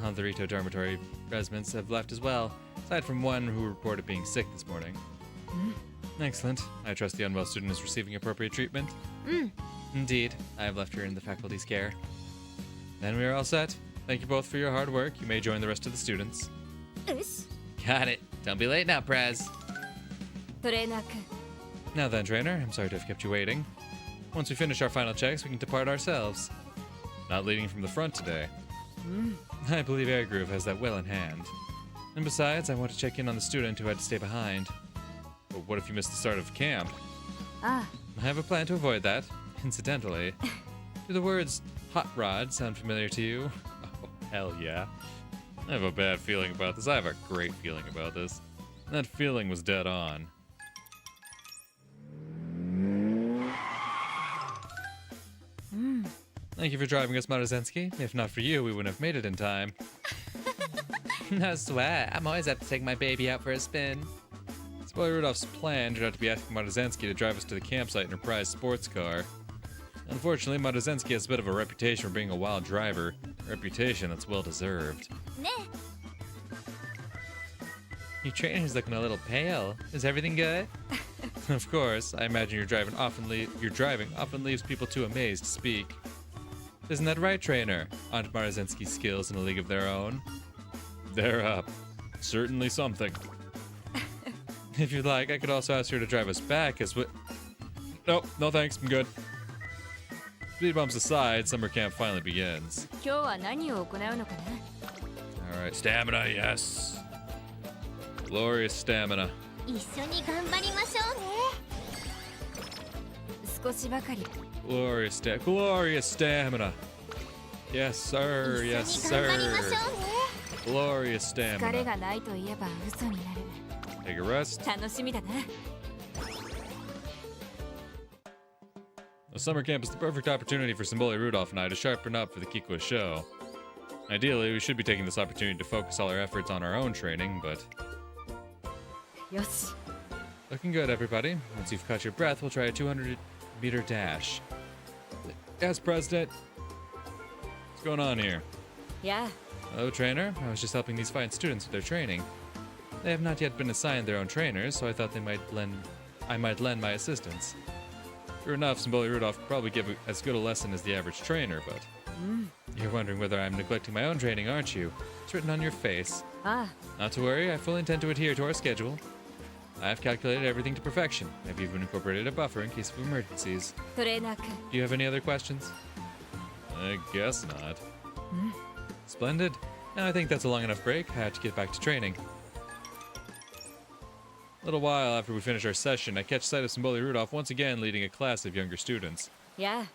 All the Rito dormitory residents have left as well, aside from one who reported being sick this morning. Excellent. I trust the unwell student is receiving appropriate treatment. Indeed, I have left her in the faculty's care. Then we are all set. Thank you both for your hard work. You may join the rest of the students. よし Got it. Don't be late now, Prez. トレーナー君 Now then, trainer, I'm sorry to have kept you waiting. Once we finish our final checks, we can depart ourselves. Not leading from the front today. I believe Air Groove has that well in hand. And besides, I want to check in on the student who had to stay behind. But what if you missed the start of camp? あ I have a plan to avoid that. Incidentally, do the words hot rod sound familiar to you? Oh, hell yeah. I have a bad feeling about this. I have a great feeling about this. And that feeling was dead on. Thank you for driving us, Maruzensky. If not for you, we wouldn't have made it in time. No sweat. I'm always have to take my baby out for a spin. Spoiler Rudolph's plan turned out to be asking Maruzensky to drive us to the campsite in her prized sports car. Unfortunately, Maruzensky has a bit of a reputation for being a wild driver, a reputation that's well deserved. ね Your trainer's looking a little pale. Is everything good? Of course. I imagine your driving often leaves people too amazed to speak. Isn't that right, trainer? Aren't Maruzensky's skills in a league of their own? They're, certainly something. If you'd like, I could also ask her to drive us back as we... No thanks, I'm good. Speed bumps aside, summer camp finally begins. 今日は何を行うのかな Alright, stamina, yes. Glorious stamina. 一緒に頑張りましょうね。少しばかり Glorious stamina. Yes, sir. Yes, 一緒に頑張りまし sir. ょうね。 Glorious 疲れ stamina. がないと言えば嘘になる Take a rest. 楽しみだな The summer camp is the perfect opportunity for Symboli Rudolph and I to sharpen up for the Kikwa show. Ideally, we should be taking this opportunity to focus all our efforts on our own training, but よし looking good, everybody. Once you've caught your breath, we'll try a 200-meter dash. Yes, President. What's going on here? や Hello, trainer. I was just helping these fine students with their training. They have not yet been assigned their own trainers, so I thought I might lend my assistance. True enough, Symboli Rudolph could probably give as good a lesson as the average trainer, but you're wondering whether I'm neglecting my own training, aren't you? It's written on your face. あ Not to worry, I fully intend to adhere to our schedule. I've calculated everything to perfection. I've even incorporated a buffer in case of emergencies. トレーナー君 Do you have any other questions? I guess not. Splendid. Now I think that's a long enough break. I have to get back to training. A little while after we finish our session, I catch sight of Symboli Rudolph once again leading a class of younger students. や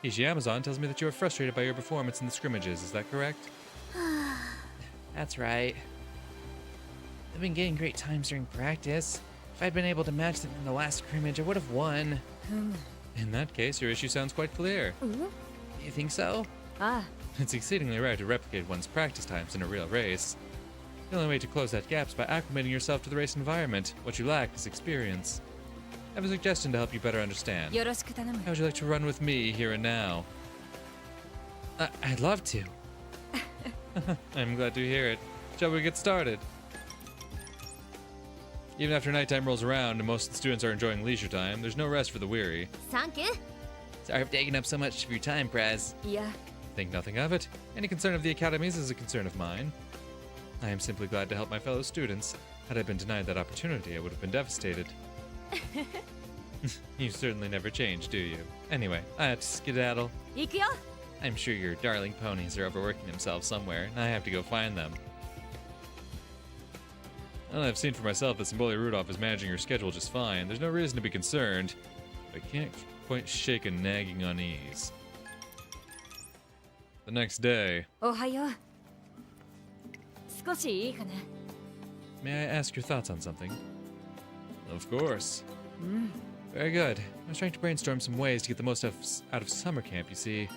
Ishi Amazon tells me that you are frustrated by your performance in the scrimmages. Is that correct? That's right. I've been getting great times during practice. If I'd been able to match them in the last scrimmage, I would have won. In that case, your issue sounds quite clear. You think so? あ It's exceedingly rare to replicate one's practice times in a real race. The only way to close that gap is by acclimating yourself to the race environment. What you lack is experience. I have a suggestion to help you better understand. よろしく頼む How would you like to run with me here and now? I'd love to. I'm glad to hear it. Shall we get started? Even after nighttime rolls around and most of the students are enjoying leisure time, there's no rest for the weary. サンキュー。 Sorry for taking up so much of your time, Prez. いや Think nothing of it. Any concern of the academies is a concern of mine. I am simply glad to help my fellow students. Had I been denied that opportunity, I would have been devastated. You certainly never change, do you? Anyway, I have to skedaddle. 行くよ I'm sure your darling ponies are overworking themselves somewhere, and I have to go find them. Well, I've seen for myself that Symboli Rudolph is managing her schedule just fine. There's no reason to be concerned, but I can't quite shake a nagging unease. The next day, おはよう少しいいかな may I ask your thoughts on something? Of course. Very good. I was trying to brainstorm some ways to get the most out of summer camp, you see.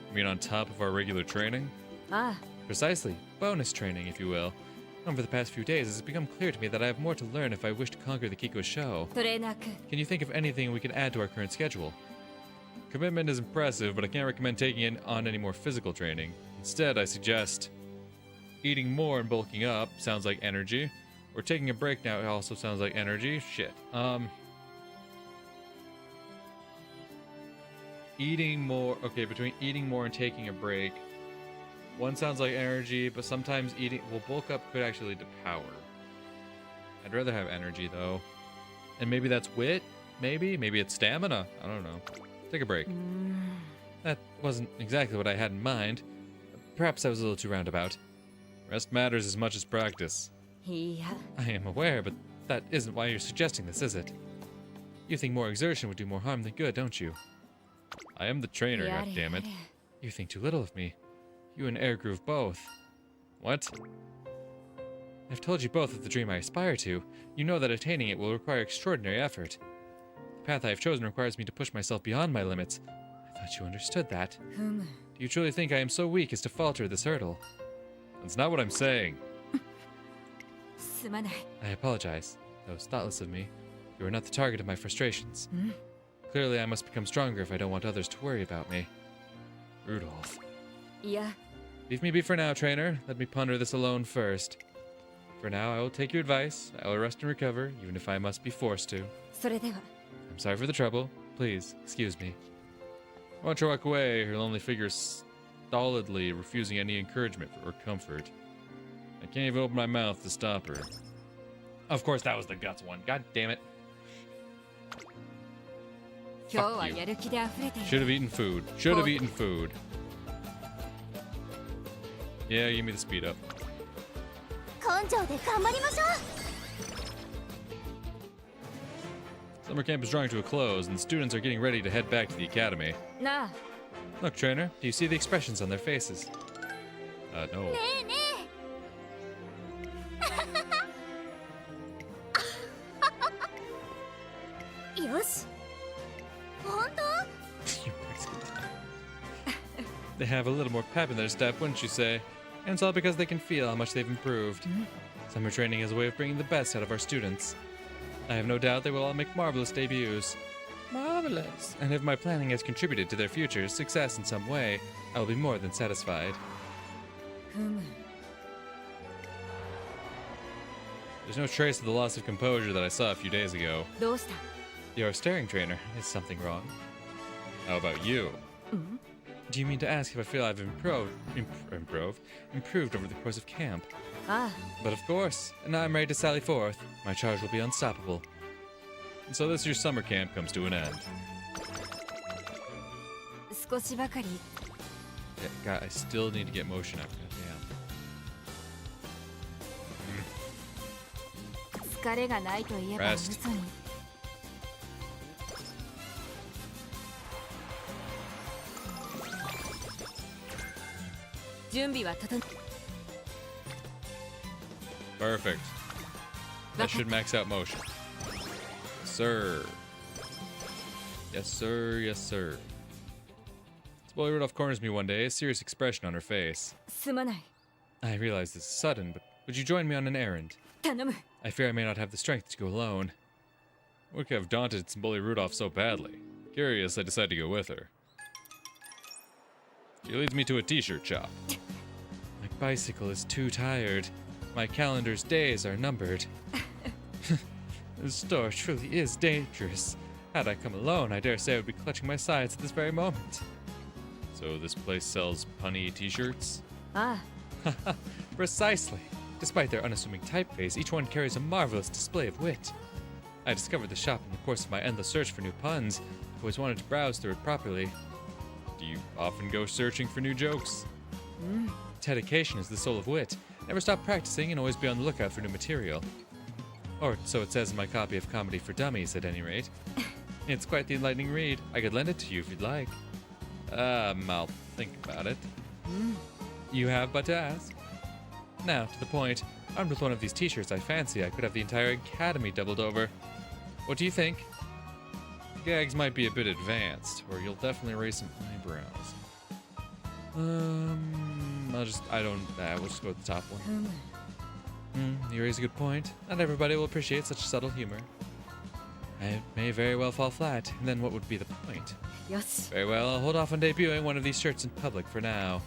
I mean, on top of our regular training? あ Precisely. Bonus training, if you will. Over the past few days, it's become clear to me that I have more to learn if I wish to conquer the Kikwa show. トレーナー君 Can you think of anything we can add to our current schedule? Commitment is impressive, but I can't recommend taking on any more physical training. Instead, I suggest eating more and bulking up. Sounds like energy. Or taking a break now also sounds like energy. Shit. Eating more. Okay, between eating more and taking a break. One sounds like energy, but sometimes eating. Well, bulk up could actually lead to power. I'd rather have energy, though. And maybe that's wit? Maybe? Maybe it's stamina? I don't know. Take a break. That wasn't exactly what I had in mind. Perhaps I was a little too roundabout. Rest matters as much as practice. いや I am aware, but that isn't why you're suggesting this, is it? You think more exertion would do more harm than good, don't you? I am the trainer, Yeah, goddammit. yeah. You think too little of me. You and Air Groove both. What? I've told you both of the dream I aspire to. You know that attaining it will require extraordinary effort. The path I have chosen requires me to push myself beyond my limits. I thought you understood that. ふむ Do you truly think I am so weak as to falter this hurdle? That's not what I'm saying. すまない I apologize. That was thoughtless of me. You are not the target of my frustrations. Clearly, I must become stronger if I don't want others to worry about me. Rudolph. いや Leave me be for now, trainer. Let me ponder this alone first. For now, I will take your advice. I will rest and recover, even if I must be forced to. それでは I'm sorry for the trouble. Please, excuse me. I want to walk away, her lonely figure stolidly refusing any encouragement or comfort. I can't even open my mouth to stop her. Of course, that was the guts one. God damn it. 今日は you. やる気で溢れてい Should る have eaten food. Should have eaten food. Yeah, give me the speed up. 根性で頑張りましょ Summer camp is drawing to a close, and the students are getting ready to head back to the academy. なあ Look, trainer, do you see the expressions on their faces? No. う。ねえねえ。よし。本当？ You Mexican. They have a little more pep in their step, wouldn't you say? And it's all because they can feel how much they've improved. Summer training is a way of bringing the best out of our students. I have no doubt they will all make marvelous debuts. Marvelous! And if my planning has contributed to their future success in some way, I will be more than satisfied. ふむ There's no trace of the loss of composure that I saw a few days ago. どうした You're a staring trainer. Is something wrong? How about you? Do you mean to ask if I feel I've improved over the course of camp? あ But of course, and now I'm ready to sally forth. My charge will be unstoppable. And so this year's summer camp comes to an end. あ少しばかり Yeah, God, I still need to get motion up. Goddamn. 疲れがないといえば Rest. 嘘に準備は整 Perfect. That should max out motion. Sir. Yes, sir. Yes, sir. Spoiler Rudolph corners me one day, a serious expression on her face. すまない I realize this is sudden, but would you join me on an errand? 頼む I fear I may not have the strength to go alone. What could have daunted Symboli Rudolph so badly? Curious, I decide to go with her. She leads me to a t-shirt shop. My bicycle is too tired. My calendar's days are numbered. The store truly is dangerous. Had I come alone, I dare say I would be clutching my sides at this very moment. So this place sells punny t-shirts? あ Precisely. Despite their unassuming typeface, each one carries a marvelous display of wit. I discovered the shop in the course of my endless search for new puns. I've always wanted to browse through it properly. Do you often go searching for new jokes? Dedication is the soul of wit. Never stop practicing and always be on the lookout for new material. Or so it says in my copy of Comedy for Dummies, at any rate. It's quite the enlightening read. I could lend it to you if you'd like. I'll think about it. You have but to ask. Now, to the point. Armed with one of these t-shirts, I fancy I could have the entire academy doubled over. What do you think? Gags might be a bit advanced, or you'll definitely raise some eyebrows. We'll just go with the top one. ふむ You raise a good point. Not everybody will appreciate such subtle humor. It may very well fall flat, and then what would be the point? よし Very well, I'll hold off on debuting one of these shirts in public for now.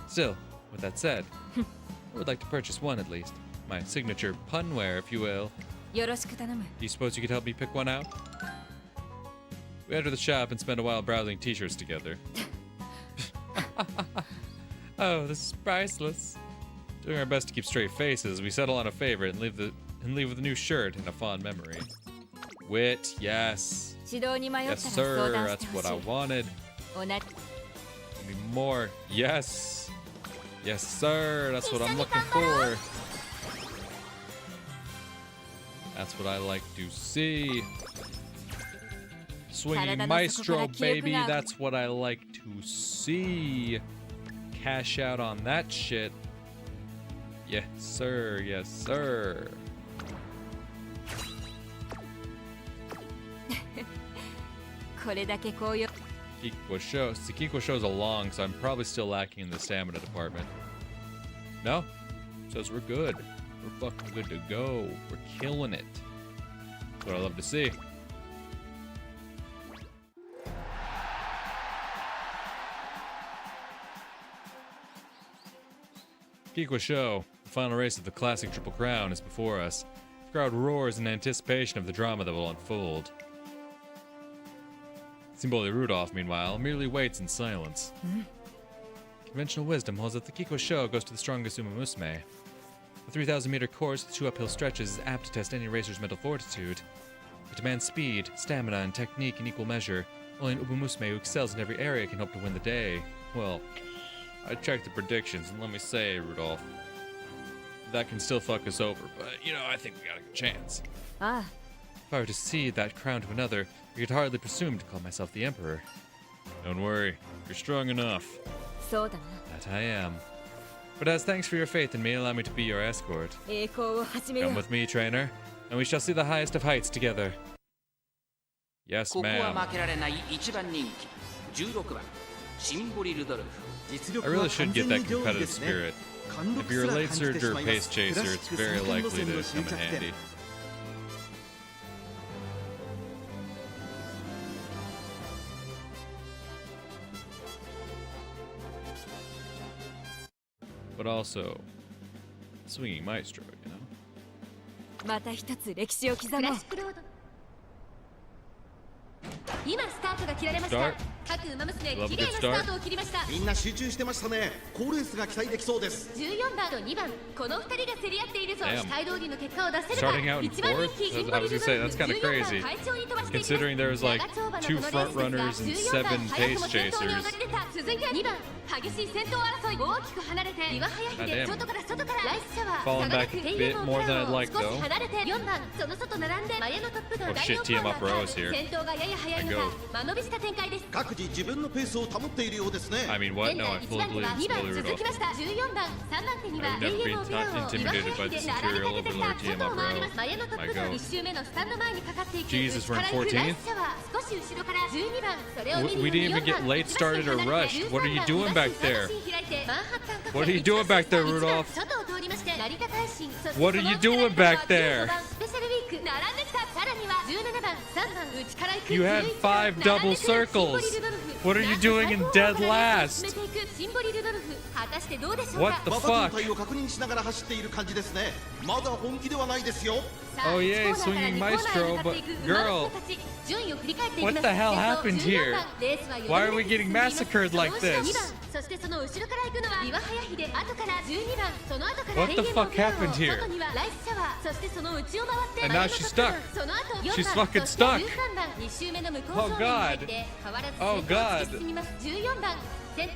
Still, with that said, I would like to purchase one at least. My signature punwear, if you will. よろしく頼む Do you suppose you could help me pick one out? We enter the shop and spend a while browsing t-shirts together. Oh, this is priceless. Doing our best to keep straight faces, we settle on a favorite and leave with a new shirt and a fond memory. Wit, yes. 指導に迷った Yes, ら相 sir. 談し That's てほ what し I い wanted. 同じ Give me more. Yes. Yes, sir. That's what I'm looking for. That's what I like to see. Swinging maestro, baby. That's what I like to see. Cash out on that shit. Yes, sir. Yes, sir. これだけ紅葉 Sekiko shows along, so I'm probably still lacking in the stamina department. No? Says we're good. We're fucking good to go. We're killing it. That's what I love to see. Kikwa Show, the final race of the classic Triple Crown, is before us. The crowd roars in anticipation of the drama that will unfold. Symboli Rudolph, meanwhile, merely waits in silence. Conventional wisdom holds that the Kikwa Show goes to the strongest umamusume. The 3,000-meter course with 2 uphill stretches is apt to test any racer's mental fortitude. It demands speed, stamina, and technique in equal measure, Only an umamusume who excels in every area can hope to win the day. Well, I checked the predictions, and let me say, Rudolph, that can still fuck us over, but, I think we got a good chance. Ah, If I were to cede that crown to another, I could hardly presume to call myself the Emperor. Don't worry, you're strong enough. そうだな。 That I am. But as thanks for your faith in me, allow me to be your escort. 栄光を始めよ Come う。 with me, trainer, and we shall see the highest of heights together. Yes, ここは ma'am. 負けられない一番人気16番シンボリ・ルドルフ。 実 I 力は really should 完 get 全 that に上位で competitive すね spirit. 貫 If 禄 you're す a ら late 感じてし surger ま or いま pace す chaser, クラシ it's ック very 三冠 likely 路線 to の come 終 in 着 handy. 点 But also, swinging maestro, また一つ歴史を刻クもうラシックロード今スタートが切られました Start. 各馬娘 Love a 綺麗 good なスタートを切りましたみんな集中してましたね好レースが期待できそうです14番と2番この2人が競り合っているぞ Damn. 期待通りの結果を出せるか Starting out in 一番 fourth? 人気シンボ I リ was ル gonna ド say, ル that's フ kinda 14番 crazy. 快調に飛ばしていきます Considering there was like 長丁場の two このレース front ですが runners and 14番 7 早 pace くも先頭に chasers. 躍り出た続いて2番激しい先頭争い大きく離れて岩早 God 秀 damn. 外から外からライスシャワー Falling 差がな back く a テイ bit エム more を than I'd 少 like, し though. 離れて4番その外並んでマヤのトップガン Oh shit, TM up Rose here. 先頭がやや早いの I か go. 間延びした展開です 各自自分のペースを保っているようですね I mean, what? 現 No, 在 I 1 fully 番手 believe は in 2番 Spoiler 続き Rudolph. ました14番3番手には I've never 永遠 been のビワを intimidated by the 岩早秀で Superior 並びかけて Overlord きた TM 外を up 回ります Rose. マヤのトッ My プガン go. 1周目のスタンド前にかかっていく Jesus, we're in 力いく 14th? ライスシャワー少し後ろから12番それを見る We ように didn't even 4 get 番 late started or 一番 rushed. 手 What are you 離れて doing 13 back 番 there? 新開いてマンハッタンカフェ What are you doing back there, 1番 Rudolph? 外を通りまして成田大臣そして What are you doing back there? 15番スペシャルウィーク並んできたさらには17番3番内から行く You had 11番 5 double circles. What are you doing in dead last? シンボリルドルフ果たしてどうでしょうか What the 馬場 fuck? 状態を確認しながら走っている感じですねまだ本気ではないですよ Oh, yay, swinging maestro, but girl, what the hell happened here? Why are we getting massacred like this? What the fuck happened here? And now she's stuck. She's fucking stuck. Oh god. Oh god.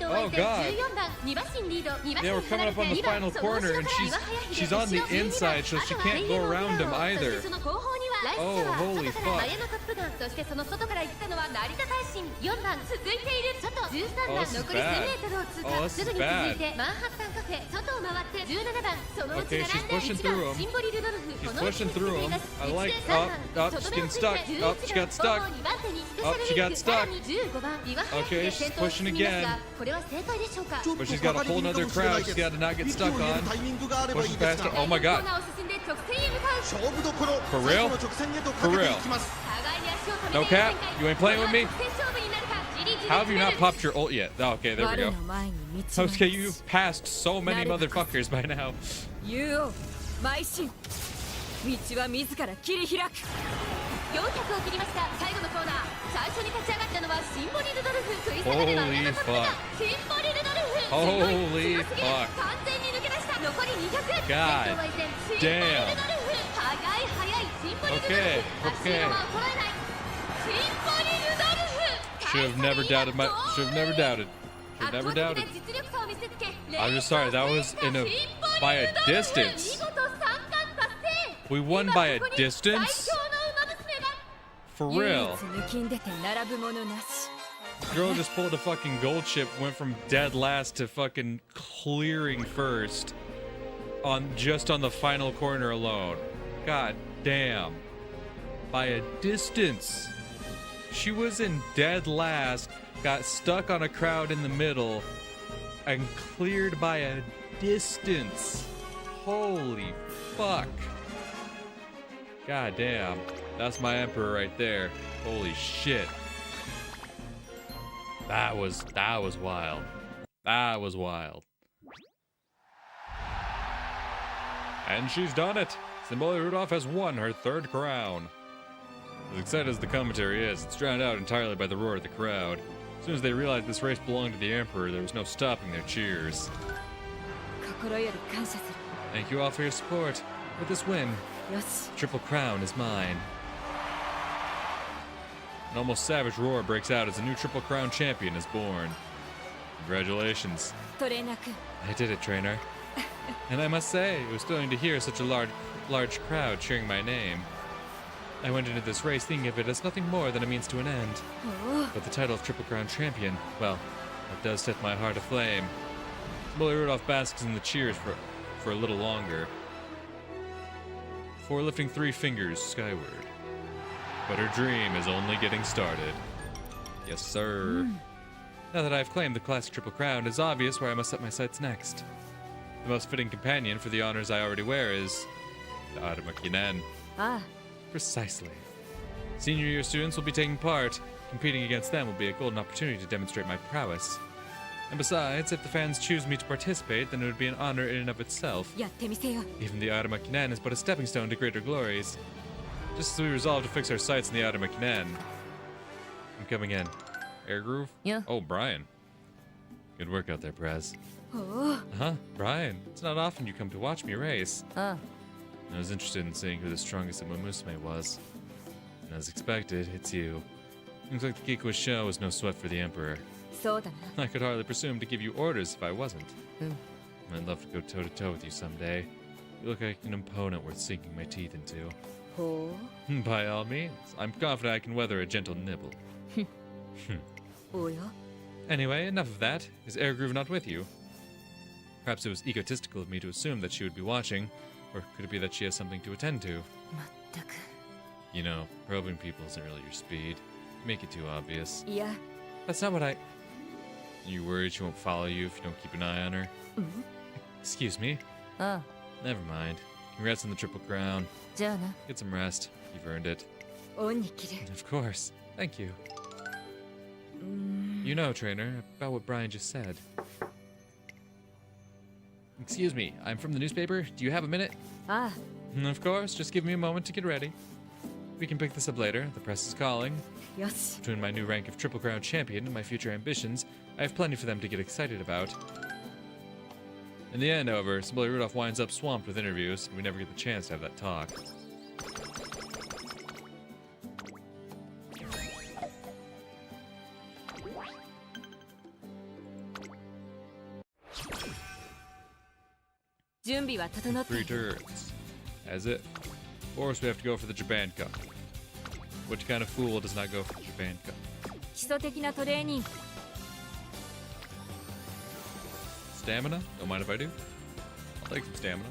Oh god. Yeah, we're coming up on the final corner and she's on the inside so she can't go around him either. Oh, holy fuck. Oh, this is bad. Oh, this is bad. Okay, she's pushing through him. She's pushing through him. I like. Oh, she's getting stuck. Oh, she got stuck. Oh, she got stuck. Okay, she's pushing again. But she's got a whole nother crowd she's got to not get stuck on. Pushing faster. Oh my god. 勝負どころ For 最 real? 後の直線へとか For けて real? いきます No cap? You ain't playing with me? How have you not popped your ult yet? Oh, okay, there we 我 go. の前に道を Okay, you've passed so many motherfuckers by now. 言おう邁進道は自ら切り開く400を切りました最後のコーナー最初に立ち上がったのはシンボリルドルフ食い下がればマヤのトップガンシンボリルドルフ Holy しんどい強すぎる fuck. 完全に抜け出した残り200 God 先頭は依然シンボリルドルフ damn. 速い速いシンボリルドルフ Okay, 足 okay. 色は衰えないシンボリルドルフ Should have never doubted my. Should have never doubted. Should have never doubted. I'm just sorry, that was in a by a distance. We won by a distance? For 唯一 real. 抜きんでて並ぶものなし Girl just pulled a fucking gold chip, went from dead last to fucking clearing first on just on the final corner alone. God damn. By a distance. She was in dead last, got stuck on a crowd in the middle, and cleared by a distance. Holy fuck. God damn. That's my emperor right there. Holy shit. That was wild. That was wild. And she's done it. Symboli Rudolph has won her third crown. As excited as the commentary is, it's drowned out entirely by the roar of the crowd. As soon as they realized this race belonged to the Emperor, there was no stopping their cheers. 心より感謝する Thank you all for your support. With this win, よし Triple Crown is mine. An almost savage roar breaks out as a new Triple Crown champion is born. Congratulations. トレーナー君 I did it, trainer. And I must say, it was thrilling to hear such a large crowd cheering my name. I went into this race thinking of it as nothing more than a means to an end. おお But the title of Triple Crown champion, well, it does set my heart aflame. Bully Rudolph basks in the cheers for a little longer, before lifting 3 fingers skyward. But her dream is only getting started. Yes, sir. Now that I've claimed the classic Triple Crown, it's obvious where I must set my sights next. The most fitting companion for the honors I already wear is the Armakinen. あ Precisely. Senior year students will be taking part. Competing against them will be a golden opportunity to demonstrate my prowess. And besides, if the fans choose me to participate, then it would be an honor in and of itself. やってみせよ Even the Armakinen is but a stepping stone to greater glories. Just as we resolve to fix our sights in the Armakinen. I'm coming in. Air Groove? Yeah. Oh, Brian. Good work out there, Prez. おお Huh? Brian, it's not often you come to watch me race. あ I was interested in seeing who the strongest umamusume was. And as expected, it's you. Looks like the Kiku's show was no sweat for the Emperor. そうだな I could hardly presume to give you orders if I wasn't. うん I'd love to go toe-to-toe with you someday. You look like an opponent worth sinking my teeth into. ほ By all means, I'm confident I can weather a gentle nibble. うおや Anyway, enough of that. Is Air Groove not with you? Perhaps it was egotistical of me to assume that she would be watching, or could it be that she has something to attend to? まったく You know, probing people isn't really your speed. You make it too obvious. いや That's not what I... You worried she won't follow you if you don't keep an eye on her? うん Excuse me? あ Never mind. Congrats on the Triple Crown. じゃあな Get some rest. You've earned it. 恩に着る Of course. Thank you. うーん You know, trainer, about what Brian just said. Excuse me, I'm from the newspaper. Do you have a minute? あ Of course, just give me a moment to get ready. We can pick this up later. The press is calling. あよし Between my new rank of Triple Crown champion and my future ambitions, I have plenty for them to get excited about. In the end, however, Bully Rudolph winds up swamped with interviews, and we never get the chance to have that talk.「準備は整って 3 turns. As it. Of course, we have to go for the Japan Cup. What kind of fool does not go for the Japan Cup? 基礎的なトレーニング Stamina? Don't mind if I do. I'll take some stamina.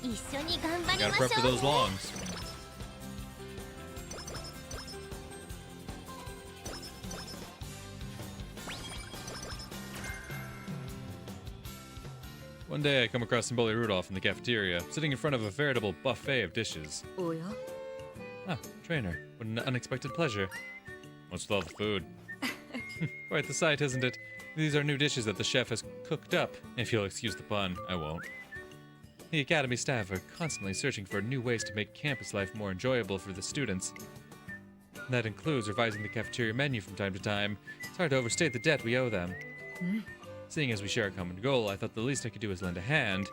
一緒に頑張り Gotta ま prep し for ょう those longs. One day I come across Bully Rudolph in the cafeteria, sitting in front of a veritable buffet of dishes. おや Ah, trainer, what an unexpected pleasure. What's with all the food? Quite the sight, isn't it? These are new dishes that the chef has cooked up. If you'll excuse the pun, I won't. The academy staff are constantly searching for new ways to make campus life more enjoyable for the students. That includes revising the cafeteria menu from time to time. It's hard to overstate the debt we owe them. Seeing as we share a common goal, I thought the least I could do is lend a hand.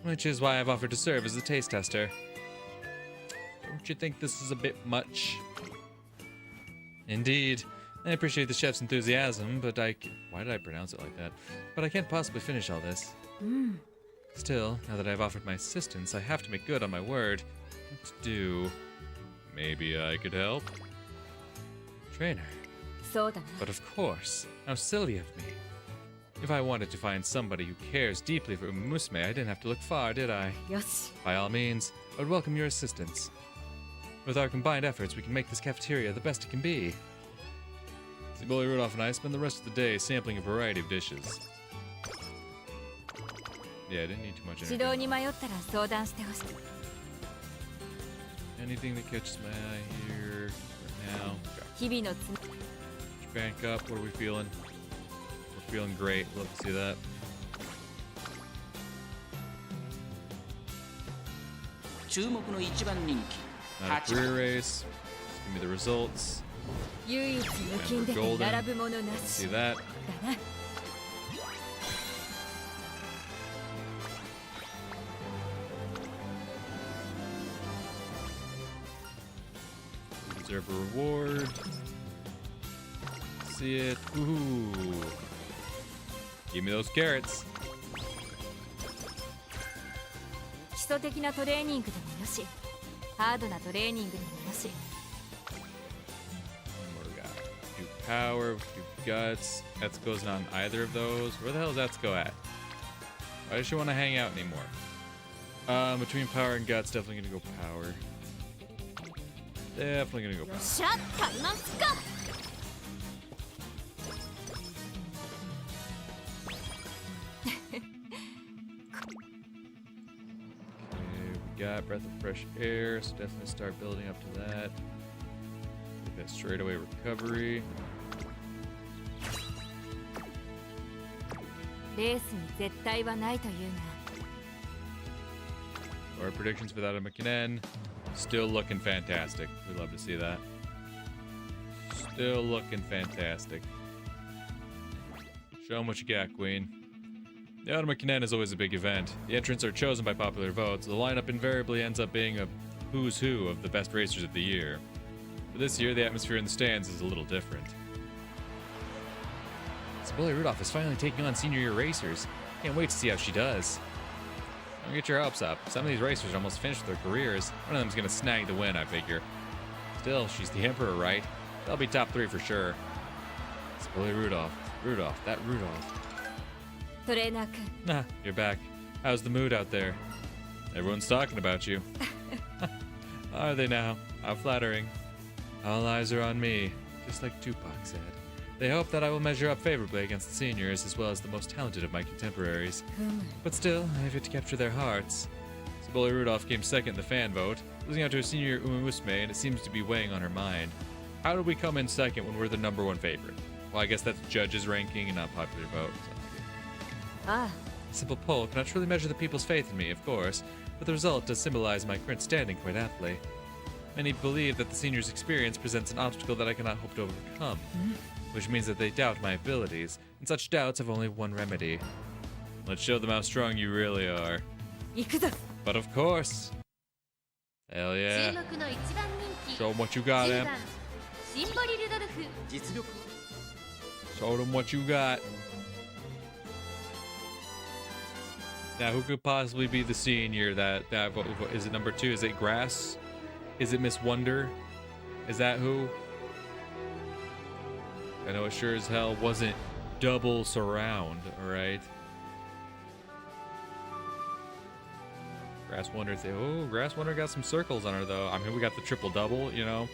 Which is why I've offered to serve as a taste tester. Don't you think this is a bit much? Indeed. I appreciate the chef's enthusiasm, but why did I pronounce it like that? But I can't possibly finish all this. Still, now that I've offered my assistance, I have to make good on my word. What to do? Maybe I could help? Trainer. そうだな But of course. How silly of me. If I wanted to find somebody who cares deeply for umamusume, I didn't have to look far, did I? よし By all means, I would welcome your assistance. With our combined efforts, we can make this cafeteria the best it can be. See, Bully Rudolph and I spend the rest of the day sampling a variety of dishes. Yeah, I didn't need too much 指 energy. 導に迷ったら相談してほしい Anything that catches my eye here right now. 日々のつ Japan Cup, what are we feeling? We're feeling great. Love to see that. Not a career race. Just give me the results. 唯一無金で並ぶものなし See that. だな Deserve a reward. see it. Ooh. Give me those carrots. 基礎的なトレーニングでもよし、ハードなトレーニングでもよし。What do we got? Do power, do guts. Etsuko's not in either of those. Where the hell is Etsuko at? Why does she want to hang out anymore? Between power and guts, definitely gonna go power. Definitely gonna go power. よっしゃ、タイマンスか。We got breath of fresh air, so definitely start building up to that. Get that straightaway recovery. レースに絶対はないというが。 Our predictions for that of McKinnon. Still looking fantastic. We love to see that. Still looking fantastic. Show 'em what you got, Queen. The Autumn McKinnon is always a big event. The entrants are chosen by popular votes. The lineup invariably ends up being a who's who of the best racers of the year. But this year, the atmosphere in the stands is a little different. Billy Rudolph is finally taking on senior year racers. Can't wait to see how she does. Don't get your hopes up. Some of these racers are almost finished with their careers. One of them's gonna snag the win, I figure. Still, she's the Emperor, right? They'll be top 3 for sure. It's Billy Rudolph. Rudolph, that Rudolph. トレーナー君。 Nah, you're back. How's the mood out there? Everyone's talking about you. Are they now? How flattering. All eyes are on me, just like Tupac said. They hope that I will measure up favorably against the seniors as well as the most talented of my contemporaries. But still, I have yet to capture their hearts. Saboli Rudolph came second in the fan vote, losing out to a senior umamusume, and it seems to be weighing on her mind. How did we come in second when we're the #1 favorite? Well, I guess that's judges' ranking and not popular vote. Ah. Simple poll cannot truly measure the people's faith in me, of course, but the result does symbolize my current standing quite aptly. Many believe that the seniors' experience presents an obstacle that I cannot hope to overcome. Which means that they doubt my abilities, and such doubts have only one remedy. Let's show them how strong you really are. 行くぞ。 But of course. Hell 注 yeah. 目の一番人気 Show them what you got, 10 Em. 番シンボリ・ルドルフ。実力 Show them what you got. Now, who could possibly be the senior that is it number 2? Is it Grass? Is it Miss Wonder? Is that who? I know it sure as hell wasn't double surround, alright? Grass Wonder, Grass Wonder got some circles on her though. I mean, we got the triple double, you know?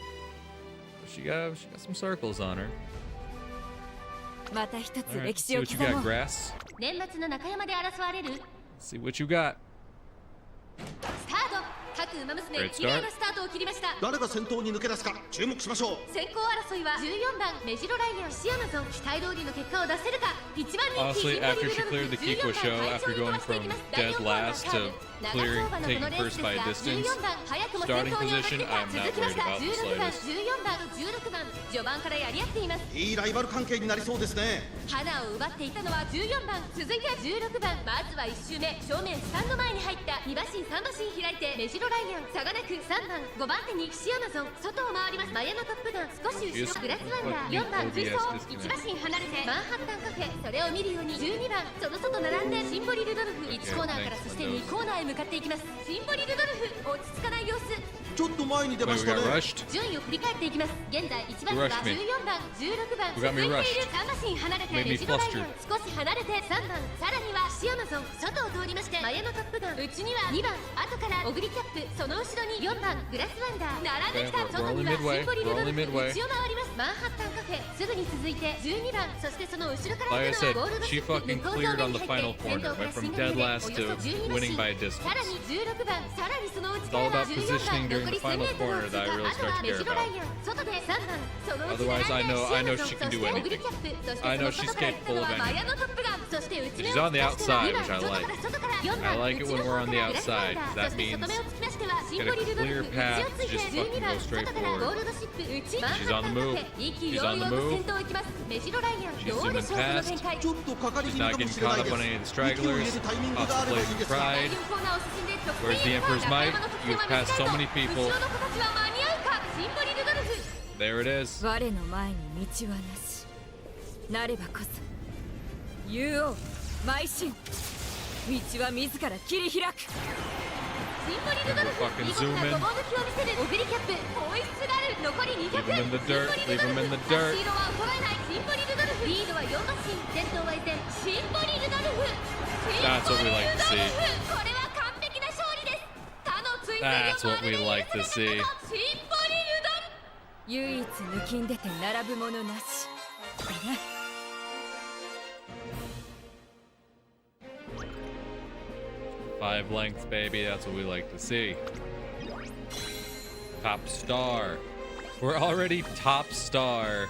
But she got some circles on her. また一つ Alright, 歴 see 史を what you 刻 got, もう。 Grass. 年末の中山で争われる See what you got. スタート。各馬娘 Great 綺麗なスタートを切りました。誰が先頭に抜け出すか注目しましょう。先行争いは14番メジロライアンシアマゾン。期待通りの結果を出せるか。1番人気 Honestly, after she cleared the Kiko show, after going from dead last to taking first by a distance, starting position, I'm not worried about the 16番 slightest. 14番16番序盤からやり合っています。いいライバル関係になりそうですね。花を奪っていたのは14番、続いては16番。まずは1周目、正面スタンド前に入った2馬身3馬身開いてメジロライアン、差がなく3番5番手にシアマゾン、外を回ります。マヤのトップガン、少し後ろグラスワンダー4番追走、1馬身離れてマンハッタンカフェ、それを見るように12番その外並んでシンボリルドルフ、1コーナーからそして2コーナーへ向かっていきます。シンボリルドルフ落ち着かない様子。ちょっと前に出ま Wait, し we た got ね。 rushed? 順位を振り返っていきます。現在1番が rushed me. 14番16番 We 続 got い me ている rushed. 3馬身離れて Made me メジロライアン flustered. 少し離れて3番、さらにはシアマゾン、外を通りましてマヤのトップガン、内には2番、後からオグリキャップ、その後ろに4番グラスワンダー並んできた。 Okay, 外には we're only midway. シンボリルドル We're only フ、 midway. 内を回ります。マンハッタンカフェ、すぐに続いて12番、そしてその後ろから Like I 行く said, のはゴールドシ she ップ、 fucking 向こう cleared 側 on に the 入 final って先 corner. 頭から Went from シング dead ルでおよ last そ to 12馬 winning 身、 by a distance. さらに16番、さらにその内 It's か all らは about 14 positioning 番、 during 残 the り final 1000 メートル corner を通 that I 過。 really あとは start to メ care ジロライ about. アン、外で3番、その内 Otherwise, I 並んで know- シア I マ know ゾン、 she そ can し do てオグ anything. リキャップ、そして I そ know の she's 外から行ったの capable of はマ anything. ヤのトップガン、そして内目 She's を on the 突き出しては outside, 2番、 which I 外 like. から外から4 I 番、 like it 内 when の we're 方 on か the らグラスワ outside. ンダー、 That そして外目 means を突き出してはシン get ボ a リルドル clear フ、 path 内をつ to いて just 12 fucking 番、 go 外 straight からゴー forward. ルドシップ、内マン She's ハ on ッタ the ンカフ move. ェ、意気 She's 揚 on the 々と move. 先頭を行きます。メジロライアン、 She's どうでしょう zooming この past. 展開。ちょっとかかり She's 気味か not も getting しれな caught い up です。 on any of the 息を入れ stragglers. るタイミングがあればいい Possibly ですが。 pride. 第4コーナーを進んで直線 Where's the へ。 Emperor's 中 might? 山の得 You've 点は passed 短 so い many と。 people. 後ろの子たちは間に合うか。シンボリルドルフ。 There it is. 我の前に道はなし。なればこそ竜王邁進道は自ら切り開く。シンボリルドルフ Fucking 見事 zoom な in. ごぼう抜きを見せるオグリキャップホイッスルガル残り200 Leave him in the dirt, シンボリルドル leave him in the フ dirt. シードは衰えないシンボリルドルフリードは4馬身先頭は依然シンボリルドルフ That's what we like to see. これは完璧な勝利です。他の追随 That's を what we like to see. シンボリルドル唯一抜きんでて並ぶものなしだな。5 length, baby. That's what we like to see. Top star. We're already top star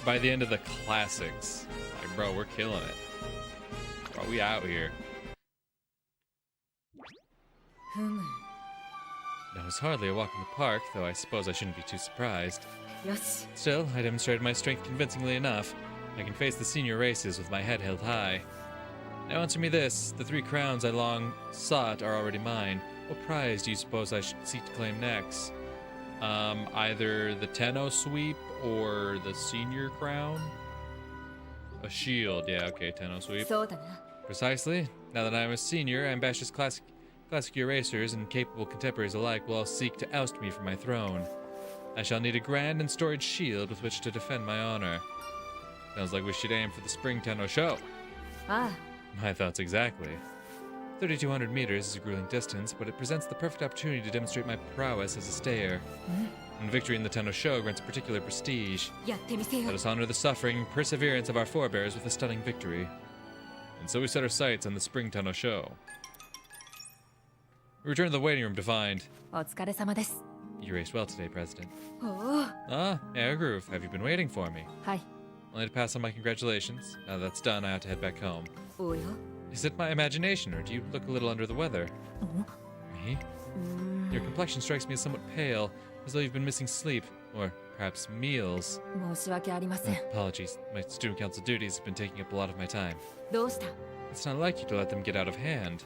by the end of the classics. Like, bro, we're killing it. Bro, we out here. ふむ。 Now, it's hardly a walk in the park, though I suppose I shouldn't be too surprised. よし。 Still, I demonstrated my strength convincingly enough. I can face the senior races with my head held high. Now answer me this. The 3 crowns I long sought are already mine. What prize do you suppose I should seek to claim next? Either the Tenno sweep or the senior crown? A shield. Yeah, okay, Tenno sweep. そうだな。 Precisely. Now that I'm a senior, ambitious classic erasers and capable contemporaries alike will all seek to oust me from my throne. I shall need a grand and storied shield with which to defend my honor. Sounds like we should aim for the Spring Tenno show. ああ。 My thoughts exactly. 3,200 meters is a grueling distance, but it presents the perfect opportunity to demonstrate my prowess as a stayer. And victory in the Tenno show grants particular prestige. やってみせよ Let。us honor the suffering and perseverance of our forebears with a stunning victory. And so we set our sights on the Spring Tenno show. We return to the waiting room to find... お疲れ様です。 You raced well today, President. おお。 Ah, Airgroove, have you been waiting for me? はい。 Only to pass on my congratulations. Now that that's done, I have to head back home. およ。 Is it my imagination, or do you look a little under the weather? Me? Your complexion strikes me as somewhat pale, as though you've been missing sleep, or perhaps meals. 申し訳ありません。 Apologies, my student council duties have been taking up a lot of my time. どうした？ It's not like you to let them get out of hand.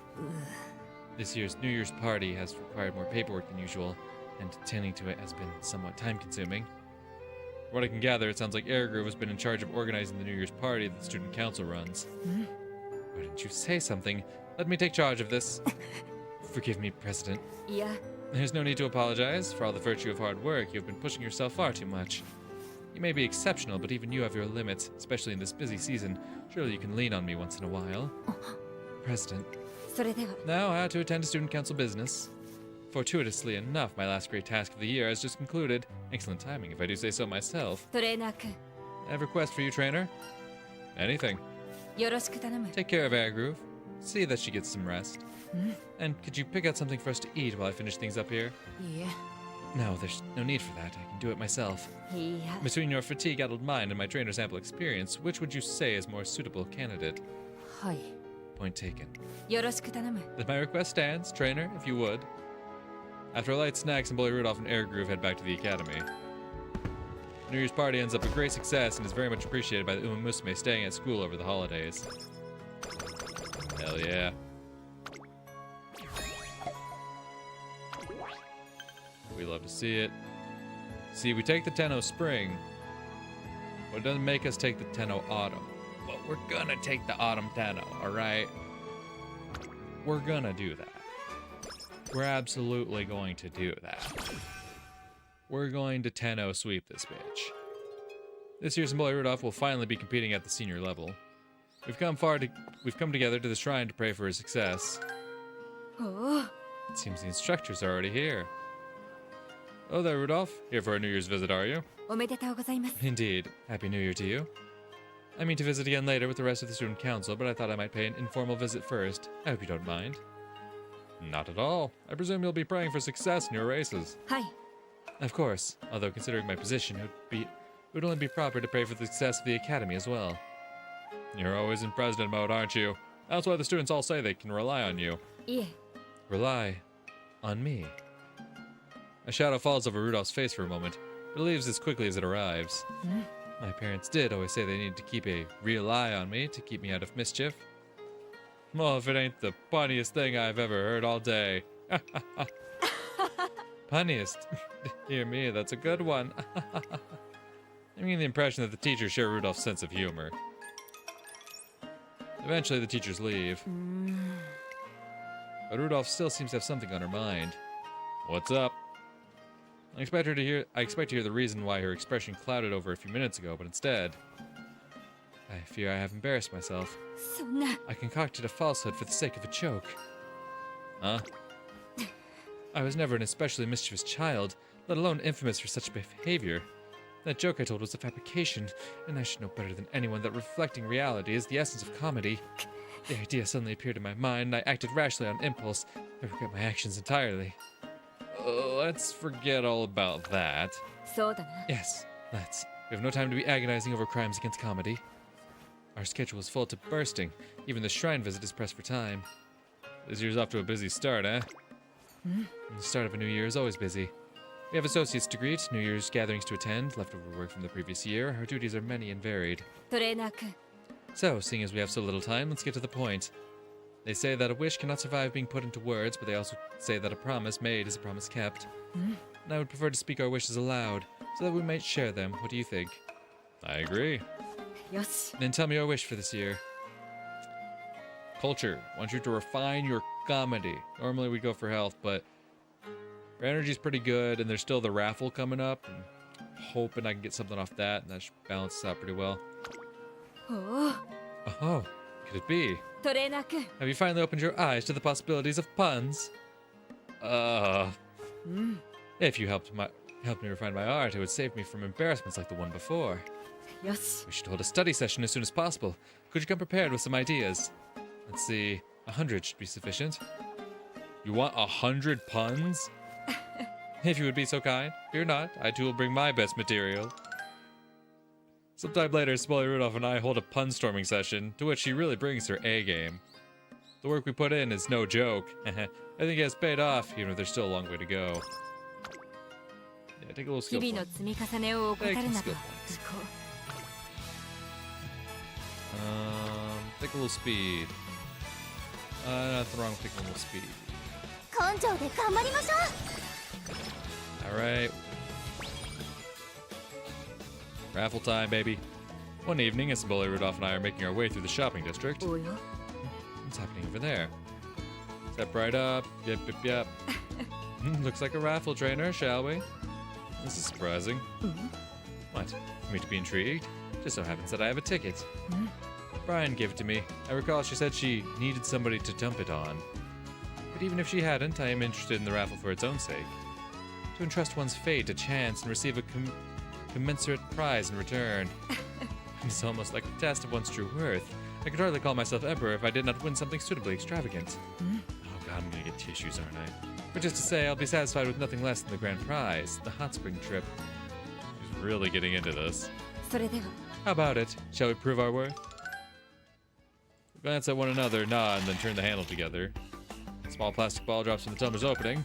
This year's New Year's party has required more paperwork than usual, and tending to it has been somewhat time-consuming. From what I can gather, it sounds like Airgroove has been in charge of organizing the New Year's party that the student council runs. Why didn't you say something? Let me take charge of this. Forgive me, President. いや、 There's no need to apologize. For all the virtue of hard work, you have been pushing yourself far too much. You may be exceptional, but even you have your limits, especially in this busy season. Surely you can lean on me once in a while. President. それでは。 Now I have to attend to student council business. Fortuitously enough, my last great task of the year has just concluded. Excellent timing, if I do say so myself. トレーナー君、 I have a request for you, trainer. Anything. よろしく頼む。 Take care of Airgroove. See that she gets some rest. And could you pick out something for us to eat while I finish things up here? いいえ。 No, there's no need for that. I can do it myself. いや、 Between your fatigue-addled mind and my trainer's ample experience, which would you say is more suitable candidate? はい。 Point taken. よろしく頼む。 Then my request stands, trainer, if you would. After a light snacks, and Bully Rudolph and Airgroove head back to the academy. New Year's party ends up a great success and is very much appreciated by the umamusume staying at school over the holidays. Hell yeah. We love to see it. See, we take the Tenno Spring, but it doesn't make us take the Tenno Autumn. But we're gonna take the Autumn Tenno, alright? We're gonna do that. We're absolutely going to do that. We're going to Tenno sweep this bitch. This year's Bully Rudolph will finally be competing at the senior level. We've come together to the shrine to pray for his success. おお。 It seems the instructors are already here. Oh there, Rudolph. Here for a New Year's visit, are you? おめでとうございます。 Indeed. Happy New Year to you. I mean to visit again later with the rest of the student council, but I thought I might pay an informal visit first. I hope you don't mind. Not at all. I presume you'll be praying for success in your races. はい。 Of course, although considering my position, it would only be proper to pray for the success of the academy as well. You're always in president mode, aren't you? That's why the students all say they can rely on you. いえ。 Rely on me. A shadow falls over Rudolph's face for a moment, but leaves as quickly as it arrives. My parents did always say they needed to keep a real eye on me to keep me out of mischief. Well, if it ain't the punniest thing I've ever heard all day. Punniest? Dear me, that's a good one. I'm getting the impression that the teachers share Rudolph's sense of humor. Eventually, the teachers leave. But Rudolph still seems to have something on her mind. What's up? I expect to hear the reason why her expression clouded over a few minutes ago, but instead, I fear I have embarrassed myself. そんな I concocted a falsehood for the sake of a joke. Huh? I was never an especially mischievous child, let alone infamous for such behavior. That joke I told was a fabrication, and I should know better than anyone that reflecting reality is the essence of comedy. The idea suddenly appeared in my mind, and I acted rashly on impulse. I regret my actions entirely. Let's forget all about that. そうだな Yes, let's. We have no time to be agonizing over crimes against comedy. Our schedule is full to bursting. Even the shrine visit is pressed for time. This year's off to a busy start, eh? The start of a new year is always busy. We have associates to greet, New Year's gatherings to attend, leftover work from the previous year. Our duties are many and varied. トレーナー君 So, seeing as we have so little time, let's get to the point. They say that a wish cannot survive being put into words, but they also say that a promise made is a promise kept. And I would prefer to speak our wishes aloud, so that we might share them. What do you think? I agree. よし Then tell me your wish for this year. Culture. Want you to refine your comedy. Normally we go for health, but our energy's pretty good, and there's still the raffle coming up. And hoping I can get something off that, and that should balance this out pretty well. おお Oh, could it be? トレーナー君 Have you finally opened your eyes to the possibilities of puns? If you helped me refine my art, it would save me from embarrassments like the one before. よし We should hold a study session as soon as possible. Could you come prepared with some ideas? Let's see, 100 should be sufficient. You want 100 puns? If you would be so kind. Fear not, I too will bring my best material. Sometime later, Smolly Rudolph and I hold a pun-storming session, to which she really brings her A-game. The work we put in is no joke. I think it has paid off, even if there's still a long way to go. Yeah, take a little 日 skill 々の point. 積み重ねを怠るなど Take the skill 無 points. 効 Take a little speed. Nothing wrong with taking a little speed. 根性で頑張りましょ Alright. Raffle time, baby. One evening, as Smolly Rudolph and I are making our way through the shopping district. およ What's happening over there? Step right up. Yep, yep, yep. Looks like a raffle trainer, shall we? This is surprising. What? For me to be intrigued? Just so happens that I have a ticket. Brian gave it to me. I recall she said she needed somebody to dump it on. But even if she hadn't, I am interested in the raffle for its own sake. To entrust one's fate to chance and receive a commensurate prize in return. It's almost like a test of one's true worth. I could hardly call myself emperor if I did not win something suitably extravagant. Oh god, I'm gonna get tissues, aren't I? But just to say, I'll be satisfied with nothing less than the grand prize, the hot spring trip. She's really getting into this. それでは How about it? Shall we prove our worth? We glance at one another, nod, and then turn the handle together. A small plastic ball drops from the tumbler's opening.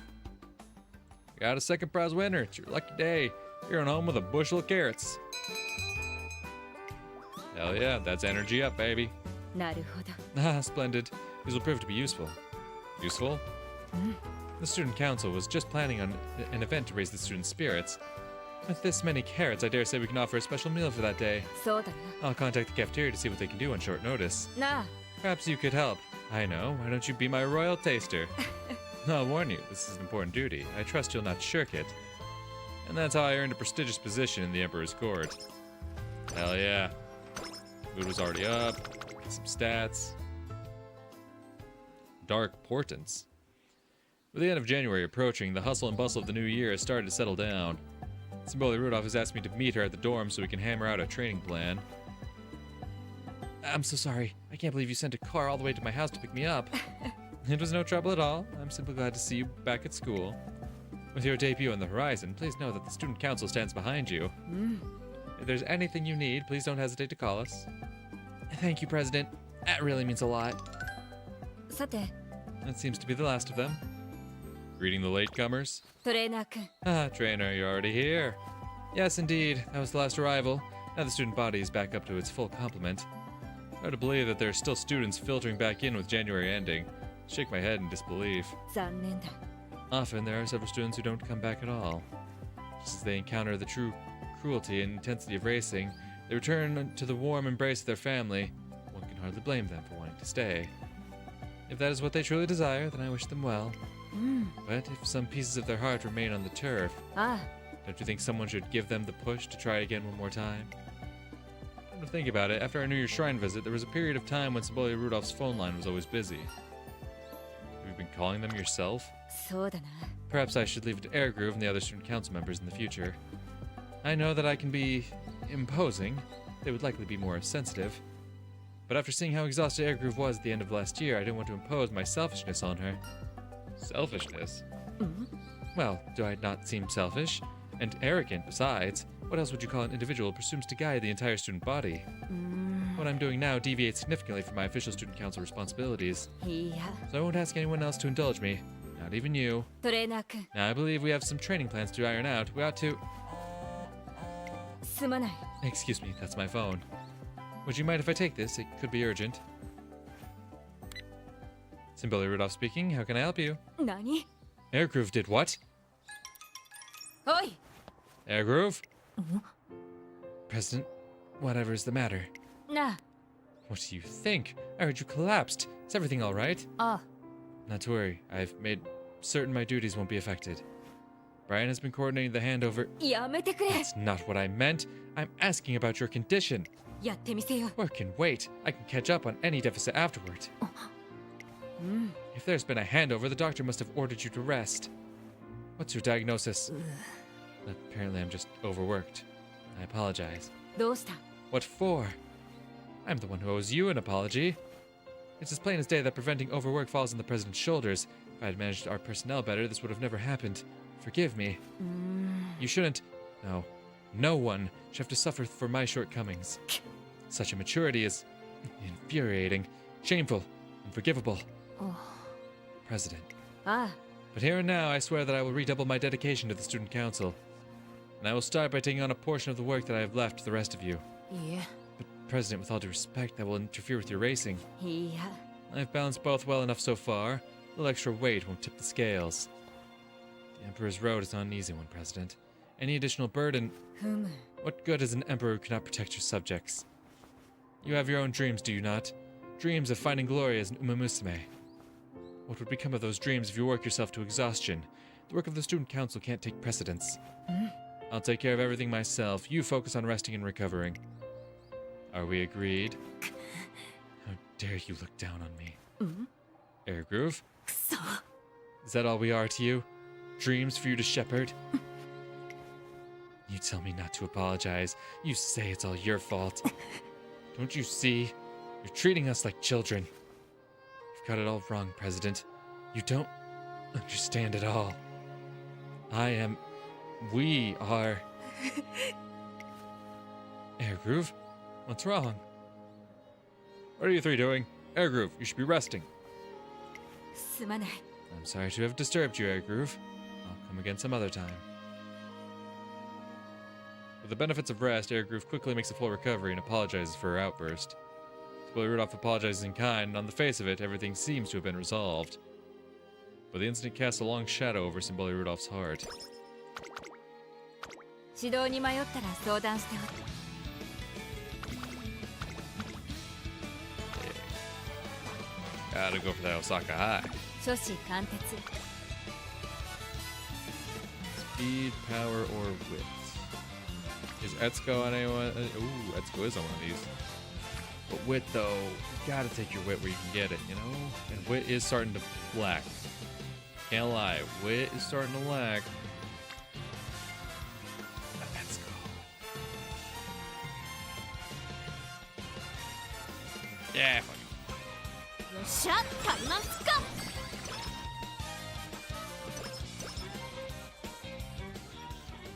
We got a second prize winner. It's your lucky day. You're on home with a bushel of carrots. Hell yeah, that's energy up, baby. なるほど Ah, splendid. These will prove to be useful. Useful? The student council was just planning on an event to raise the students' spirits. With this many carrots, I dare say we can offer a special meal for that day. そうだ I'll contact the cafeteria to see what they can do on short notice. ななあ Perhaps you could help. I know. Why don't you be my royal taster? I'll warn you, this is an important duty. I trust you'll not shirk it. And that's how I earned a prestigious position in the Emperor's court. Hell yeah. Food was already up. Some stats. Dark portents. With the end of January approaching, the hustle and bustle of the new year has started to settle down. Smolly Rudolph has asked me to meet her at the dorm so we can hammer out a training plan. I'm so sorry. I can't believe you sent a car all the way to my house to pick me up. It was no trouble at all. I'm simply glad to see you back at school. With your debut on the horizon, please know that the student council stands behind you. If there's anything you need, please don't hesitate to call us. Thank you, President. That really means a lot. さて That seems to be the last of them. Greeting the latecomers. トレーナー君 Ah, trainer, you're already here. Yes, indeed. That was the last arrival. Now the student body is back up to its full complement. Hard to believe that there are still students filtering back in with January ending. Shake my head in disbelief. 残念だ Often, there are several students who don't come back at all. Just as they encounter the true cruelty and intensity of racing, they return to the warm embrace of their family. One can hardly blame them for wanting to stay. If that is what they truly desire, then I wish them well. But if some pieces of their heart remain on the turf, あ don't you think someone should give them the push to try again one more time? Come to think about it, after our New Year's Shrine visit, there was a period of time when Symboli Rudolph's phone line was always busy. Have you been calling them yourself? あそうだな Perhaps I should leave it to Air Groove and the other student council members in the future. I know that I can be imposing. They would likely be more sensitive. But after seeing how exhausted Air Groove was at the end of last year, I didn't want to impose my selfishness on her. Selfishness? Well, do I not seem selfish? And arrogant, besides. What else would you call an individual who presumes to guide the entire student body? What I'm doing now deviates significantly from my official student council responsibilities. いや So I won't ask anyone else to indulge me. Not even you. トレーナー君 Now I believe we have some training plans to iron out. We ought to... すまない Excuse me, that's my phone. Would you mind if I take this? It could be urgent. Symboli Rudolph speaking. How can I help you? 何 Air Groove did what? おい Air Groove? President, whatever is the matter? なあ What do you think? I heard you collapsed. Is everything all right? あ Not to worry. I've made certain my duties won't be affected. Brian has been coordinating the handover. やめてくれ That's not what I meant. I'm asking about your condition. やってみせよ Work can wait. I can catch up on any deficit afterward. If there's been a handover, the doctor must have ordered you to rest. What's your diagnosis? Apparently I'm just overworked. I apologize. どうした What for? I'm the one who owes you an apology. It's as plain as day that preventing overwork falls on the president's shoulders. If I had managed our personnel better, this would have never happened. Forgive me. You shouldn't... No. No one should have to suffer for my shortcomings. Such immaturity is infuriating, shameful, unforgivable. President. あ But here and now, I swear that I will redouble my dedication to the Student Council. And I will start by taking on a portion of the work that I have left to the rest of you. あいや But, President, with all due respect, that will interfere with your racing. いや I've balanced both well enough so far. A little extra weight won't tip the scales. The Emperor's road is not an easy one, President. Any additional burden... ふむ What good is an emperor who cannot protect your subjects? You have your own dreams, do you not? Dreams of finding glory as an umamusume. What would become of those dreams if you work yourself to exhaustion? The work of the Student Council can't take precedence. I'll take care of everything myself. You focus on resting and recovering. Are we agreed? How dare you look down on me? Air Groove? くそ Is that all we are to you? Dreams for you to shepherd? You tell me not to apologize. You say it's all your fault. Don't you see? You're treating us like children. You've got it all wrong, President. You don't understand at all. We are... Air Groove? What's wrong? What are you three doing? Air Groove, you should be resting. すまない I'm sorry to have disturbed you, Air Groove. I'll come again some other time. With the benefits of rest, Air Groove quickly makes a full recovery and apologizes for her outburst. Symboli Rudolph apologizes in kind, and on the face of it, everything seems to have been resolved. But the incident casts a long shadow over Symboli Rudolph's heart. 指導に迷ったら相談しておく Gotta go for that Osaka High. 初子貫徹 Speed, power, or wit? Is Etsuko on anyone? Ooh, Etsuko is on one of these. But wit, though, you gotta take your wit where you can get it, you know? And wit is starting to lack. Can't lie, wit is starting to lack. Etsuko. Yeah, fuck it. よっしゃタイマンつか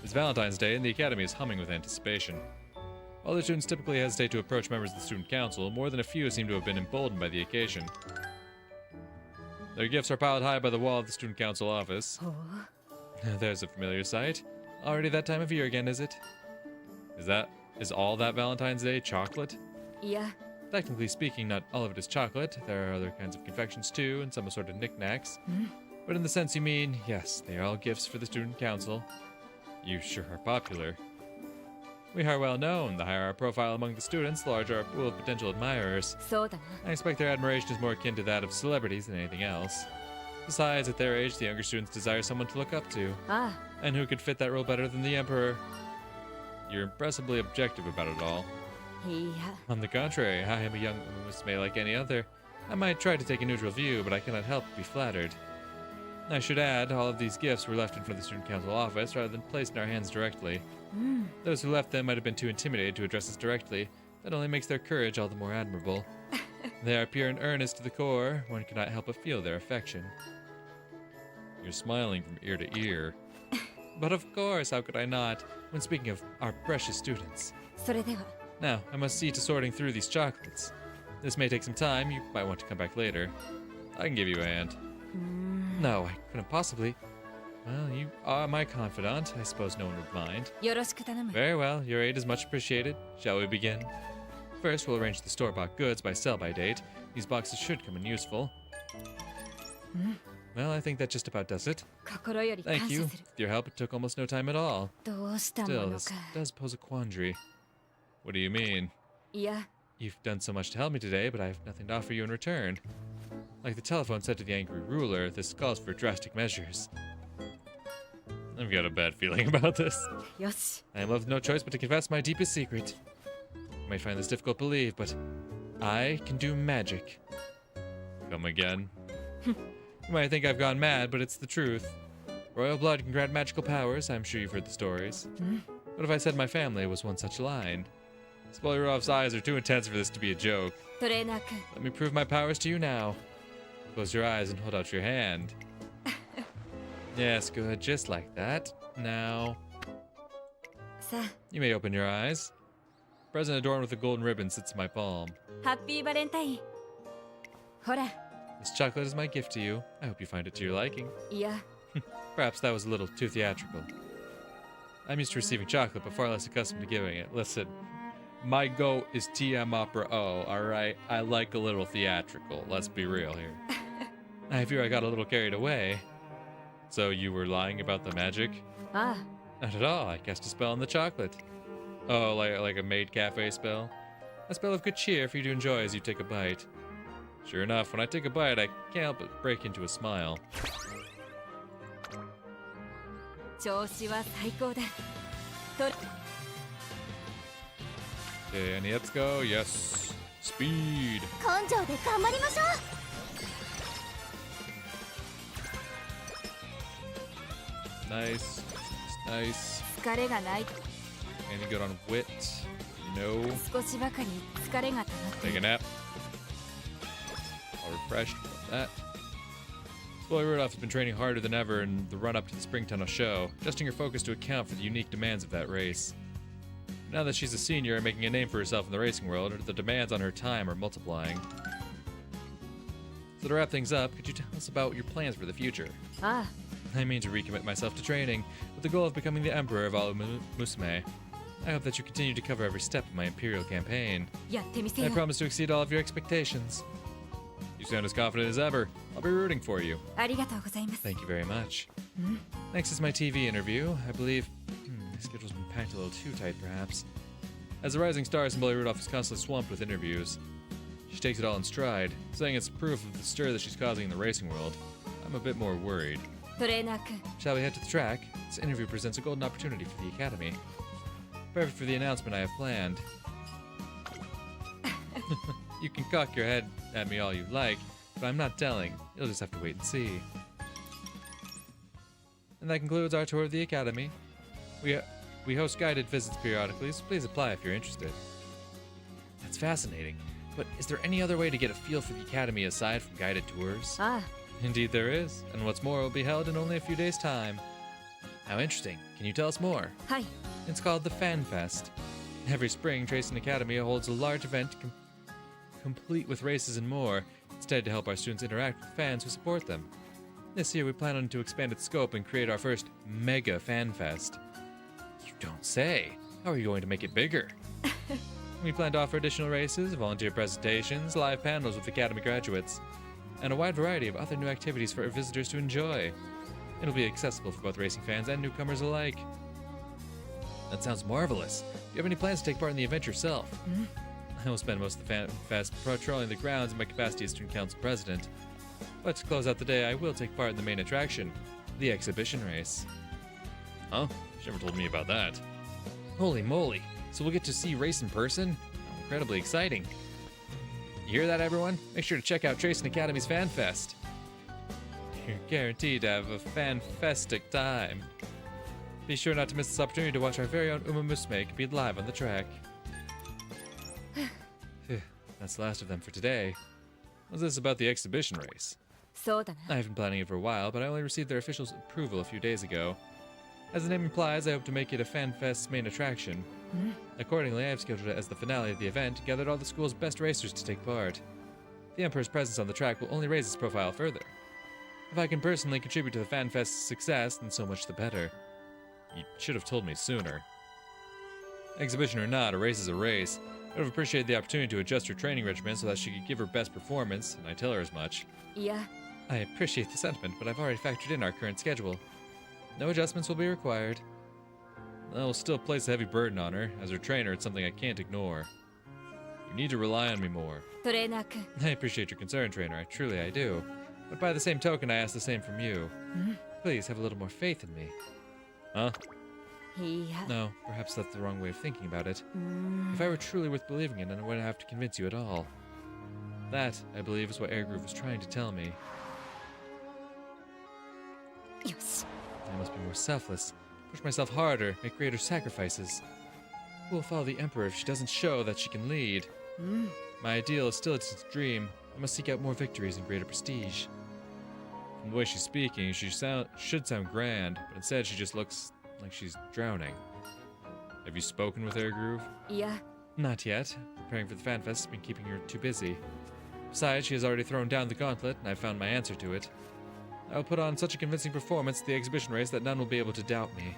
It's Valentine's Day, and the Academy is humming with anticipation. While the students typically hesitate to approach members of the Student Council, more than a few seem to have been emboldened by the occasion. Their gifts are piled high by the wall of the Student Council office. There's a familiar sight. Already that time of year again, is it? Is all that Valentine's Day chocolate? いや Technically speaking, not all of it is chocolate. There are other kinds of confections too, and some assorted knickknacks. But in the sense you mean, yes, they are all gifts for the Student Council. You sure are popular. We are well known. The higher our profile among the students, the larger our pool of potential admirers. そうだな。 I expect their admiration is more akin to that of celebrities than anything else. Besides, at their age, the younger students desire someone to look up to. あ And who could fit that role better than the Emperor? You're impressively objective about it all. あ、いや、 On the contrary, I am a young umamusume like any other. I might try to take a neutral view, but I cannot help but be flattered. I should add, all of these gifts were left in front of the student council office rather than placed in our hands directly. Those who left them might have been too intimidated to address us directly. That only makes their courage all the more admirable. They are pure and earnest to the core. One cannot help but feel their affection. You're smiling from ear to ear. But of course, how could I not, when speaking of our precious students? それでは。 Now, I must see to sorting through these chocolates. This may take some time. You might want to come back later. I can give you a hand. No, I couldn't possibly. Well, you are my confidant. I suppose no one would mind. よろしく頼む。 Very well. Your aid is much appreciated. Shall we begin? First, we'll arrange the store-bought goods by sell-by date. These boxes should come in useful. Well, I think that just about does it. 心より感 Thank 謝 you. する。 With your help, it took almost no time at all. どうしたも Still, の this か。 does pose a quandary. What do you mean? いや、 You've done so much to help me today, but I have nothing to offer you in return. Like the telephone said to the angry ruler, this calls for drastic measures. I've got a bad feeling about this. よし。 I am left with no choice but to confess my deepest secret. You might find this difficult to believe, but I can do magic. Come again. You might think I've gone mad, but it's the truth. Royal blood can grant magical powers. I'm sure you've heard the stories. What if I said my family was one such line? Spoileroff's eyes are too intense for this to be a joke. トレーナー君。 Let me prove my powers to you now. Close your eyes and hold out your hand. Yes, good, just like that. Now, さあ、 you may open your eyes. A present adorned with a golden ribbon sits in my palm. ハッピーバレンタイン。ほら、 This chocolate is my gift to you. I hope you find it to your liking. いや、 Perhaps that was a little too theatrical. I'm used to receiving chocolate, but far less accustomed to giving it. Listen, my goat is TM Opera O, alright? I like a little theatrical, let's be real here. I fear I got a little carried away. So you were lying about the magic? あ Not at all, I cast a spell on the chocolate. Oh, like a maid cafe spell? A spell of good cheer for you to enjoy as you take a bite. Sure enough, when I take a bite, I can't help but break into a smile. あ、調子は最高だ。と Okay, and let's go. Yes. Speed. 根性で頑張りましょ Nice. Nice. 疲れがない。 Any good on wit? No. 少しばかり疲れが溜まって Take い a る。 nap. All refreshed. Love that. Spoiler Rudolph has been training harder than ever in the run-up to the Spring Tunnel show, adjusting her focus to account for the unique demands of that race. Now that she's a senior and making a name for herself in the racing world, the demands on her time are multiplying. So to wrap things up, could you tell us about your plans for the future? あ I mean to recommit myself to training, with the goal of becoming the Emperor of all Umamusume. I hope that you continue to cover every step of my Imperial campaign. あ、やってみせ I よう。 promise to exceed all of your expectations. You sound as confident as ever. I'll be rooting for you. ありがとうございます。 Thank you very much. Next is my TV interview. I believe my schedule's been packed a little too tight, perhaps. As a rising star, Symboli Rudolph is constantly swamped with interviews. She takes it all in stride, saying it's proof of the stir that she's causing in the racing world. I'm a bit more worried. トレーナー君。 Shall we head to the track? This interview presents a golden opportunity for the Academy. Perfect for the announcement I have planned. You can cock your head at me all you like, but I'm not telling. You'll just have to wait and see. And that concludes our tour of the Academy. We host guided visits periodically, so please apply if you're interested. That's fascinating. But is there any other way to get a feel for the Academy aside from guided tours? あ Indeed there is, and what's more, it will be held in only a few days' time. How interesting. Can you tell us more? あ、はい。 It's called the Fan Fest. Every spring, Tracing Academy holds a large event complete with races and more, instead to help our students interact with fans who support them. This year, we plan on to expand its scope and create our first Mega Fan Fest. You don't say. How are you going to make it bigger? We plan to offer additional races, volunteer presentations, live panels with Academy graduates, and a wide variety of other new activities for our visitors to enjoy. It'll be accessible for both racing fans and newcomers alike. That sounds marvelous. Do you have any plans to take part in the event yourself? I will spend most of the fan fest patrolling the grounds in my capacity as Student Council President. But to close out the day, I will take part in the main attraction, the exhibition race. Huh? She never told me about that. Holy moly! So we'll get to see race in person? How incredibly exciting. You hear that, everyone? Make sure to check out Tracing Academy's Fan Fest. You're guaranteed to have a fan-festic time. Be sure not to miss this opportunity to watch our very own umamusume compete live on the track. Phew, that's the last of them for today. What's this about the exhibition race? そうだな。 I've been planning it for a while, but I only received their official approval a few days ago. As the name implies, I hope to make it a Fan Fest's main attraction. Accordingly, I have scheduled it as the finale of the event, gathered all the school's best racers to take part. The Emperor's presence on the track will only raise his profile further. If I can personally contribute to the Fan Fest's success, then so much the better. You should have told me sooner. Exhibition or not, a race is a race. I would have appreciated the opportunity to adjust her training regimen so that she could give her best performance, and I tell her as much. いや、 I appreciate the sentiment, but I've already factored in our current schedule. No adjustments will be required. I will still place a heavy burden on her. As her trainer, it's something I can't ignore. You need to rely on me more. トレーナー君。 I appreciate your concern, trainer. I do. But by the same token, I ask the same from you. Please have a little more faith in me. Huh? いや。 No, perhaps that's the wrong way of thinking about it. If I were truly worth believing in, then I wouldn't have to convince you at all. That, I believe, is what Airgroove was trying to tell me. よし。 I must be more selfless, push myself harder, make greater sacrifices. Who will follow the Emperor if she doesn't show that she can lead? My ideal is still its dream. I must seek out more victories and greater prestige. From the way she's speaking, she should sound grand, but instead she just looks like she's drowning. Have you spoken with Airgroove? いや、 Not yet. Preparing for the fan fest has been keeping her too busy. Besides, she has already thrown down the gauntlet, and I've found my answer to it. I will put on such a convincing performance at the exhibition race that none will be able to doubt me.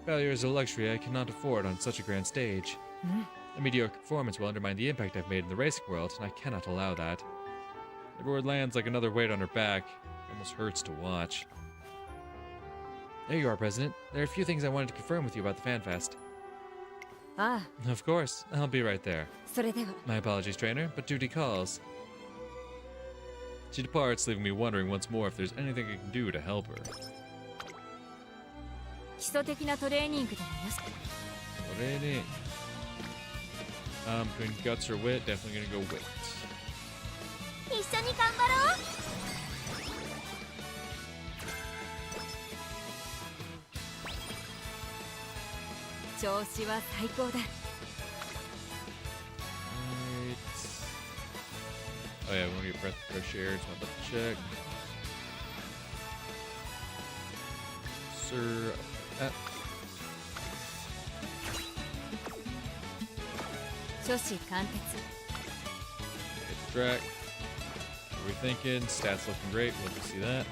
Failure is a luxury I cannot afford on such a grand stage. A mediocre performance will undermine the impact I've made in the racing world, and I cannot allow that. Every word lands like another weight on her back. It almost hurts to watch. There you are, President. There are a few things I wanted to confirm with you about the Fan Fest. ああ、 Of course, I'll be right there. それでは。 My apologies, trainer, but duty calls. She departs, leaving me wondering once more if there's anything I can do to help her. 基礎的なトレーニングでもよし。 Already. Between guts or wit, definitely gonna go wit. 一緒に頑張ろう。調子は最高だ。 Right. Oh yeah, we want to get breath of fresh air. Just want to check. Sir. Ah. 初子貫徹。 Hit the track. What are we thinking? Stats looking great. We'll see that.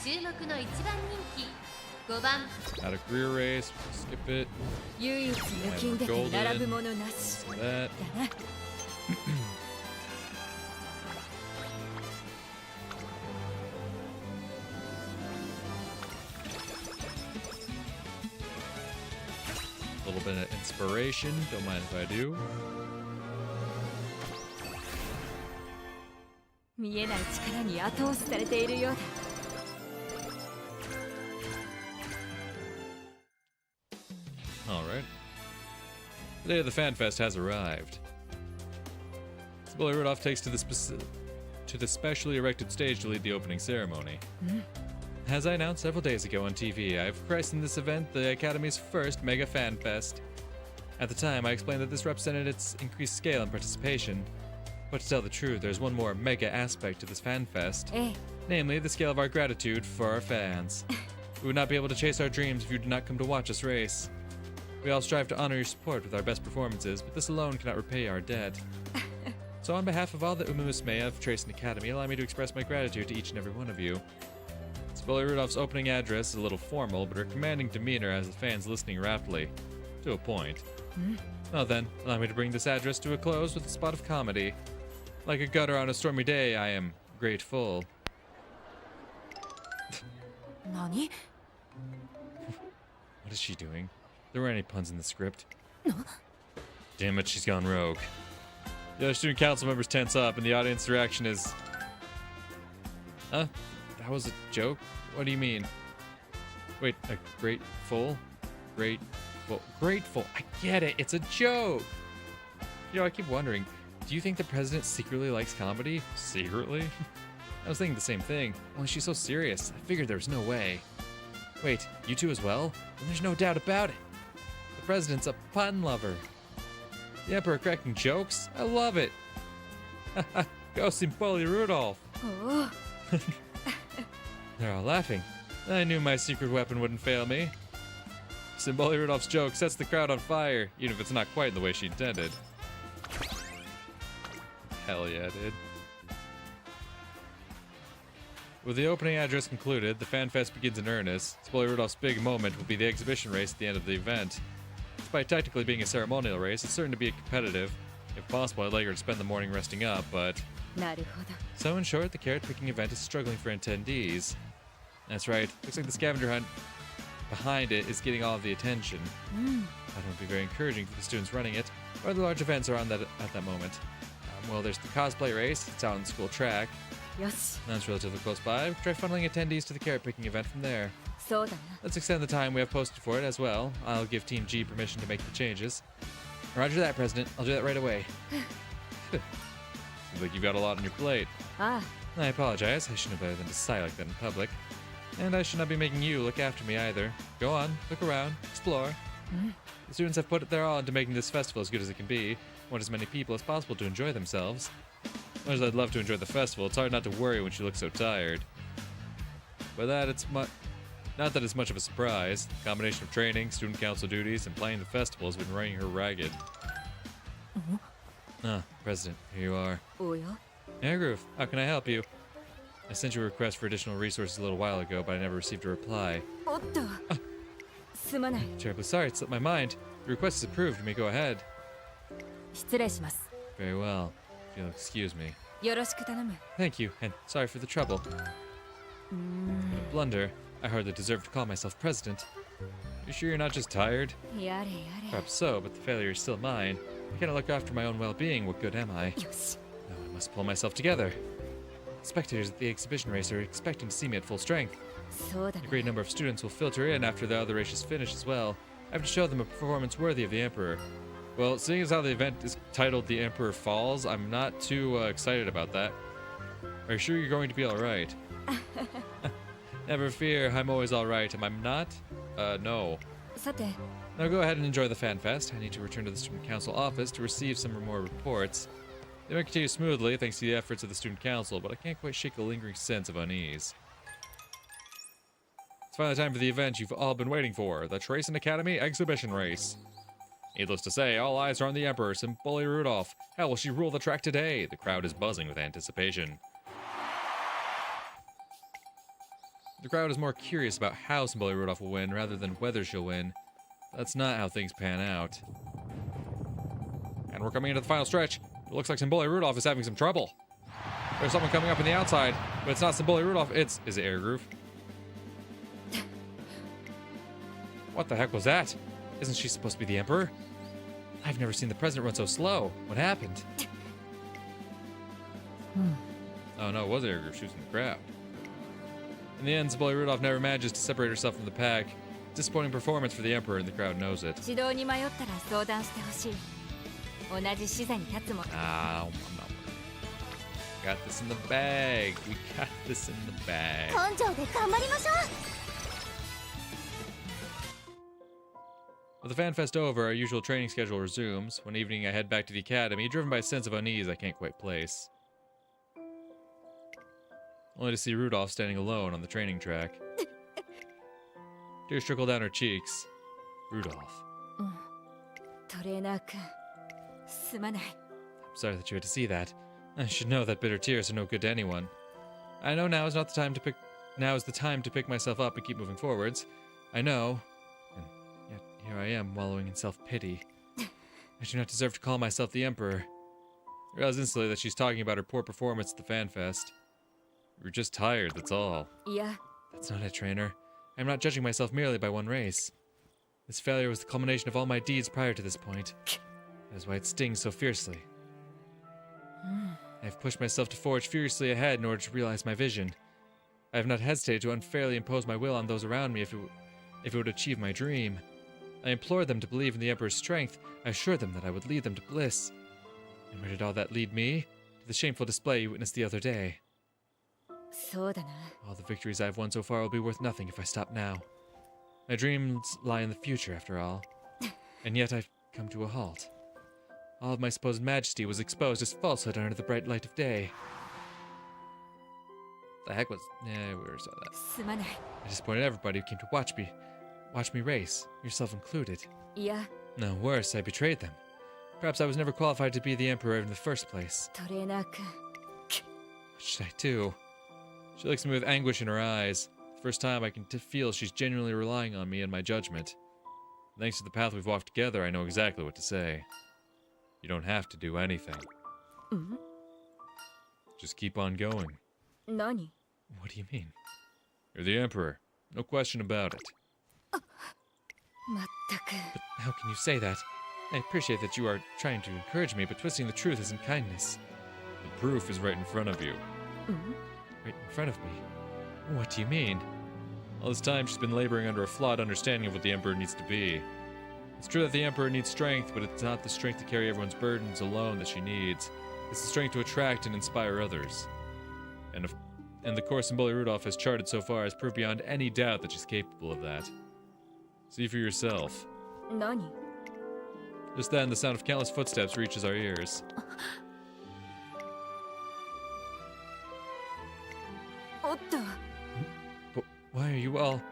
注目の一番人気5番 Not a career race. We'll skip it. 唯一抜きんでて並ぶものなし。 That. だな。 A little bit of inspiration. Don't mind if I do. 見えない力に後押しされているようだ。 Alright. The day of the Fan Fest has arrived. Bully Rudolph takes to the specially erected stage to lead the opening ceremony. As I announced several days ago on TV, I have christened this event the Academy's first Mega Fan Fest. At the time, I explained that this represented its increased scale and participation. But to tell the truth, there's one more mega aspect to this Fan Fest. ええ、 Namely, the scale of our gratitude for our fans. We would not be able to chase our dreams if you did not come to watch us race. We all strive to honor your support with our best performances, but this alone cannot repay our debt. So on behalf of all the umamusume of Tracing Academy, allow me to express my gratitude to each and every one of you. Bully Rudolph's opening address is a little formal, but her commanding demeanor has the fans listening raptly. To a point. Well then, allow me to bring this address to a close with a spot of comedy. Like a gutter on a stormy day, I am grateful. 何？ What is she doing? There weren't any puns in the script. Damn it, she's gone rogue. The other student council members tense up, and the audience reaction is... Huh? That was a joke? What do you mean? Wait, a grateful? Grateful. I get it. It's a joke. You know, I keep wondering, do you think the president secretly likes comedy? Secretly? I was thinking the same thing, only she's so serious. I figured there was no way. Wait, you two as well? Then there's no doubt about it. The president's a pun lover. The emperor cracking jokes? I love it. Go Simpoli Rudolph. Oh. They're all laughing. I knew my secret weapon wouldn't fail me. Simboli Rudolph's joke sets the crowd on fire, even if it's not quite the way she intended. Hell yeah, dude. With the opening address concluded, the fan fest begins in earnest. Simboli Rudolph's big moment will be the exhibition race at the end of the event. Despite technically being a ceremonial race, it's certain to be competitive. If possible, I'd like her to spend the morning resting up, but... So in short, the carrot picking event is struggling for attendees. That's right, looks like the scavenger hunt behind it is getting all of the attention. That won't be very encouraging for the students running it, or the large events are on that at that moment. Well, there's the cosplay race, it's out on the school track. Yes. That's relatively close by. Try funneling attendees to the carrot picking event from there. Let's extend the time we have posted for it as well. I'll give Team G permission to make the changes. Roger that, President. I'll do that right away. Seems like you've got a lot on your plate. I apologize. I should know better than to sigh like that in public. And I should not be making you look after me either. Go on, look around, explore. The students have put their all into making this festival as good as it can be. Want as many people as possible to enjoy themselves. As much as I'd love to enjoy the festival, it's hard not to worry when she looks so tired. But that it's not that it's much of a surprise. The combination of training, student council duties, and playing the festival has been running her ragged. President, here you are. Yeah, Groove, how can I help you? I sent you a request for additional resources a little while ago, but I never received a reply. Terribly sorry, it slipped my mind. The request is approved, you may go ahead. Very well. If you'll excuse me. Thank you, and sorry for the trouble. A blunder. I hardly deserve to call myself president. You sure you're not just tired? Perhaps so, but the failure is still mine. I cannot look after my own well-being. What good am I? Now I must pull myself together. Spectators at the exhibition race are expecting to see me at full strength. A great number of students will filter in after the other races finish as well. I have to show them a performance worthy of the Emperor. Well, seeing as how the event is titled The Emperor Falls, I'm not too excited about that. Are you sure you're going to be alright? Never fear, I'm always alright. Am I not? No. Now go ahead and enjoy the fan fest. I need to return to the student council office to receive some more reports. They might continue smoothly thanks to the efforts of the student council, but I can't quite shake a lingering sense of unease. It's finally time for the event you've all been waiting for, the Tracing Academy Exhibition Race. Needless to say, all eyes are on the Emperor, Simboli Rudolph. How will she rule the track today? The crowd is buzzing with anticipation. The crowd is more curious about how Simboli Rudolph will win rather than whether she'll win. That's not how things pan out. And we're coming into the final stretch. It looks like Simboli Rudolph is having some trouble. There's someone coming up on the outside, but it's not Simboli Rudolph, is it Air Groove? What the heck was that? Isn't she supposed to be the Emperor? I've never seen the president run so slow. What happened? Oh no, it was Air Groove. She was in the crowd. In the end, Simboli Rudolph never manages to separate herself from the pack. Disappointing performance for the Emperor, and the crowd knows it. Got this in the bag. We got this in the bag. With the fan fest over, our usual training schedule resumes. One evening, I head back to the academy, driven by a sense of unease I can't quite place. Only to see Rudolph standing alone on the training track. Tears trickle down her cheeks. Rudolph. I'm sorry that you had to see that. I should know that bitter tears are no good to anyone. I know now is not the time to pick. Now is the time to pick myself up and keep moving forwards. I know, and yet here I am, wallowing in self-pity. I do not deserve to call myself the Emperor. I realize instantly that she's talking about her poor performance at the fan fest. We were just tired, that's all. Yeah. That's not it, trainer. I am not judging myself merely by one race. This failure was the culmination of all my deeds prior to this point. That is why it stings so fiercely. I have pushed myself to forge furiously ahead in order to realize my vision. I have not hesitated to unfairly impose my will on those around me if it would achieve my dream. I implored them to believe in the Emperor's strength. I assured them that I would lead them to bliss. And where did all that lead me? To the shameful display you witnessed the other day. そうだな。 All the victories I have won so far will be worth nothing if I stop now. My dreams lie in the future, after all. And yet I've come to a halt. All of my supposed majesty was exposed as falsehood under the bright light of day. The heck was... Yeah, we already saw that. すまない。 I disappointed everybody who came to watch me race, yourself included. いや、 No, worse, I betrayed them. Perhaps I was never qualified to be the Emperor in the first place. トレーナー君。 What should I do? She looks at me with anguish in her eyes. The first time I can feel she's genuinely relying on me and my judgment. Thanks to the path we've walked together, I know exactly what to say. You don't have to do anything. Just keep on going. 何？ What do you mean? You're the Emperor. No question about it. まったく。 But how can you say that? I appreciate that you are trying to encourage me, but twisting the truth isn't kindness. The proof is right in front of you. Right in front of me? What do you mean? All this time she's been laboring under a flawed understanding of what the Emperor needs to be. It's true that the Emperor needs strength, but it's not the strength to carry everyone's burdens alone that she needs. It's the strength to attract and inspire others. And the course Symboli Rudolph has charted so far has proved beyond any doubt that she's capable of that. See for yourself. 何？ Just then, the sound of countless footsteps reaches our ears. おっと。 But why are you all...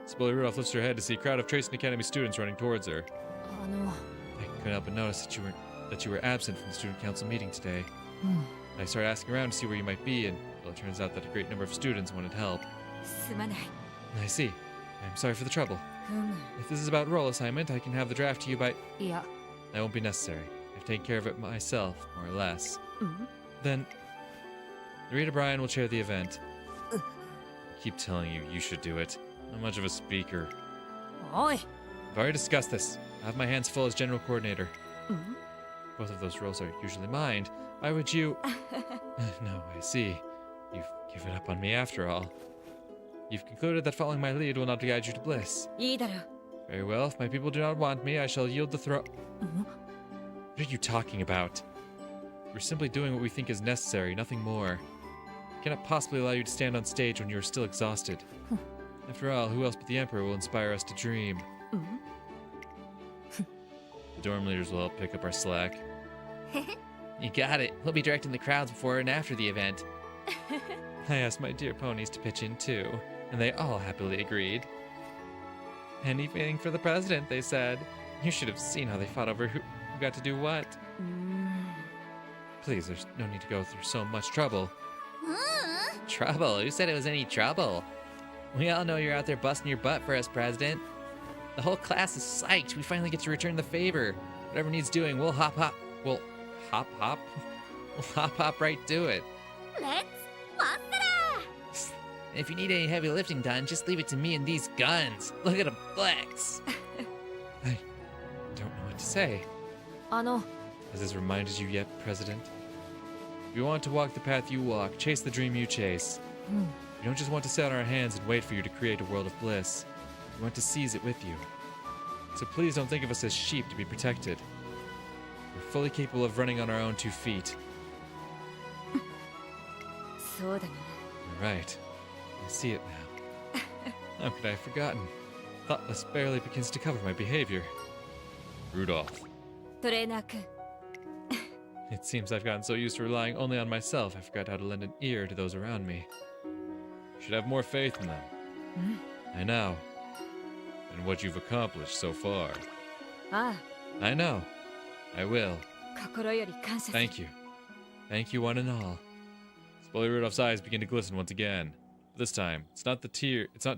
Symboli Rudolph lifts her head to see a crowd of Tracing Academy students running towards her. あの。 I couldn't help but notice that you were absent from the student council meeting today. I started asking around to see where you might be, and well, it turns out that a great number of students wanted help. すまない。 I see. I'm sorry for the trouble. ふむ。 If this is about role assignment, I can have the draft to you by... いや。 That won't be necessary. I've taken care of it myself, more or less. うん。 Then, Narita Bryan will chair the event. Keep telling you, you should do it. Not much of a speaker. おい。 I've already discussed this. I have my hands full as general coordinator. うん。 Both of those roles are usually mine. Why would you... No, I see. You've given up on me after all. You've concluded that following my lead will not guide you to bliss. いいだろ。 Very well, if my people do not want me, I shall yield the throne. What are you talking about? We're simply doing what we think is necessary, nothing more. We cannot possibly allow you to stand on stage when you are still exhausted. After all, who else but the Emperor will inspire us to dream? The dorm leaders will help pick up our slack. You got it. We'll be directing the crowds before and after the event. I asked my dear ponies to pitch in too, and they all happily agreed. Anything for the president, they said. You should have seen how they fought over who got to do what. Please, there's no need to go through so much trouble. Trouble? Who said it was any trouble? We all know you're out there busting your butt for us, President. The whole class is psyched. We finally get to return the favor. Whatever needs doing, we'll hop right do it. Let's monster! If you need any heavy lifting done, just leave it to me and these guns. Look at them flex. I don't know what to say. あの。 Has this reminded you yet, President? We want to walk the path you walk, chase the dream you chase. We don't just want to sit on our hands and wait for you to create a world of bliss. We want to seize it with you. So please don't think of us as sheep to be protected. We're fully capable of running on our own 2 feet. そうだな。 You're right. I see it now. How could I have forgotten? Thoughtless barely begins to cover my behavior. Rudolph. トレーナー君。 It seems I've gotten so used to relying only on myself, I forgot how to lend an ear to those around me. You should have more faith in them. I know. And what you've accomplished so far. あ I know. I will. あ、心より感謝する。 Thank you. Thank you, one and all. Symboli Rudolph's eyes begin to glisten once again. But this time, it's not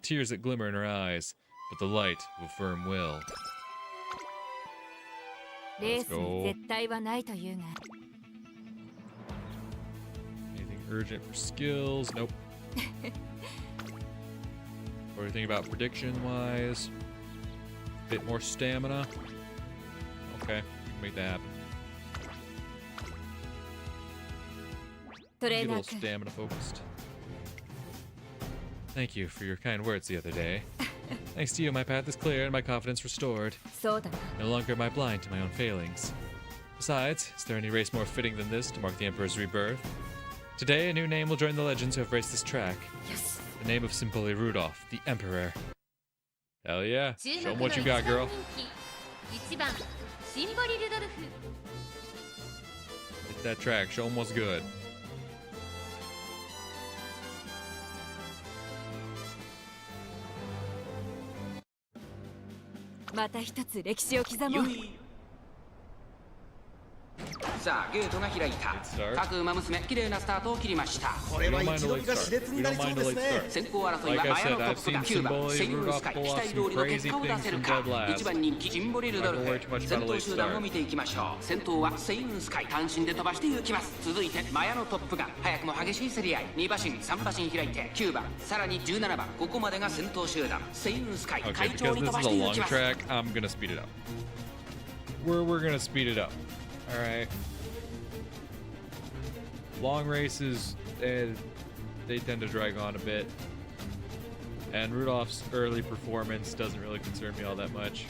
tears that glimmer in her eyes, but the light of a firm will. レースに絶対はないというが。 Anything urgent for skills? Nope. What do you think about prediction-wise? Bit more stamina? Okay, make that happen. トレ Get ー a ナ little ー君 stamina focused. Thank you for your kind words the other day. Thanks to you, my path is clear and my confidence restored. そうだな No longer am I blind to my own failings. Besides, is there any race more fitting than this to mark the Emperor's rebirth? Today, a new name will join the legends who have raced this track. よし The name of Simpoli Rudolph, the Emperor. Hell yeah. 注 Show 'em 目の what you 一 got, 番 girl. 人気1番シンボリ・ルドルフ Hit that track. Show 'em what's good. また一つ歴史を刻もうさあゲートが開いた Good start. 各馬娘綺麗なスタートを切りました これは位置取りが熾烈になりそうですね。先行争いは Like I マヤ said, のトッ I've プが seen 9番 Symboli セイウン Rudolph スカイ pull 期 off 待通 some りの crazy 結果を出 things せる from か dead last. 1番人気シンボリルドル Don't フ worry too much 先 about a 頭 late 集団を start. 見ていきましょう先頭はセイウンスカイ単身で飛ばしていきます続いてマヤのトップが早くも激しい競り合い2馬身3馬身開いて9番さらに17番ここまでが先頭集団セイウンスカイ Okay, 会長 because に this 飛ば is し a てい long きます track, I'm gonna speed it up. We're gonna speed it up. Alright. Long races, they tend to drag on a bit. And Rudolph's early performance doesn't really concern me all that much.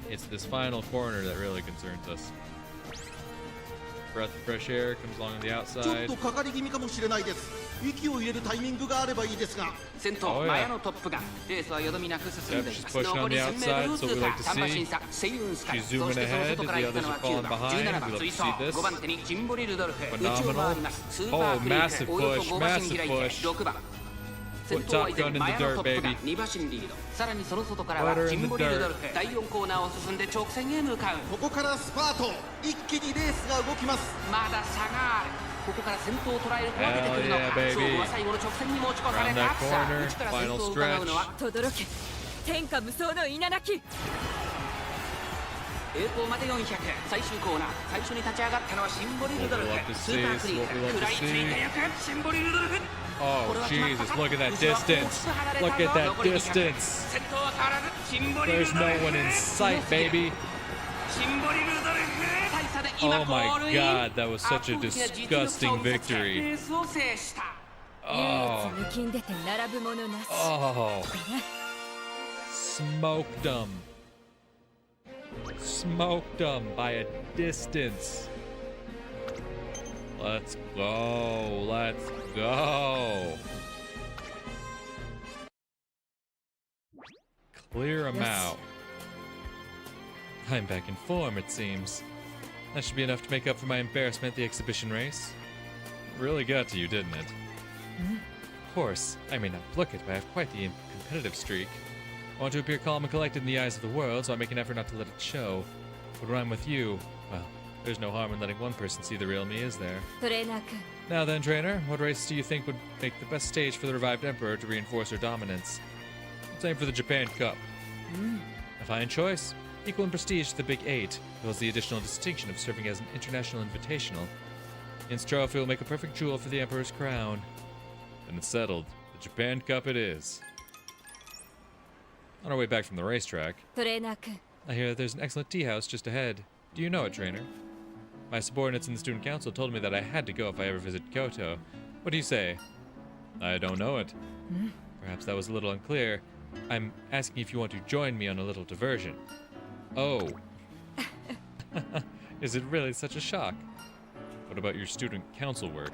It's this final corner that really concerns us. Breath of fresh air comes along on the ちょっ outside. とかかり気味かもしれないです。息を入れるタイミングがあればいいですが。先 Oh, 頭 yeah. マヤのトップがレースはよどみなく進んでい Yep, ま she's す pushing 残 on り the 1000メー outside, トル so 通 we 過 like to 3馬 see. 身差セイウンスカイ She's そ zooming してその ahead, 外から行った the のは others are 9番 falling behind. 17番 We love 追 to 走 see this. 5番手にシンボリルドルフ Phenomenal. 内を回りますスーパーフリ Oh, ー massive クおよそ push, 5馬身開いて massive push. 6番 Put 先頭は Top 以 Gun 前 in the マヤの dirt, トップが baby. 2馬身リードさらにその外からは Put her シ in ン the ボリルドル dirt. フ第4コーナーを進んで直線へ向かうここからスパート。一気にレースが動きます。まだ差があるここから先頭を捉える子が出てくるのか Hell yeah, baby. 勝負は最後の直線に持ち越され Around た that さあ corner, 内から先 final 頭を伺うのは stretch. 轟け天下無双の稲なき栄光まで400最終コーナー最初に立ち上がったのはシンボリルドル What we love to フスーパークリー see is what we love to 食らいついて see. いくシンボリルドルフ Oh, これは決まった Jesus, か look at that 後ろは distance. 大きく離れた Look at ぞ that 残り200 distance. 先頭は変わらずシンボリル There's ド no ルフ one in sight, baby. シンボリルドルフ大差で今 Oh ゴ my ールイン God, that was such a 圧倒的な実力差を disgusting 見せつけ victory. レースを制した Oh, 唯一抜きん出て並ぶものなし oh. Smoked them. Smoked them by a distance. Let's go. Let's go. Clear them Yes. out. I'm back in form, it seems. That should be enough to make up for my embarrassment at the exhibition race. Really got to you, didn't it? Of course, I may not look it, but I have quite the competitive streak. I want to appear calm and collected in the eyes of the world, so I make an effort not to let it show. But when I'm with you, well, there's no harm in letting one person see the real me, is there? トレーナー君 Now then, trainer, what race do you think would make the best stage for the revived Emperor to reinforce her dominance? Let's aim for the Japan Cup. A fine choice. Equal in prestige to the Big Eight, as well as the additional distinction of serving as an international invitational. Its trophy will make a perfect jewel for the Emperor's crown. And it's settled. The Japan Cup it is. On our way back from the racetrack, トレーナー君 I hear that there's an excellent tea house just ahead. Do you know it, trainer? My subordinates in the student council told me that I had to go if I ever visit Kyoto. What do you say? I don't know it. Perhaps that was a little unclear. I'm asking if you want to join me on a little diversion. Oh. Is it really such a shock? What about your student council work?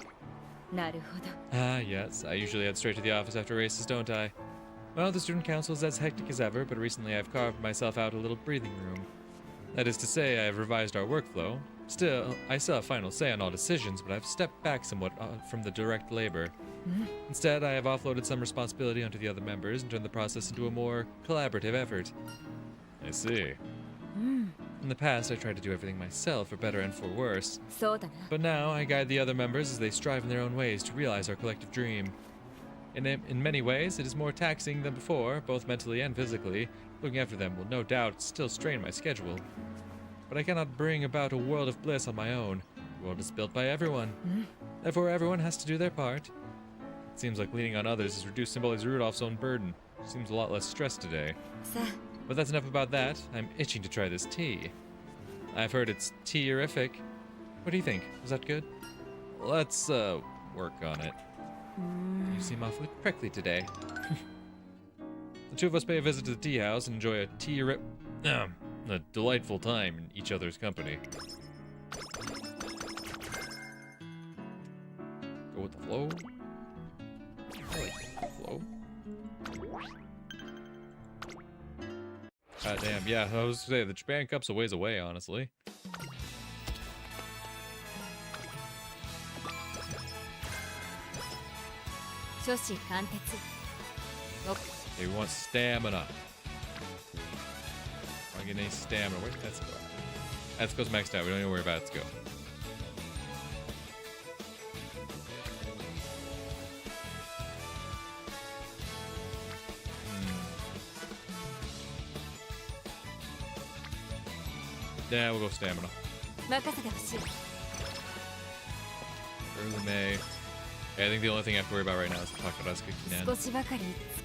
なるほど Ah, yes. I usually head straight to the office after races, don't I? Well, the student council is as hectic as ever, but recently I've carved myself out a little breathing room. That is to say, I have revised our workflow. Still, I still have final say on all decisions, but I've stepped back somewhat from the direct labor. Instead, I have offloaded some responsibility onto the other members and turned the process into a more collaborative effort. I see. In the past, I tried to do everything myself, for better and for worse. そうだな But now, I guide the other members as they strive in their own ways to realize our collective dream. In many ways, it is more taxing than before, both mentally and physically. Looking after them will no doubt still strain my schedule. But I cannot bring about a world of bliss on my own. The world is built by everyone. Therefore, everyone has to do their part. It seems like leaning on others has reduced Symboli's Rudolph's own burden. seems a lot less stressed today. さあ But that's enough about that. I'm itching to try this tea. I've heard it's tea-erific. What do you think? Was that good? Let's, work on it. You seem awfully prickly today. The two of us pay a visit to the tea house and enjoy a a delightful time in each other's company. Go with the flow. I like the flow. God damn, yeah, I was gonna say, the Japan Cup's a ways away, honestly. Okay, we want stamina. I get any stamina. Where'd that go? That goes maxed out. We don't need to worry about it. Let's go. Yeah, we'll go stamina. Early May. Okay, I think the only thing I have to worry about right now is the Takarazuka Kinen.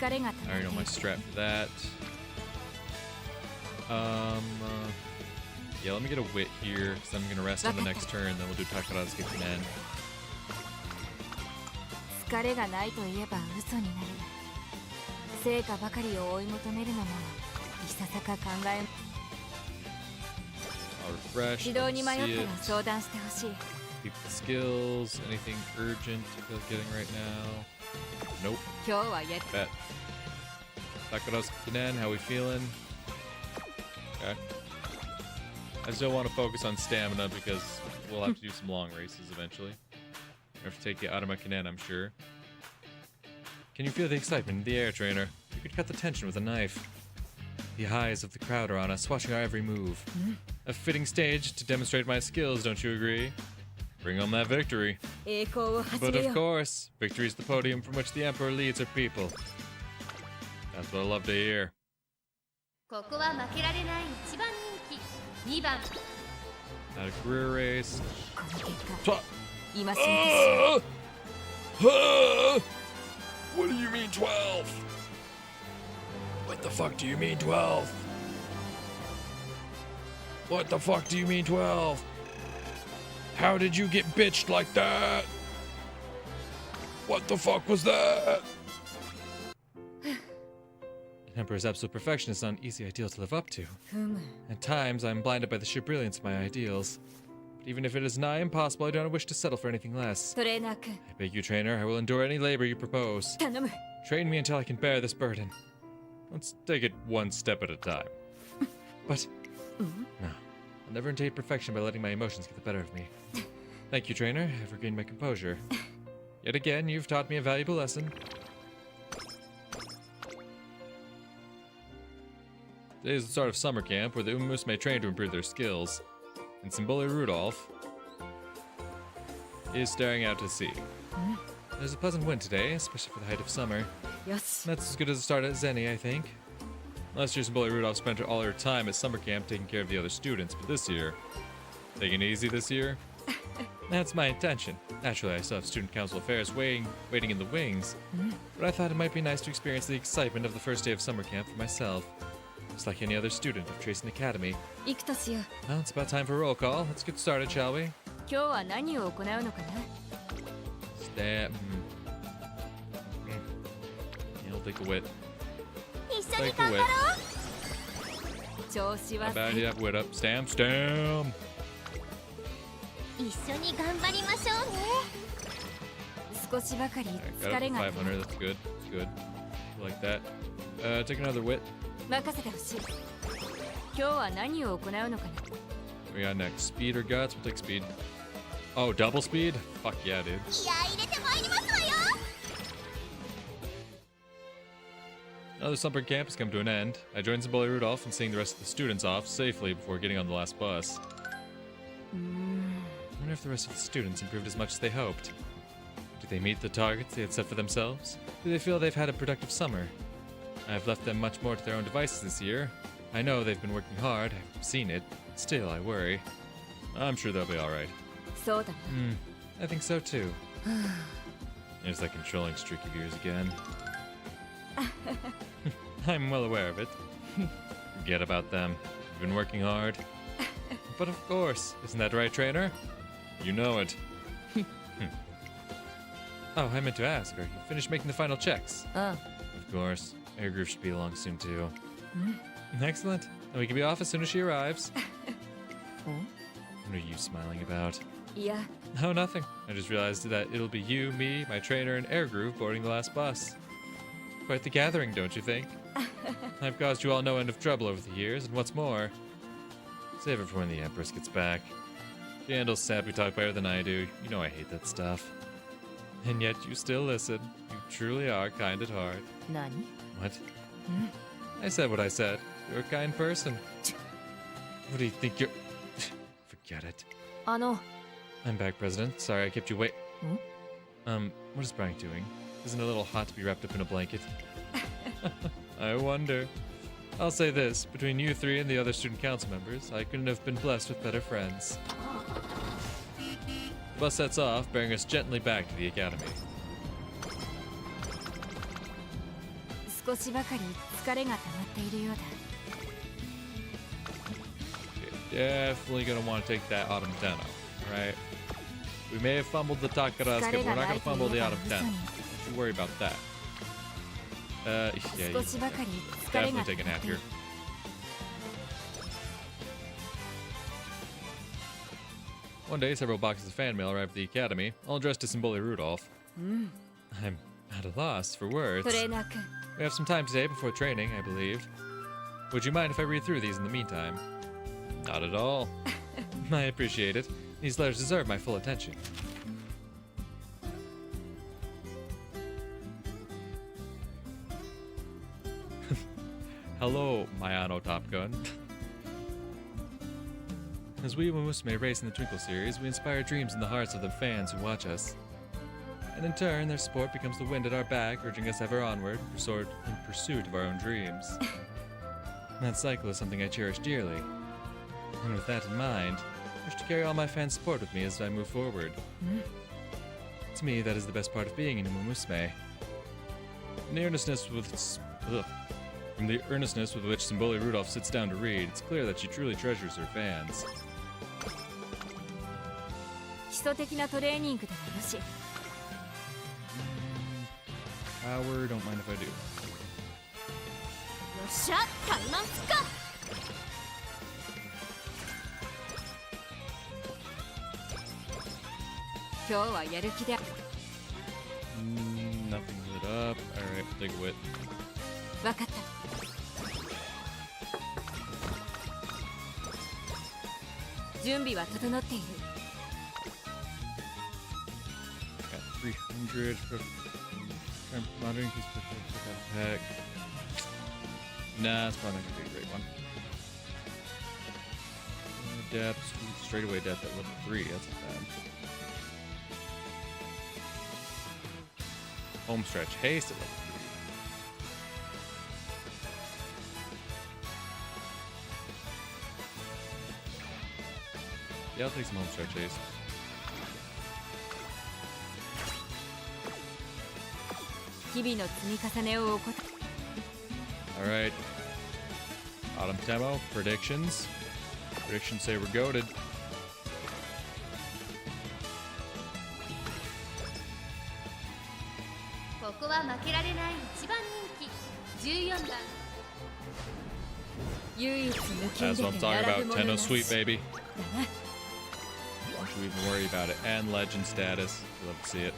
I already know my strat for that. Yeah, let me get a wit here, because I'm gonna rest on the next turn, then we'll do Takarazuka Kinen. 疲れがないと言えば嘘になる。成果ばかりを追い求めるのもいささか考え。 I'll refresh. 指導に迷った See ら it. 相談してほしい。 Keep the skills. Anything urgent you feel like getting right now? Nope. 今日はやる。 Bet. Takarazuka Kinen, how we feeling? Okay. I still want to focus on stamina because we'll have to do some long races eventually. I have to take the Arama Kinen, I'm sure. Can you feel the excitement in the air, trainer? You could cut the tension with a knife. The eyes of the crowd are on us, watching our every move. A fitting stage to demonstrate my skills, don't you agree? Bring on that victory. 栄光を始 But め of よう。 course, victory is the podium from which the Emperor leads her people. That's what I love to hear. ここは負けられない一番人気2番 Not a career race. この結果、 Twa- 今しめて What do you mean 12? What the fuck do you mean 12? What the fuck do you mean 12? How did you get bitched like that? What the fuck was that? An Emperor's absolute perfection is not an easy ideal to live up to. ふむ。 At times, I'm blinded by the sheer brilliance of my ideals. But even if it is nigh impossible, I do not wish to settle for anything less. トレーナー君、 I beg you, trainer, I will endure any labor you propose. 頼む。 Train me until I can bear this burden. Let's take it one step at a time. But, no, I'll never attain perfection by letting my emotions get the better of me. Thank you, trainer, I've regained my composure. Yet again, you've taught me a valuable lesson. Today is the start of summer camp, where the umamusume train to improve their skills. And Symboli Rudolph is staring out to sea. There's a pleasant wind today, especially for the height of summer. よし。 That's as good as a start as any, I think. Last year, Symboli Rudolph spent all her time at summer camp taking care of the other students, but this year... Taking it easy this year? That's my intention. Naturally, I still have student council affairs waiting in the wings, but I thought it might be nice to experience the excitement of the first day of summer camp for myself. Just like any other student of Tracing Academy. 行くとしよう。 Well, it's about time for roll call. Let's get started, shall we? 今日は何を行うのかな。 Stab. He'll take a wit. 一緒に Take 頑 a 張 wit. ろう調子 How は bad do you have wit up? Stam, stam! 一緒に頑張りましょうね少しばかり Got 疲 up れ to が 500. That's good. That's good. Like that. Take another wit. 任せてほしい。今日は何を行うのかな。 What we got next? Speed or guts? We'll take speed. Oh, double speed? Fuck yeah, dude. 気合い入れてまいりますわよ Now the summer camp has come to an end. I joined Symboli Rudolph in seeing the rest of the students off safely before getting on the last bus. I wonder if the rest of the students improved as much as they hoped. Did they meet the targets they had set for themselves? Do they feel they've had a productive summer? I have left them much more to their own devices this year. I know they've been working hard, I've seen it. Still, I worry. I'm sure they'll be alright. そうだな。 I think so too. There's that controlling streak of yours again. I'm well aware of it. Forget about them. You've been working hard. But of course, isn't that right, trainer? You know it. Oh, I meant to ask, are you finished making the final checks? Of course. Air Groove should be along soon, too. Excellent. And we can be off as soon as she arrives. What are you smiling about? いや Oh, nothing. I just realized that it'll be you, me, my trainer, and Air Groove boarding the last bus. Quite the gathering, don't you think? I've caused you all no end of trouble over the years, and what's more, save it for when the Empress gets back. She handles sappy talk better than I do. You know I hate that stuff. And yet you still listen. You truly are kind at heart. 何 What? I said what I said. You're a kind person. What do you think you're... Forget it. あの I'm back, President. Sorry I kept you wait. What is Brian doing? Isn't it a little hot to be wrapped up in a blanket? I wonder. I'll say this, between you three and the other student council members, I couldn't have been blessed with better friends. The bus sets off, bearing us gently back to the academy. 少しばかり疲れが溜まっているようだ You're definitely gonna want to take that autumn deno, right? We may have fumbled the Takarazuka, but we're not gonna fumble the autumn deno. Don't you worry about that. Yeah, you 少しばかり疲れ definitely が take a 溜まっ nap ている here. One day, several boxes of fan mail arrived at the academy, all addressed to Symboli Rudolph. I'm at a loss for words. トレーナー君 We have some time today before training, I believe. Would you mind if I read through these in the meantime? Not at all. I appreciate it. These letters deserve my full attention. Hello, Mayano Top Gun. As we Umamusume race in the Twinkle series, we inspire dreams in the hearts of the fans who watch us. And in turn, their support becomes the wind at our back, urging us ever onward, in pursuit of our own dreams. That cycle is something I cherish dearly. And with that in mind, I wish to carry all my fans' support with me as I move forward. To me, that is the best part of being in Umamusume. From the earnestness with which Symboli Rudolph sits down to read, it's clear that she truly treasures her fans. 基礎的なトレーニングでもよし Power, don't mind if I do. よっしゃタイマンスか 今日はやる気で Nothing lit up. Alright, take a wit. 分かった準備は整っている Got 300 for monitoring piece of pack. Nah, it's probably not gonna be a great one. Depth, straight away depth at level 3, that's not bad. Home stretch haste at level 3. Yeah, I'll take some home stretch haste. Alright. Autumn Temo, predictions. Predictions say we're goated. ここは負けられない一番人気14番 唯一抜きん That's で what I'm て talking 並 about. ぶものな Tenno し Sweet, baby. だな Don't you even worry about it. And legend status. Love to see it.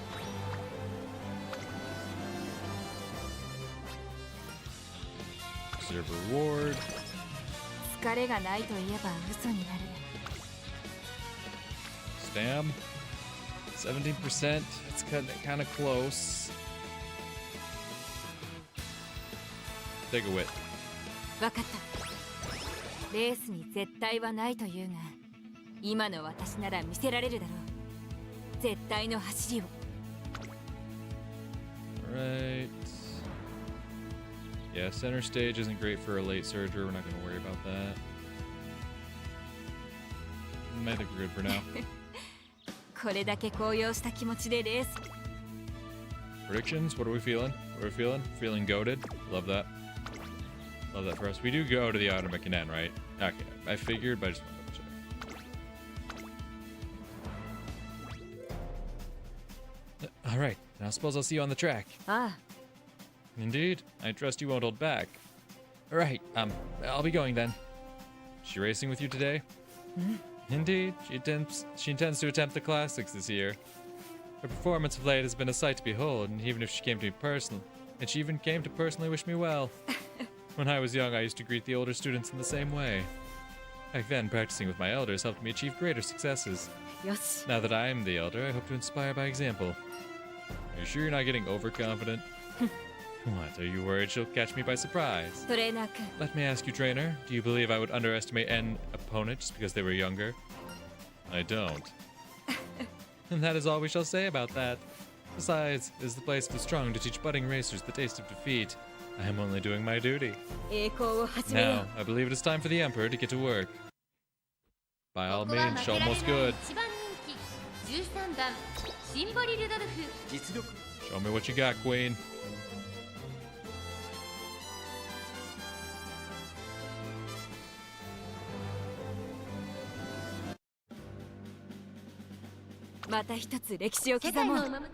Reserve reward. 疲れがないと言えば嘘になる Stam. 17%. It's kind of close. Take a wit. 分かったレースに絶対はないというが今の私なら見せられるだろう絶対の走りを Alright. Yeah, center stage isn't great for a late surger. We're not going to worry about that. I think we're good for now. これだけ高揚した気持ちでレース Predictions? What are we feeling? What are we feeling? Feeling goated? Love that. Love that for us. We do go to the Automechanian, right? Okay, I figured, but I just want to double check. Alright, now I suppose I'll see you on the track.あ Indeed, I trust you won't hold back. Alright, I'll be going then. She racing with you today? Indeed, she intends to attempt the classics this year. Her performance of late has been a sight to behold, and even if she came to me she even came to personally wish me well. When I was young, I used to greet the older students in the same way. Back then, practicing with my elders helped me achieve greater successes. あよし Now that I am the elder, I hope to inspire by example. Are you sure you're not getting overconfident? What, are you worried she'll catch me by surprise? トレーナー君 Let me ask you, trainer, do you believe I would underestimate an opponent just because they were younger? I don't. And that is all we shall say about that. Besides, it is the place of the strong to teach budding racers the taste of defeat. I am only doing my duty. 栄光を始めよ Now, I believe it is time for the Emperor to get to work. By all means, show him what's good. 一番人気13番シンボリ・ルドルフ。実力 Show me what you got, Queen. また一つ歴史を刻世界もうの馬娘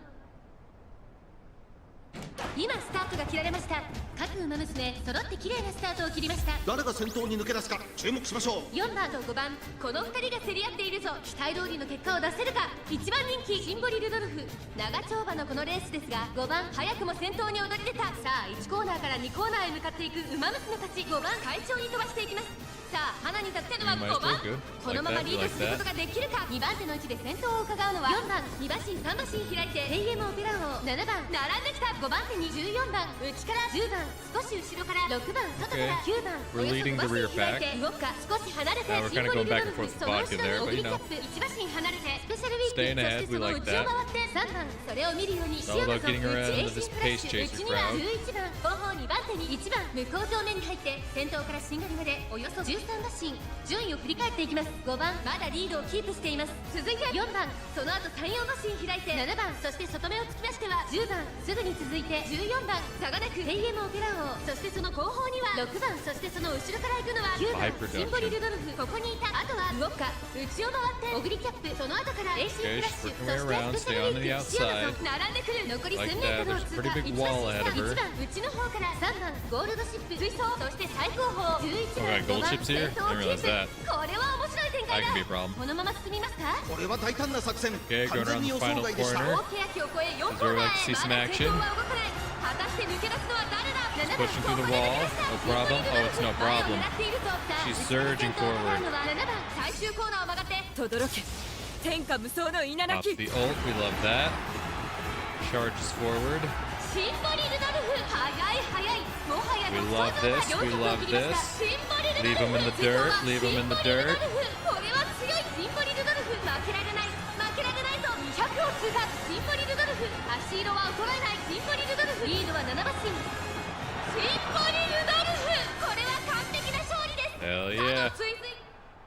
今スタートが切られました。各馬娘揃って綺麗なスタートを切りました。誰が先頭に抜け出すか注目しましょう。4番と5番この2人が競り合っているぞ。期待通りの結果を出せるか。1番人気シンボリ・ルドルフ。長丁場のこのレースですが5番早くも先頭に躍り出た。さあ1コーナーから2コーナーへ向かっていく馬娘たち。5番快調に飛ばしていきます。さあ花に立ってるのは5番 このままリードすることができるか。2番手の位置で先頭を伺うのは4番2馬身3馬身開いてテイエムオペラ王。7番並んできた。5番手に14番内から10番少し後ろから6番外から9番 We're leading the rear pack. 動くか少し離れて We're シン kinda ボリ going ルド back ル and forth フ with その後 vodka ろ there, のオ but グ you リキャ know. ップ1馬身離れてスペシャルウィーク Staying そ ahead, して we その like 内を that. 回って3番それを見るように It's all 塩の about getting 内 around エ into イシ this ンフラッ pace シュ chaser 内には crowd. 11番後方2番手に1番向こう正面に入って先頭からしんがりまでおよそ13馬身順位を振り返っていきます。5番まだリードをキープしています。続いて4番その後3、4馬身開いて7番そして外目をつきましては10番すぐに続いて14番差がなくテイエムオペラ王。そしてその後方には6番そしてその後ろから行くのは9番 High production. シンボリ・ルドルフ。ここにいたあとは動くか内を回ってオグリキャップその後からエイシンフラッシュ Okay, she's working そ way around, してスペシ stay ャ on ル the ウィークシア outside. ナソン並んでくる。残り Like 1000メートルを that. 通 There's a 過 pretty big 1 wall 馬 ahead 身 of 1 her. 番内の方から3番ゴールドシップ追走そして最後方11 Oh, 番 got 5 gold 番 chips here? 先頭を I キ didn't ー realize プ that. これは面白い展開 That だ could be a problem. このまま進みますか。これは大胆な作戦 Okay, 完 going 全 around に the 予想 final 外でした corner. 大欅を越え4 As コ we ーナ like ー to へ see ま some だ先頭 action. は動かない。果たして抜け出すのは誰だ。7 She's 番 pushing こ through こ the で抜 wall. け出した No problem. Oh, it's no 前を problem. 狙っているぞ。さあ She's 内から先 surging 頭を狙う forward. のは7番最終コーナーを曲がって轟け天下無双の稲 Off 垣 the ult, we love that. Charges forward. シンボリ・ルドルフ速い速いもはや We 独 love 走状 this. 態 We 400を love 切りました this. シンボリ・ルドル Leave フ him in the dirt. Leave him in the シンボリ・ルド dirt. ルフこれは強いシンボリ・ルドルフ負けられない負けられないと200を通過シンボリ・ルドルフ足色は衰えないシンボリ・ルドルフリードは7馬身シンボリ・ルドルフこれは完璧な勝利です。 Hell あ yeah. と追随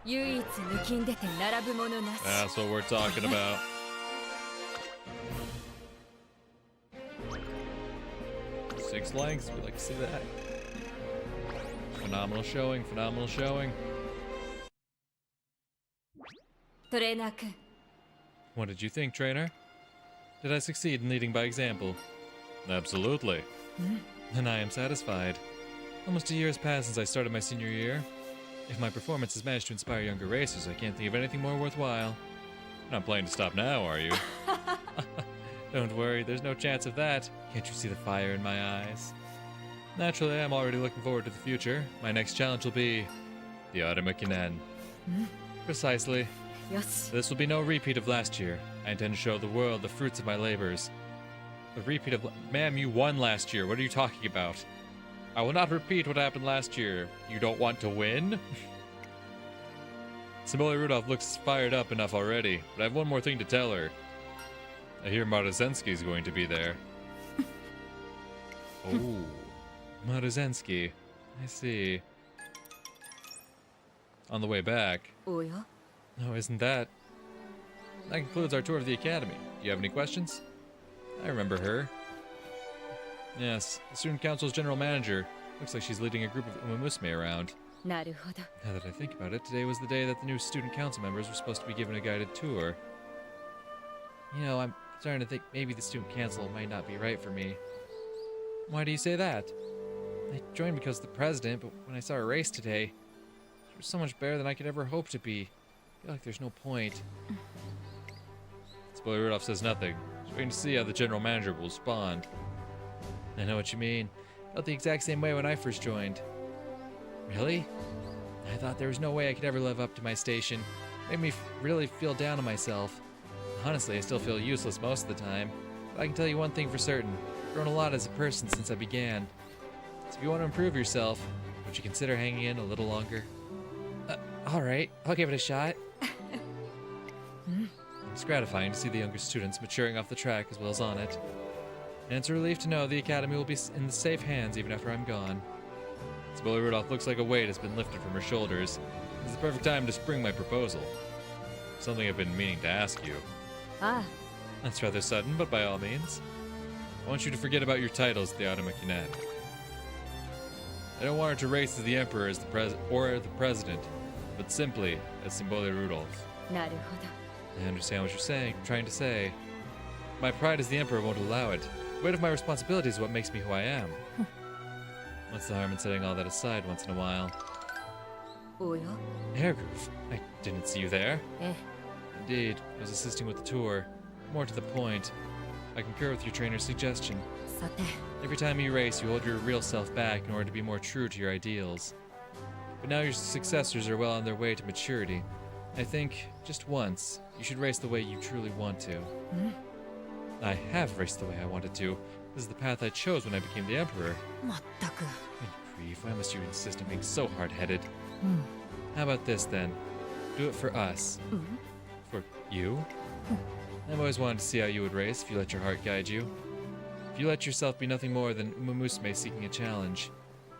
唯一抜きん出て並ぶものなし That's what we're talking about. Six lengths, we like to see that. Phenomenal showing, phenomenal showing. トレーナー君 What did you think, trainer? Did I succeed in leading by example? Absolutely. Then I am satisfied. Almost a year has passed since I started my senior year. If my performance has managed to inspire younger racers, I can't think of anything more worthwhile. You're not planning to stop now, are you? Don't worry, there's no chance of that. Can't you see the fire in my eyes? Naturally, I'm already looking forward to the future. My next challenge will be the Automechanian. Precisely. よし This will be no repeat of last year. I intend to show the world the fruits of my labors. The repeat of... Ma'am, you won last year. What are you talking about? I will not repeat what happened last year. You don't want to win? Simone Rudolph looks fired up enough already, but I have one more thing to tell her. I hear Marozensky is going to be there. Oh, Marozensky. I see. On the way back. おや No, isn't that? That concludes our tour of the academy. Do you have any questions? I remember her. Yes, the student council's general manager. Looks like she's leading a group of umamusume around. なるほど Now that I think about it, today was the day that the new student council members were supposed to be given a guided tour. You know, I'm starting to think maybe the student council might not be right for me. Why do you say that? I joined because of the president, but when I saw her race today, she was so much better than I could ever hope to be. I feel like there's no point. Spoiler Rudolph says nothing. Just waiting to see how the general manager will respond. I know what you mean. Felt the exact same way when I first joined. Really? I thought there was no way I could ever live up to my station. Made me really feel down on myself. Honestly, I still feel useless most of the time. But I can tell you one thing for certain. I've grown a lot as a person since I began. So if you want to improve yourself, would you consider hanging in a little longer? Alright, I'll give it a shot. It's gratifying to see the younger students maturing off the track as well as on it. And it's a relief to know the academy will be in safe hands even after I'm gone. Spoiler Rudolph looks like a weight has been lifted from her shoulders. This is the perfect time to spring my proposal. Something I've been meaning to ask you. Ah, That's rather sudden, but by all means. I want you to forget about your titles at the Automakinet. I don't want her to race as the Emperor as or the President, but simply as Symbole Rudolph. なるほど I understand what you're trying to say. My pride as the Emperor won't allow it. The weight of my responsibility is what makes me who I am. What's the harm in setting all that aside once in a while? おや Hairgroove, I didn't see you there. え Indeed, I was assisting with the tour. More to the point, I concur with your trainer's suggestion. さて Every time you race, you hold your real self back in order to be more true to your ideals. But now your successors are well on their way to maturity. I think, just once, you should race the way you truly want to. I have raced the way I wanted to. This is the path I chose when I became the Emperor. まったく Good grief, why must you insist on being so hard-headed? How about this, then? Do it for us. For you? I've always wanted to see how you would race if you let your heart guide you. If you let yourself be nothing more than umamusume seeking a challenge.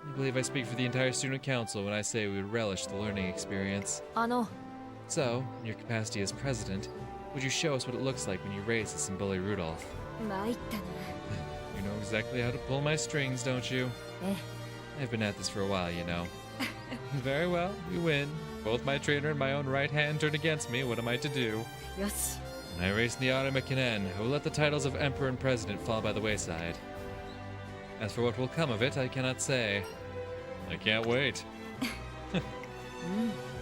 I believe I speak for the entire student council when I say we would relish the learning experience. あの So, in your capacity as president, would you show us what it looks like when you race as Symbole Rudolph? 参ったな You know exactly how to pull my strings, don't you? え I've been at this for a while, you know. Very well, you win. Both my trainer and my own right hand turn against me. What am I to do? よし When I race in the Automakinen, I will let the titles of Emperor and President fall by the wayside. As for what will come of it, I cannot say. I can't wait.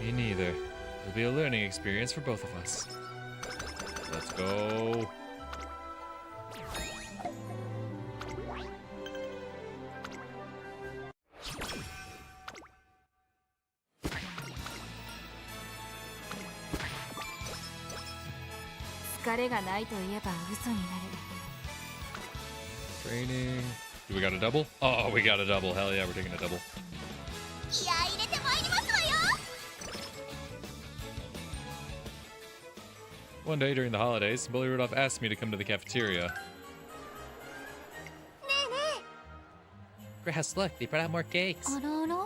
Me neither. It'll be a learning experience for both of us. Let's go. "疲れがないと言えば嘘になる Training. Do we got a double? Oh, we got a double. Hell yeah, we're taking a double. 気合い入れてまいりますわよ One day during the holidays, Symbole Rudolph asked me to come to the cafeteria. ねえね Grass, look, they brought out more cakes. えあらあら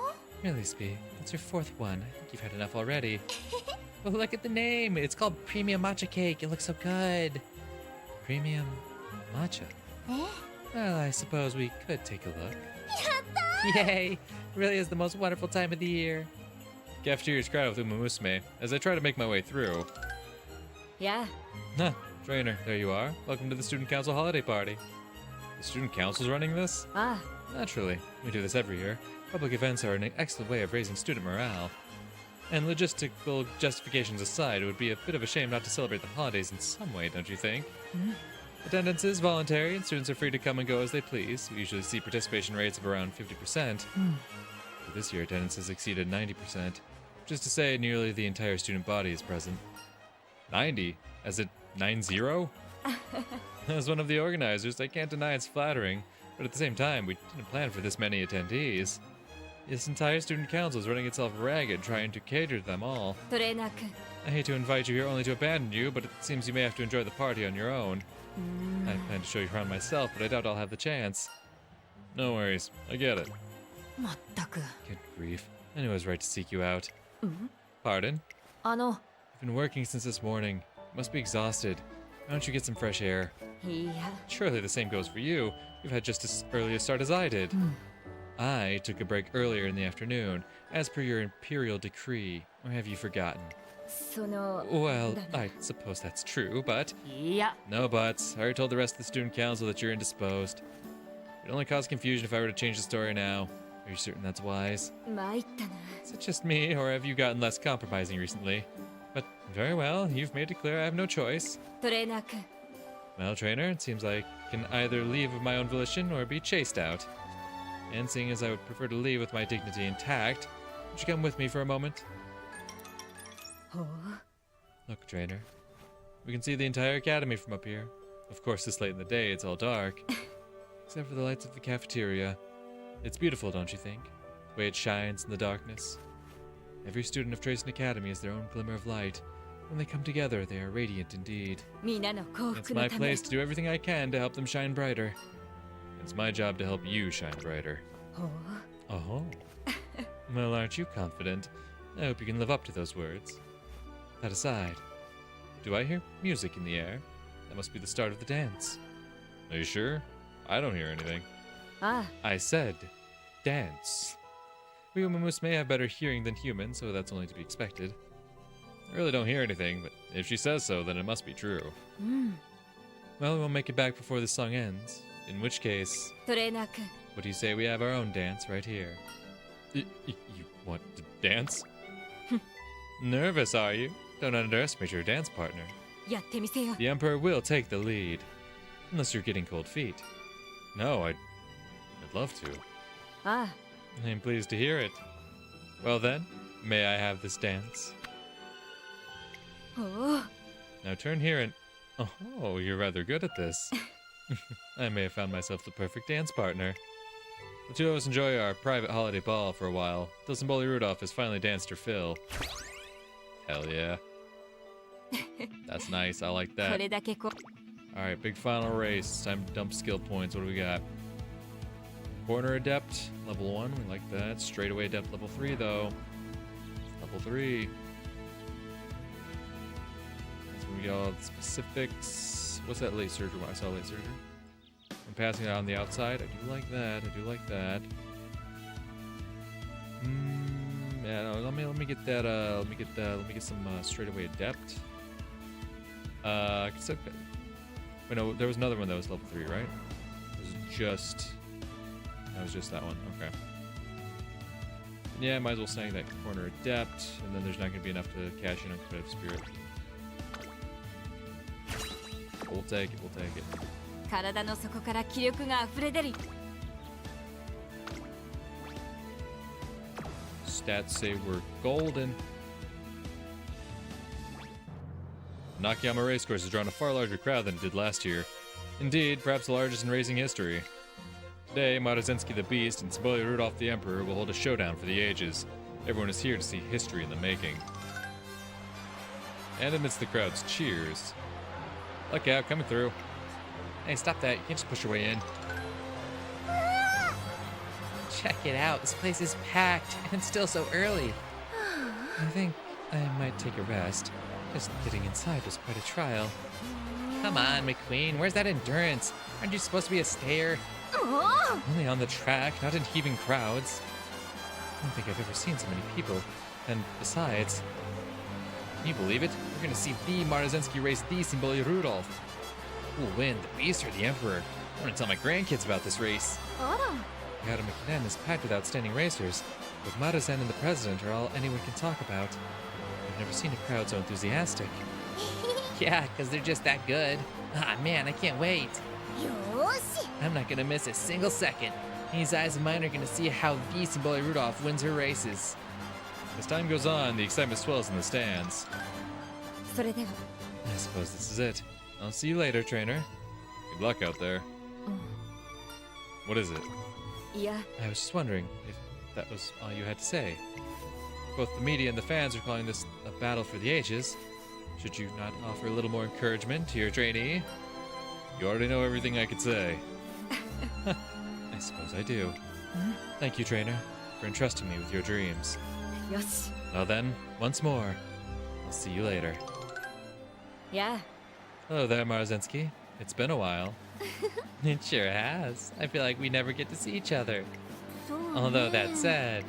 Really, Spee? That's your fourth one. I think you've had enough already. But look at the name. It's called Premium Matcha Cake. It looks so good. Premium Matcha? え Well, I suppose we could take a look. Yay! It really is the most wonderful time of the year. The cafeteria is crowded with umamusume as I try to make my way through. や Huh, trainer, there you are. Welcome to the Student Council holiday party. The Student Council's running this? あ Naturally, we do this every year. Public events are an excellent way of raising student morale. And logistical justifications aside, it would be a bit of a shame not to celebrate the holidays in some way, don't you think? Attendance is voluntary, and students are free to come and go as they please. We usually see participation rates of around 50%. But this year, attendance has exceeded 90%. Which is to say, nearly the entire student body is present. 90? As it 9-0? As one of the organizers, I can't deny it's flattering. But at the same time, we didn't plan for this many attendees. This entire student council is running itself ragged, trying to cater to them all. トレーナー君 I hate to invite you here only to abandon you, but it seems you may have to enjoy the party on your own. I plan to show you around myself, but I doubt I'll have the chance. No worries, I get it. まったく Good grief. I knew I was right to seek you out. Pardon? あの I've been working since this morning. You must be exhausted. Why don't you get some fresh air? いや Surely the same goes for you. You've had just as early a start as I did. I took a break earlier in the afternoon, as per your imperial decree. Or have you forgotten? その Well, だな I suppose that's true, but いや no buts. I already told the rest of the student council that you're indisposed. It'd only cause confusion if I were to change the story now. Are you certain that's wise? 参ったな Is it just me, or have you gotten less compromising recently? But very well, you've made it clear I have no choice. トレーナー君 Well, trainer, it seems I can either leave of my own volition or be chased out. And seeing as I would prefer to leave with my dignity intact, would you come with me for a moment? ほう Look, trainer, we can see the entire academy from up here. Of course, this late in the day, it's all dark. Except for the lights of the cafeteria. It's beautiful, don't you think? The way it shines in the darkness. Every student of Tracing Academy is their own glimmer of light. When they come together, they are radiant indeed. 皆の幸 It's 福の my ため place to do everything I can to help them shine brighter. It's my job to help you shine brighter. ほう Oh. Well, aren't you confident? I hope you can live up to those words. That aside, do I hear music in the air? That must be the start of the dance. Are you sure? I don't hear anything. あ I said dance. We umamusume have better hearing than humans, so that's only to be expected. I really don't hear anything, but if she says so, then it must be true. うん Well, we'll make it back before the song ends. In which case, トレーナー君 what do you say we have our own dance right here? You want to dance? Nervous, are you? Don't underestimate your dance partner. やってみせよ The Emperor will take the lead. Unless you're getting cold feet. No, I'd love to. あ I'm pleased to hear it. Well then, may I have this dance? あほう Now turn here and... Oh, you're rather good at this. I may have found myself the perfect dance partner. The two of us enjoy our private holiday ball for a while, till Symboli Rudolph has finally danced her fill. Hell yeah. That's nice, I like こ that. れだけこ Alright, big final race. Time to dump skill points. What do we got? Corner Adept, level 1, we like that. Straightaway Adept, level 3 though. Level 3. So we got all the specifics. What's that late surgery? I saw late surgery. I'm passing it on the outside. I do like that. I do like that. Yeah, no, let me get that. Let me get some straightaway adept. Wait, no, there was another one that was level 3, right? It was just. That was just that one. Okay. Yeah, might as well snag that corner adept, and then there's not going to be enough to cash in on competitive spirit. We'll take it. We'll take it. 体の底から気力が溢れ出る Stats say we're golden. Nakayama Racecourse has drawn a far larger crowd than it did last year. Indeed, perhaps the largest in racing history. Today, Maruzenski the Beast and Symboli Rudolph the Emperor will hold a showdown for the ages. Everyone is here to see history in the making. And amidst the crowd's cheers. Look out, coming through. Hey, stop that. You can't just push your way in. Check it out. This place is packed, and it's still so early. I think I might take a rest. Just getting inside was quite a trial. Come on, McQueen. Where's that endurance? Aren't you supposed to be a stayer? Only on the track, not in heaving crowds. I don't think I've ever seen so many people. And besides, can you believe it? We're gonna see the Maruzenski race the Symboli Rudolph. Who will win, the Beast or the Emperor? I want to tell my grandkids about this race. あら Akademi is packed with outstanding racers, but Maruzen and the President are all anyone can talk about. I've never seen a crowd so enthusiastic. Yeah, because they're just that good. Ah, man, I can't wait. よーし I'm not going to miss a single second. These eyes of mine are going to see how the Symboli Rudolph wins her races. As time goes on, the excitement swells in the stands. それでは I suppose this is it. I'll see you later, trainer. Good luck out there. What is it? いや I was just wondering if that was all you had to say. Both the media and the fans are calling this a battle for the ages. Should you not offer a little more encouragement to your trainee? You already know everything I could say. I suppose I do. Thank you, trainer, for entrusting me with your dreams. よし Now then, once more, I'll see you later. や Hello there, Marzensky. It's been a while. It sure has. I feel like we never get to see each other. Although that said,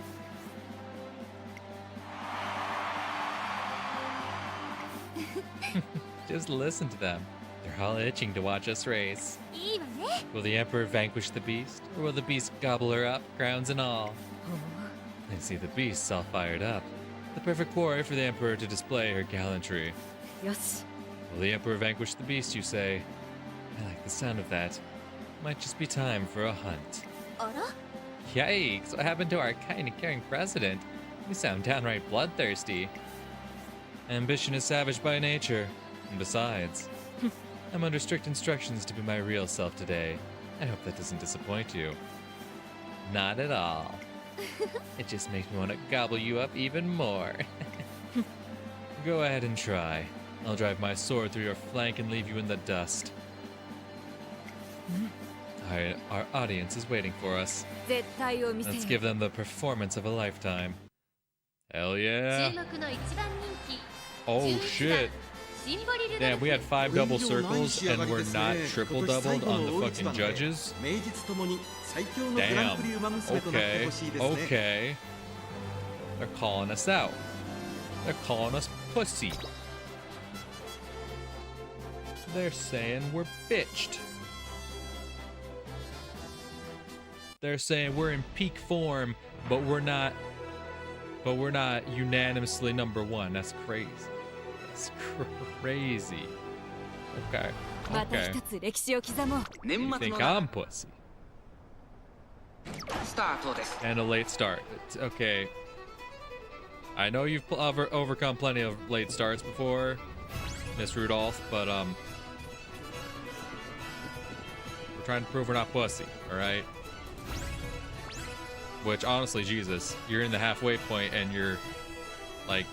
just listen to them. They're all itching to watch us race. いいわね Will the Emperor vanquish the beast, or will the beast gobble her up, crowns and all? I see the beast's all fired up. The perfect quarry for the Emperor to display her gallantry. よし Will the Emperor vanquish the beast, you say? I like the sound of that. Might just be time for a hunt. あら Yikes, what happened to our kind and caring president? We sound downright bloodthirsty. Ambition is savage by nature. And besides, I'm under strict instructions to be my real self today. I hope that doesn't disappoint you. Not at all. It just makes me want to gobble you up even more. Go ahead and try. I'll drive my sword through your flank and leave you in the dust. Alright, our audience is waiting for us. 絶対を見せ Let's る give them the performance of a lifetime. Hell yeah. 注目の一番人気 Oh 11 shit. 番シンボリルドル Damn, フ we had 5 double circles and we're not triple doubled on the fucking judges. 名実ともに最強のグラン Damn. プリウマ娘となって Okay. ほしいですね。 Okay. They're calling us out. They're calling us pussy. They're saying we're bitched. They're saying we're in peak form, but we're not unanimously number one. That's crazy. It's crazy. Okay. また Okay. 一つ歴史を刻もう 年 You 末 think の I'm pussy? スタートです And a late start. It's okay. I know you've overcome plenty of late starts before, Miss Rudolph, but we're trying to prove we're not pussy, all right? Which honestly, Jesus, you're in the halfway point and you're like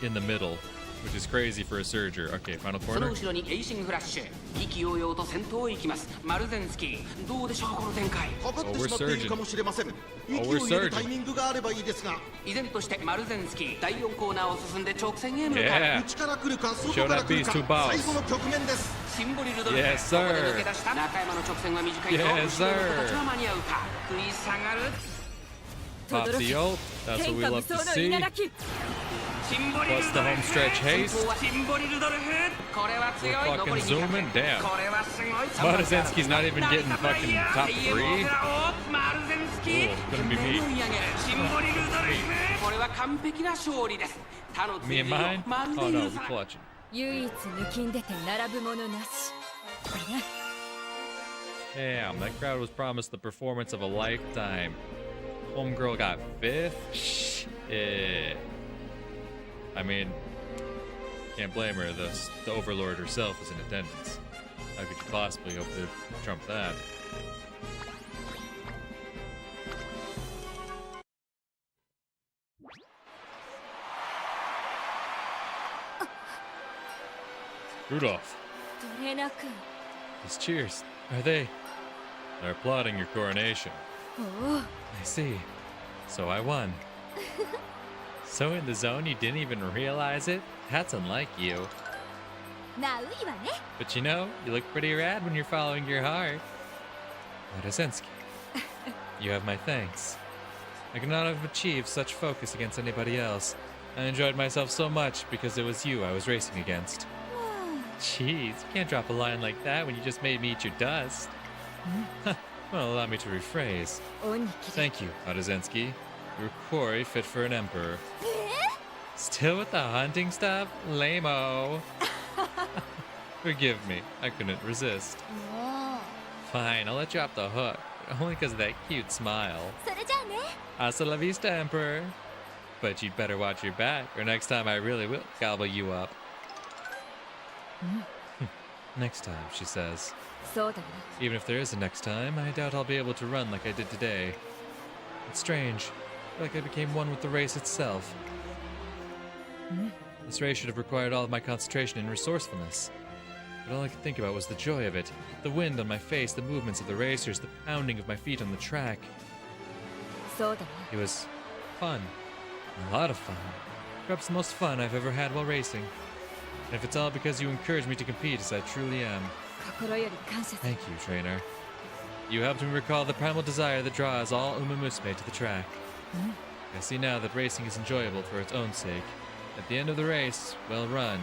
in the middle, which is crazy for a surger. Okay, final その corner. 後ろにエイシングフラッシュ意気揚々と先頭へ行きますマルゼンスキーどうでしょうこの展開かかってしまっているかもしれません。息 Oh, を we're 入れる surging. タイミングがあればいいですが、依然としてマルゼンスキー第4コーナーを進んで直線へ向かう Yeah. 内から来るか外 Show から that 来る beast か who bows. 最後の局面です。シンボリルドルフ Yes, ここで sir. 抜け出した中山の直線は短いと Yes, 後ろの子たち sir. は間に合うか食い下がる Pop the ult. That's what 天 we 下無 love to 双の see. 稲垣シンボリル Plus ド the ル home フ stretch 先 haste. 頭はシンボリルドルフこれは強い We're 残り fucking 200 zooming. Damn. これはすごい Maruzenski's not even getting fucking top 3. マルゼンスキ Oh, ー it's gonna be me. 目を見上げるシンボリルドルフこれは完璧な勝利です他の Me 追 and 随を mine? まる Oh で no, 許 we さない clutching. 唯一抜きんでて並ぶものなしこれな Damn, that crowd was promised the performance of a lifetime. Homegirl got 5th? Shit. I mean, can't blame her. The Overlord herself is in attendance. How could you possibly hope to trump that? Rudolph, トレーナー君 these cheers, are they? They're applauding your coronation. おお I see. So I won. So in the zone you didn't even realize it? That's unlike you. ナウイはね But you know, you look pretty rad when you're following your heart. Maruzenski, you have my thanks. I could not have achieved such focus against anybody else. I enjoyed myself so much because it was you I was racing against. Jeez, you can't drop a line like that when you just made me eat your dust. Well, allow me to rephrase. 恩に着る Thank you, Maruzenski. Your quarry fit for an emperor. Still with the hunting stuff? Lame-o. Forgive me, I couldn't resist. もう Fine, I'll let you off the hook, but only because of that cute smile. それじゃあね Hasta la vista, Emperor. But you'd better watch your back, or next time I really will gobble you up. Next time, she says. そうだな Even if there is a next time, I doubt I'll be able to run like I did today. It's strange. I feel like I became one with the race itself. This race should have required all of my concentration and resourcefulness. But all I could think about was the joy of it. The wind on my face, the movements of the racers, the pounding of my feet on the track. そうだな It was fun. A lot of fun. Perhaps the most fun I've ever had while racing. And if it's all because you encouraged me to compete as I truly am, 心より感謝する thank you, trainer. You helped me recall the primal desire that draws all umamusume to the track. I see now that racing is enjoyable for its own sake. At the end of the race, well run,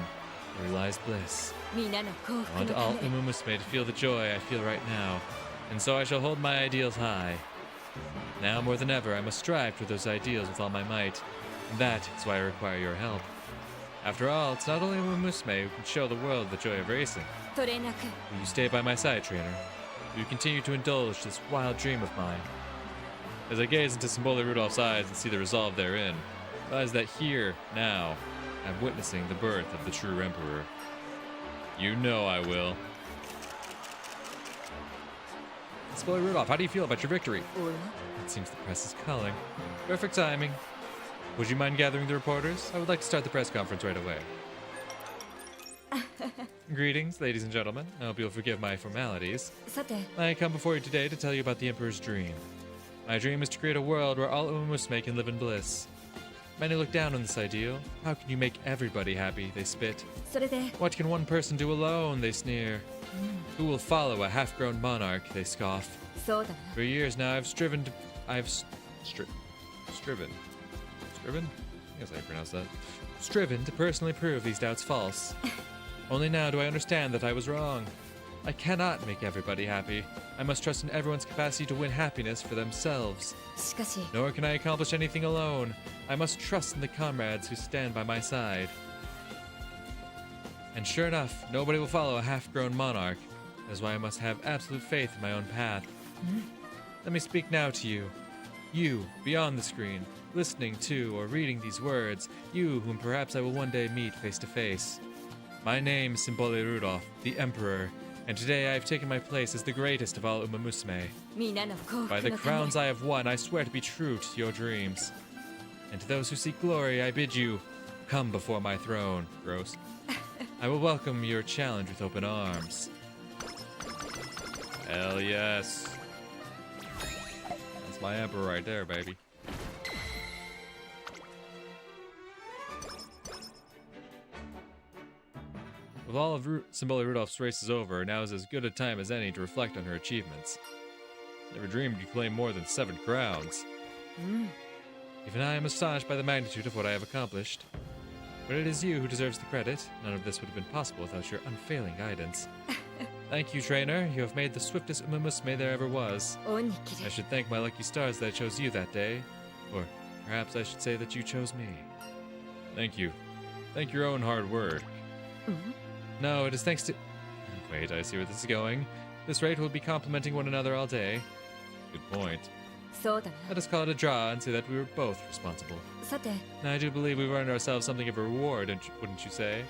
there lies bliss. みんなの幸 I 福 want の all ため umamusume to feel the joy I feel right now, and so I shall hold my ideals high. Now more than ever, I must strive for those ideals with all my might, and that is why I require your help. After all, it's not only umamusume who can show the world the joy of racing. それなく Will you stay by my side, trainer? Will you continue to indulge this wild dream of mine? As I gaze into Symbole Rudolph's eyes and see the resolve therein, I realize that here, now, I'm witnessing the birth of the true emperor. You know I will. Symbole Rudolph, how do you feel about your victory? おや It seems the press is calling. Perfect timing. Would you mind gathering the reporters? I would like to start the press conference right away. Greetings, ladies and gentlemen. I hope you'll forgive my formalities. さて I come before you today to tell you about the Emperor's dream. My dream is to create a world where all umamusume can live in bliss. Many look down on this ideal. How can you make everybody happy? They spit. それで What can one person do alone? They sneer. Who will follow a half-grown monarch? They scoff. そうだな For years now, striven. I guess I pronounce that. Striven to personally prove these doubts false. Only now do I understand that I was wrong. I cannot make everybody happy. I must trust in everyone's capacity to win happiness for themselves. しかし Nor can I accomplish anything alone. I must trust in the comrades who stand by my side. And sure enough, nobody will follow a half-grown monarch. That is why I must have absolute faith in my own path. Let me speak now to you. You, beyond the screen, listening to or reading these words, you whom perhaps I will one day meet face to face. My name is Symbole Rudolph, the Emperor, and today I have taken my place as the greatest of all umamusume. みんなの幸 By 福 the のため crowns I have won, I swear to be true to your dreams. And to those who seek glory, I bid you, come before my throne. Gross. I will welcome your challenge with open arms. Hell yes. That's my emperor right there, baby. With all of Symbole Rudolph's races over, now is as good a time as any to reflect on her achievements. Never dreamed you'd claim more than 7 crowns. Even I am astonished by the magnitude of what I have accomplished. But it is you who deserves the credit. None of this would have been possible without your unfailing guidance. Thank you, trainer. You have made the swiftest umamusume there ever was. 恩に切 I る should thank my lucky stars that I chose you that day. Or perhaps I should say that you chose me. Thank you. Thank your own hard work. No, it is thanks to... Wait, I see where this is going. This rate will be complimenting one another all day. Good point. そうだ Let us call it a draw and say that we were both responsible. なさて Now, I do believe we've earned ourselves something of a reward, wouldn't you say?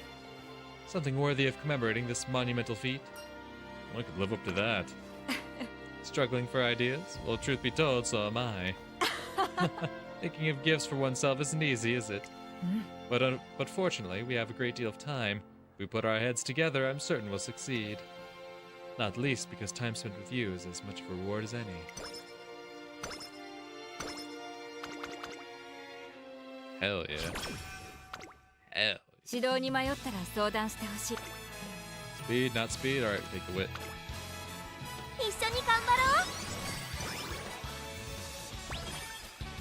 Something worthy of commemorating this monumental feat? One could live up to that. Struggling for ideas? Well, truth be told, so am I. Thinking of gifts for oneself isn't easy, is it? But fortunately, we have a great deal of time. If we put our heads together, I'm certain we'll succeed. Not least because time spent with you is as much of a reward as any. Hell yeah. Hell. 指導に迷ったら相談してほしい Speed, not speed? Alright, take the wit. 一緒に頑張ろう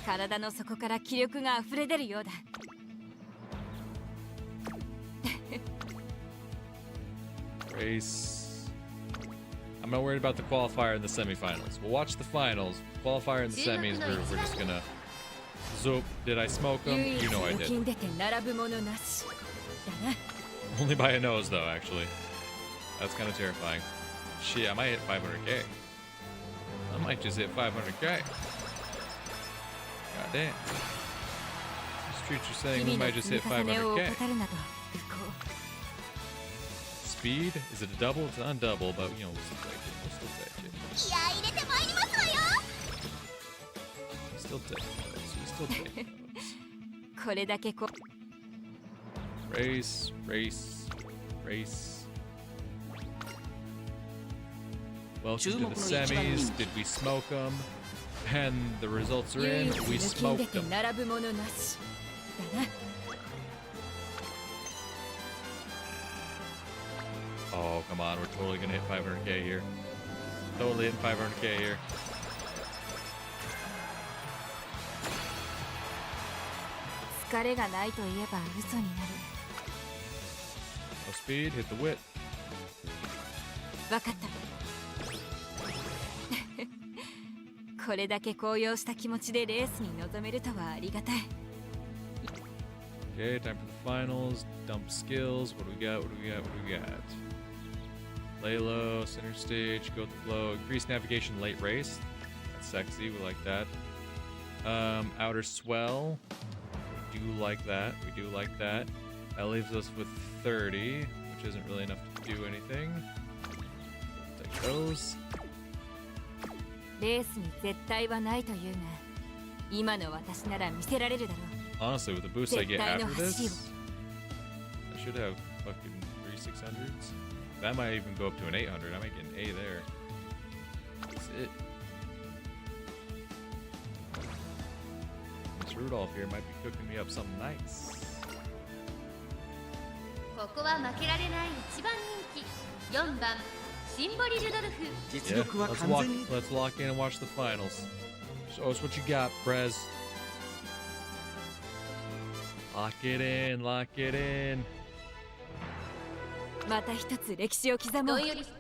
体の底から気力が溢れ出るようだ Race. I'm not worried about the qualifier and the semifinals. We'll watch the finals. Qualifier and the semis, we're just gonna... Zoop, did I smoke them? 唯一 You know I 抜 did. きん出て並ぶものなしだな Only by a nose, though, actually. That's kind of terrifying. Shit, I might hit 500k. I might just hit 500k. God damn. This streets are saying we 日々 might の just 積 hit み重ねを 500k. 怠るなど不幸 Speed? Is it a double? It's an undouble, but you know, we'll still take it. We'll still take it. 気合い入れてまいりますわよ We'll still take it. We'll still take it. これだけこ Race, race, race. Welcome to the semis. Did we smoke them? And the results are 唯 in. 一 We 抜きん出 smoked て them. 並ぶものなしだな Oh, come on. We're totally going to hit 500k here. Totally hitting 500k here. No speed, hit the whip. わかった。これだけ高揚した気持ちでレースに臨めるとはありがたい。Okay, time for the finals. Dump skills. What do we got? What do we got? What do we got? Lay low, center stage, go with the flow. Increase navigation late race. That's sexy. We like that. Outer swell. We do like that. We do like that. That leaves us with 30, which isn't really enough to do anything. Take those. レースに絶対はないというが、今の私なら見せられるだろう。 Honestly, with the boost I get after this, I should have fucking 3 600s. That might even go up to an 800. I might get an A there. That's it. Miss Rudolph here might be cooking me up something nice. ここは負けられない一番人気4番シンボリ・ルドルフ。 実 Yeah, 力は let's 完 lock, 全に let's lock in and watch the finals. Show us what you got, Prez. Lock it in, lock it in. また一つ歴史を刻もう。どんよりさ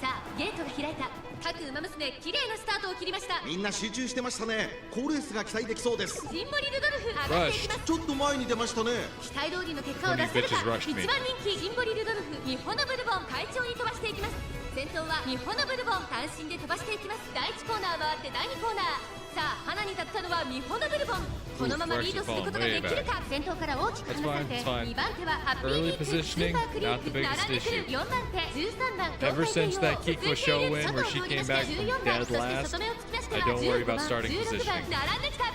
あゲートが開いた。各ウマ娘綺麗なスタートを切りました。みんな集中してましたね。好レースが期待できそうです。シンボリ・ルドルフ上がっていきます。ちょっと前に出ましたね。期待通りの結果を出せるか。一番人気シンボリ・ルドルフ、日本のブルボン快調に飛ばしていきます。先頭は日本のブルボン単身で飛ばしていきます。第1コーナー回って第2コーナー。さあ花に立ったのは日本のブルボン。このままリードすることができるか。先頭から大きく離されて2番手はハッピーリーク、スーパークリーク、並んでくる4番手、13番 Ever since that Kiko show win where she came back from dead last, I don't worry about starting positioning.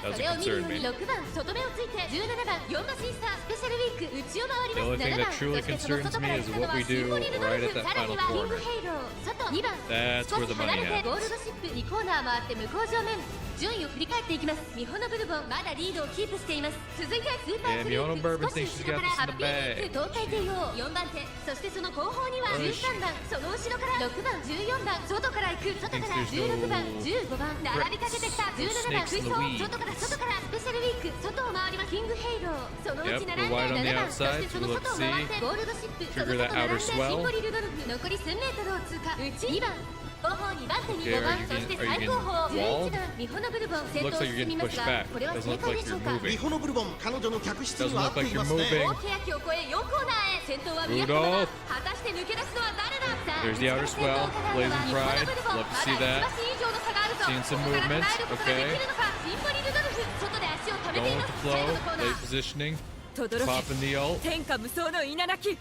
Doesn't concern me. 6番外目をついて17番4馬審査スペシャルウィーク内を回り The ます。 only thing 7 that 番 truly そしてその concerns 外か me ら is 行くの what は we シンボ do リ・ルドル right フ、 at that さらに final はキング corner. ヘイロー外2番 That's 少 where し the 離 money れてゴール happens. ドシップ2コーナー回って向こう正面順位を振り返っていきます。日本のブルボンまだリードをキープしています。続いてスーパークリー Yeah, 日本のブルボンク、少し thinks 後ろから she's ハ got ッ this ピ in ー the リーク東海帝王4番手、そしてその後方には13番その後ろから6番14番外から行く、外から16番15番並びかけてきた17番追走、外からスペシャルウィーク外を回ります。キングヘイローそのうち並んで Yep, we're wide on the 7番、そして outside, その so 外を let's 回って see. ゴールドシップ、その Trigger 外 that 並ん outer でシン swell. ボリ・ルドルフ残り1000メートルを通過。2番後方2番手に Okay, 5番 are you そして getting- are 最 you 後 getting 方 walled? 11番日本のブルボン先頭 Looks を like you're 進み getting ます pushed が back. これは Doesn't 正 look 解 like でしょう you're か。 moving. 日本のブルボン、彼女の客室に Doesn't は合 look って like い you're ますね。 moving. 大欅を越え4コーナーへ。先頭は宮 Rudolph. 川だ。果たして抜け出すのは誰だ。さあ There's the outer swell, Blazing Pride. Love to see that. まだ1馬身以上の差があるぞ。 Seeing some ここから movement. 捉えることができるのか。シンボリ・ルドルフ外で足を溜めて Going い with ま the す。 flow, 最後のコーナ late ー positioning, 轟け popping the ult. 天下無双の稲垣。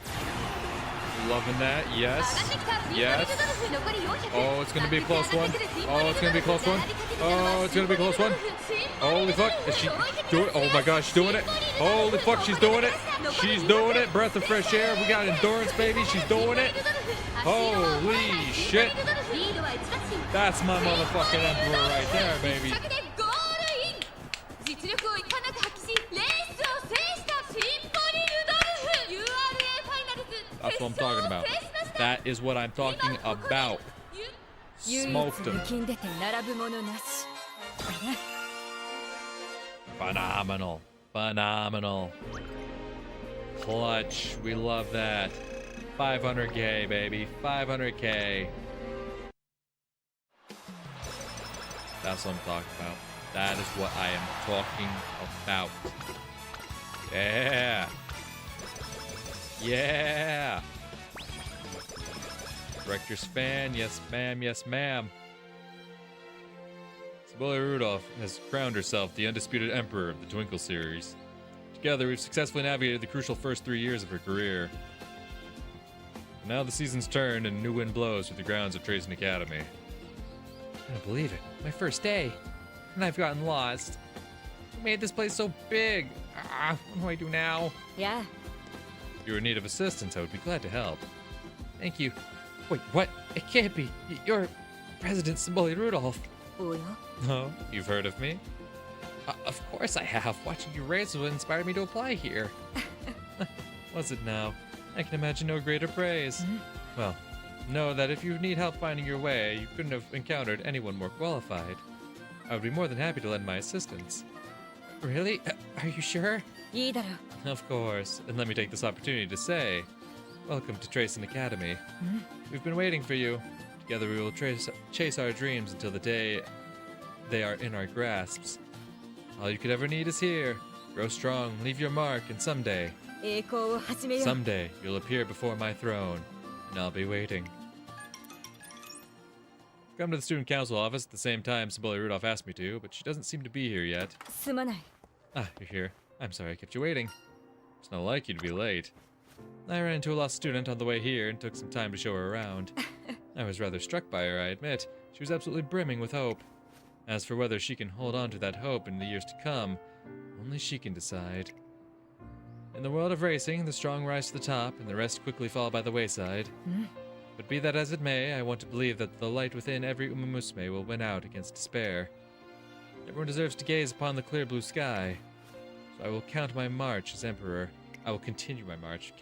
Loving that, 上が yes. ってきたシンボリ・ルドル Yes. フ残り400。 Oh, it's gonna be a close one. Oh, it's gonna be a close one. Oh, it's gonna be a close one. Holy fuck, is she doing it? Oh my gosh, she's doing it. Holy fuck, she's doing it. She's doing it. Breath of fresh air. We got endurance, baby. She's doing it. Holy shit. That's my motherfucking emperor right there, baby. 実力をいかなく発揮しレースを制したシンボリ・ルドルフ URA ファイナルズ That's what I'm talking about. That is what I'm talking about. 唯一 Smoked 抜 him. きんでて並ぶものなし。 Phenomenal. Phenomenal. Clutch. We love that. 500k, baby. 500k. That's what I'm talking about. That is what I am talking about. Yeah. Yeah. Director's fan. Yes, ma'am. Yes, ma'am. Sibylla Rudolph has crowned herself the undisputed emperor of the Twinkle series. Together, we've successfully navigated the crucial first 3 years of her career. Now the season's turned and a new wind blows through the grounds of Trajan Academy. I don't believe it. My first day. And I've gotten lost. Who made this place so big? What do I do now? Yeah. If you're in need of assistance, I would be glad to help. Thank you. Wait, what? It can't be. You're President Sibylla Rudolph. おや Oh, you've heard of me? Of course I have. Watching you race was what inspired me to apply here. Was it now? I can imagine no greater praise. Well, Know that if you need help finding your way, you couldn't have encountered anyone more qualified. I would be more than happy to lend my assistance. Really? Are you sure? いいだろう Of course. And let me take this opportunity to say, welcome to Tracing Academy. We've been waiting for you. Together we will chase our dreams until the day they are in our grasps. All you could ever need is here. Grow strong, leave your mark, and someday, 栄光を始めよう someday, you'll appear before my throne, and I'll be waiting. Come to the student council office at the same time Sibylla Rudolph asked me to, but she doesn't seem to be here yet. すまない Ah, you're here. I'm sorry I kept you waiting. It's not like you to be late. I ran into a lost student on the way here and took some time to show her around. I was rather struck by her, I admit. She was absolutely brimming with hope. As for whether she can hold on to that hope in the years to come, only she can decide. In the world of racing, the strong rise to the top, and the rest quickly fall by the wayside. But be that as it may, I want to believe that the light within every umamusume will win out against despair. Everyone deserves to gaze upon the clear blue sky. So I will count my march as emperor. I will continue my march,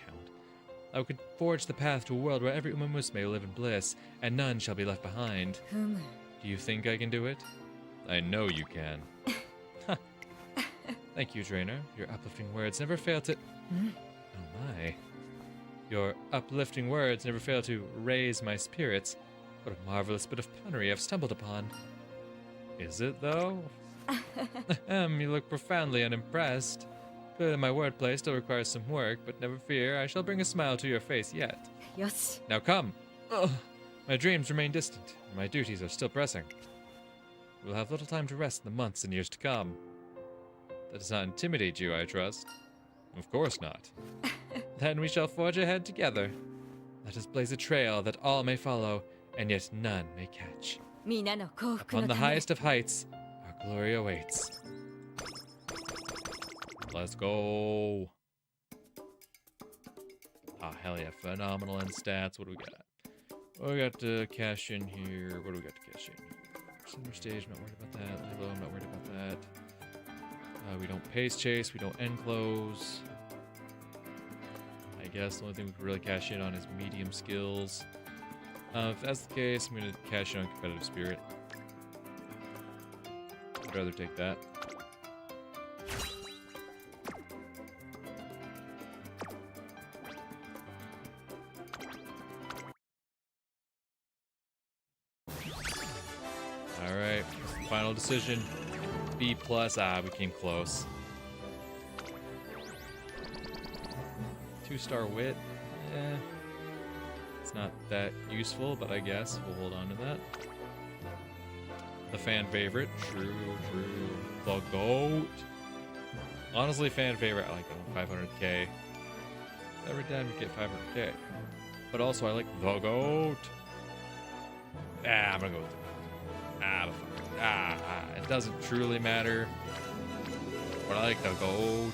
I will forge the path to a world where every umamusume will live in bliss, and none shall be left behind. ふむ Do you think I can do it? I know you can. Thank you, trainer. Your uplifting words never fail to... Oh my. Your uplifting words never fail to raise my spirits. What a marvelous bit of punnery I've stumbled upon. Is it, though? You look profoundly unimpressed. Clearly my wordplay still requires some work, but never fear, I shall bring a smile to your face yet. よし Now come! Ugh. My dreams remain distant, and my duties are still pressing. We'll have little time to rest in the months and years to come. That does not intimidate you, I trust. Of course not. Then we shall forge ahead together. Let us blaze a trail that all may follow, and yet none may catch. 皆の幸福 On の the ため highest of heights, our glory awaits. Let's go. Ah, hell yeah. Phenomenal end stats. What do we got? Oh, we got to cash in here. What do we got to cash in here? Center stage, not worried about that. Lilo, I'm not worried about that. We don't pace chase. We don't end close. I guess the only thing we can really cash in on is medium skills. If that's the case, I'm going to cash in on competitive spirit. I'd rather take that. Alright, final decision. B+. Ah, we came close. 2-star wit. Eh. It's not that useful, but I guess we'll hold on to that. The fan favorite. True. The GOAT. Honestly, fan favorite. I like that one. 500k. Every time we get 500k. But also, I like the GOAT. Ah, I'm gonna go with the GOAT. It doesn't truly matter. But I like the GOAT.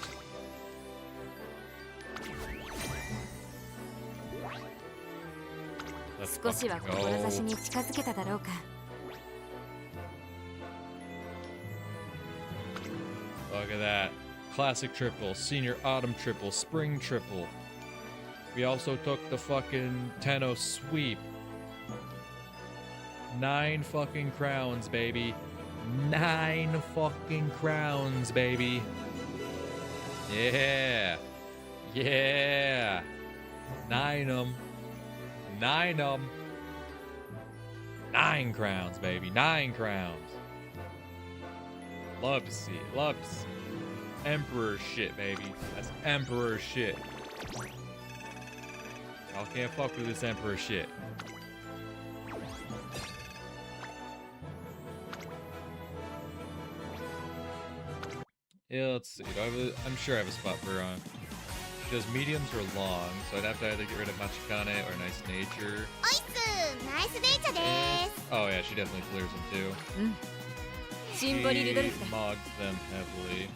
Let's 少しは fucking 志 go. に近づけただろうか Look at that. Classic triple, senior autumn triple, spring triple. We also took the fucking Tenno sweep. 9 fucking crowns, baby. 9 fucking crowns, baby. Yeah. 9 'em. 9 'em. 9 crowns, baby. 9 crowns. Love to see it. Love to see it. Emperor shit, baby. That's emperor shit. Y'all can't fuck with this emperor shit. Yeah, let's see. I'm sure I have a spot for because mediums are long, so I'd have to either get rid of Machikane or Nice Nature. おいっすナイスデータです Oh yeah, she definitely clears them too. シンボリルドル She フだ mods them heavily.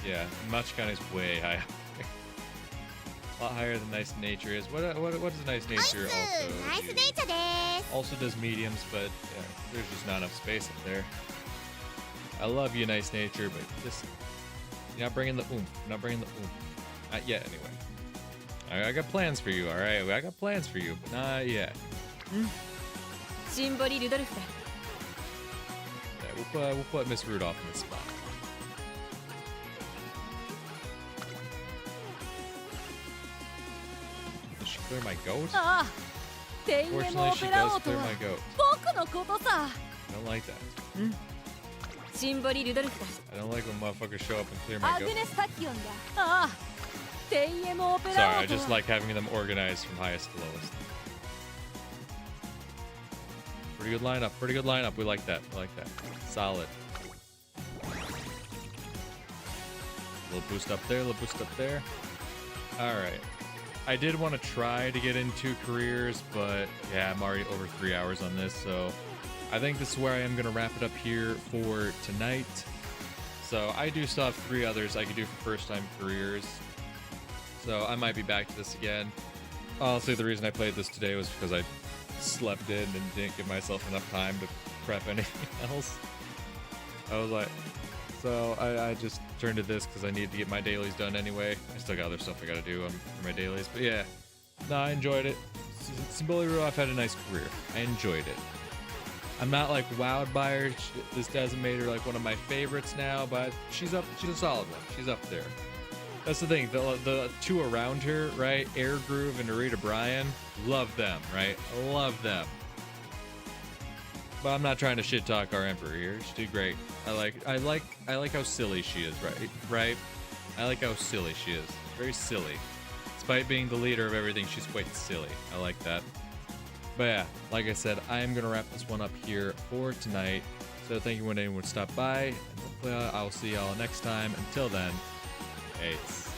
Yeah, Machikane's way high. A lot higher than Nice Nature is. What does Nice おいっ Nature す also ナイス do? データです Also does mediums, but yeah, there's just not enough space up there. I love you, Nice Nature, but just you're not bringing the oomph. You're not bringing the oomph. Not yet, anyway. I got plans for you, all right? I got plans for you, but not yet. シンボリ・ルドルフだ。 Yeah, we'll put Miss Rudolph in this spot. Does she clear my goat? ああ天への Fortunately, オ she ペラ does 王と clear は my goat. 僕のことさ。 I don't like that. シンボリ・ルドルフだ。 I don't like when motherfuckers show up and clear ア my グ goat. ネス・タッキオンだ。ああ天へのオペ Sorry, ラ I 王と just は like having them organized from highest to lowest. Pretty good lineup. Pretty good lineup. We like that. We like that. Solid. Little boost up there. Little boost up there. All right. I did want to try to get into careers, but yeah, I'm already over 3 hours on this, so I think this is where I am going to wrap it up here for tonight. So I do still have 3 others I could do for first-time careers. So I might be back to this again. Honestly, the reason I played this today was because I slept in and didn't give myself enough time to prep anything else. I was like, so I just turned to this because I needed to get my dailies done anyway. I still got other stuff I got to do for my dailies, but yeah, no, I enjoyed it. Symboli Rudolph had a nice career. I enjoyed it. I'm not like wowed by her. This doesn't make her like one of my favorites now, but she's a solid one. She's up there. That's the thing. The 2 around her, right? Air Groove and Narita Bryan, love them, right? Love them. But I'm not trying to shit talk our Emperor here. She did great. I like how silly she is, right? Right? I like how silly she is. Very silly. Despite being the leader of everything, she's quite silly. I like that. But yeah, like I said, I am gonna wrap this one up here for tonight. So thank you when anyone stopped by, and hopefully I'll see y'all next time. Until then, peace.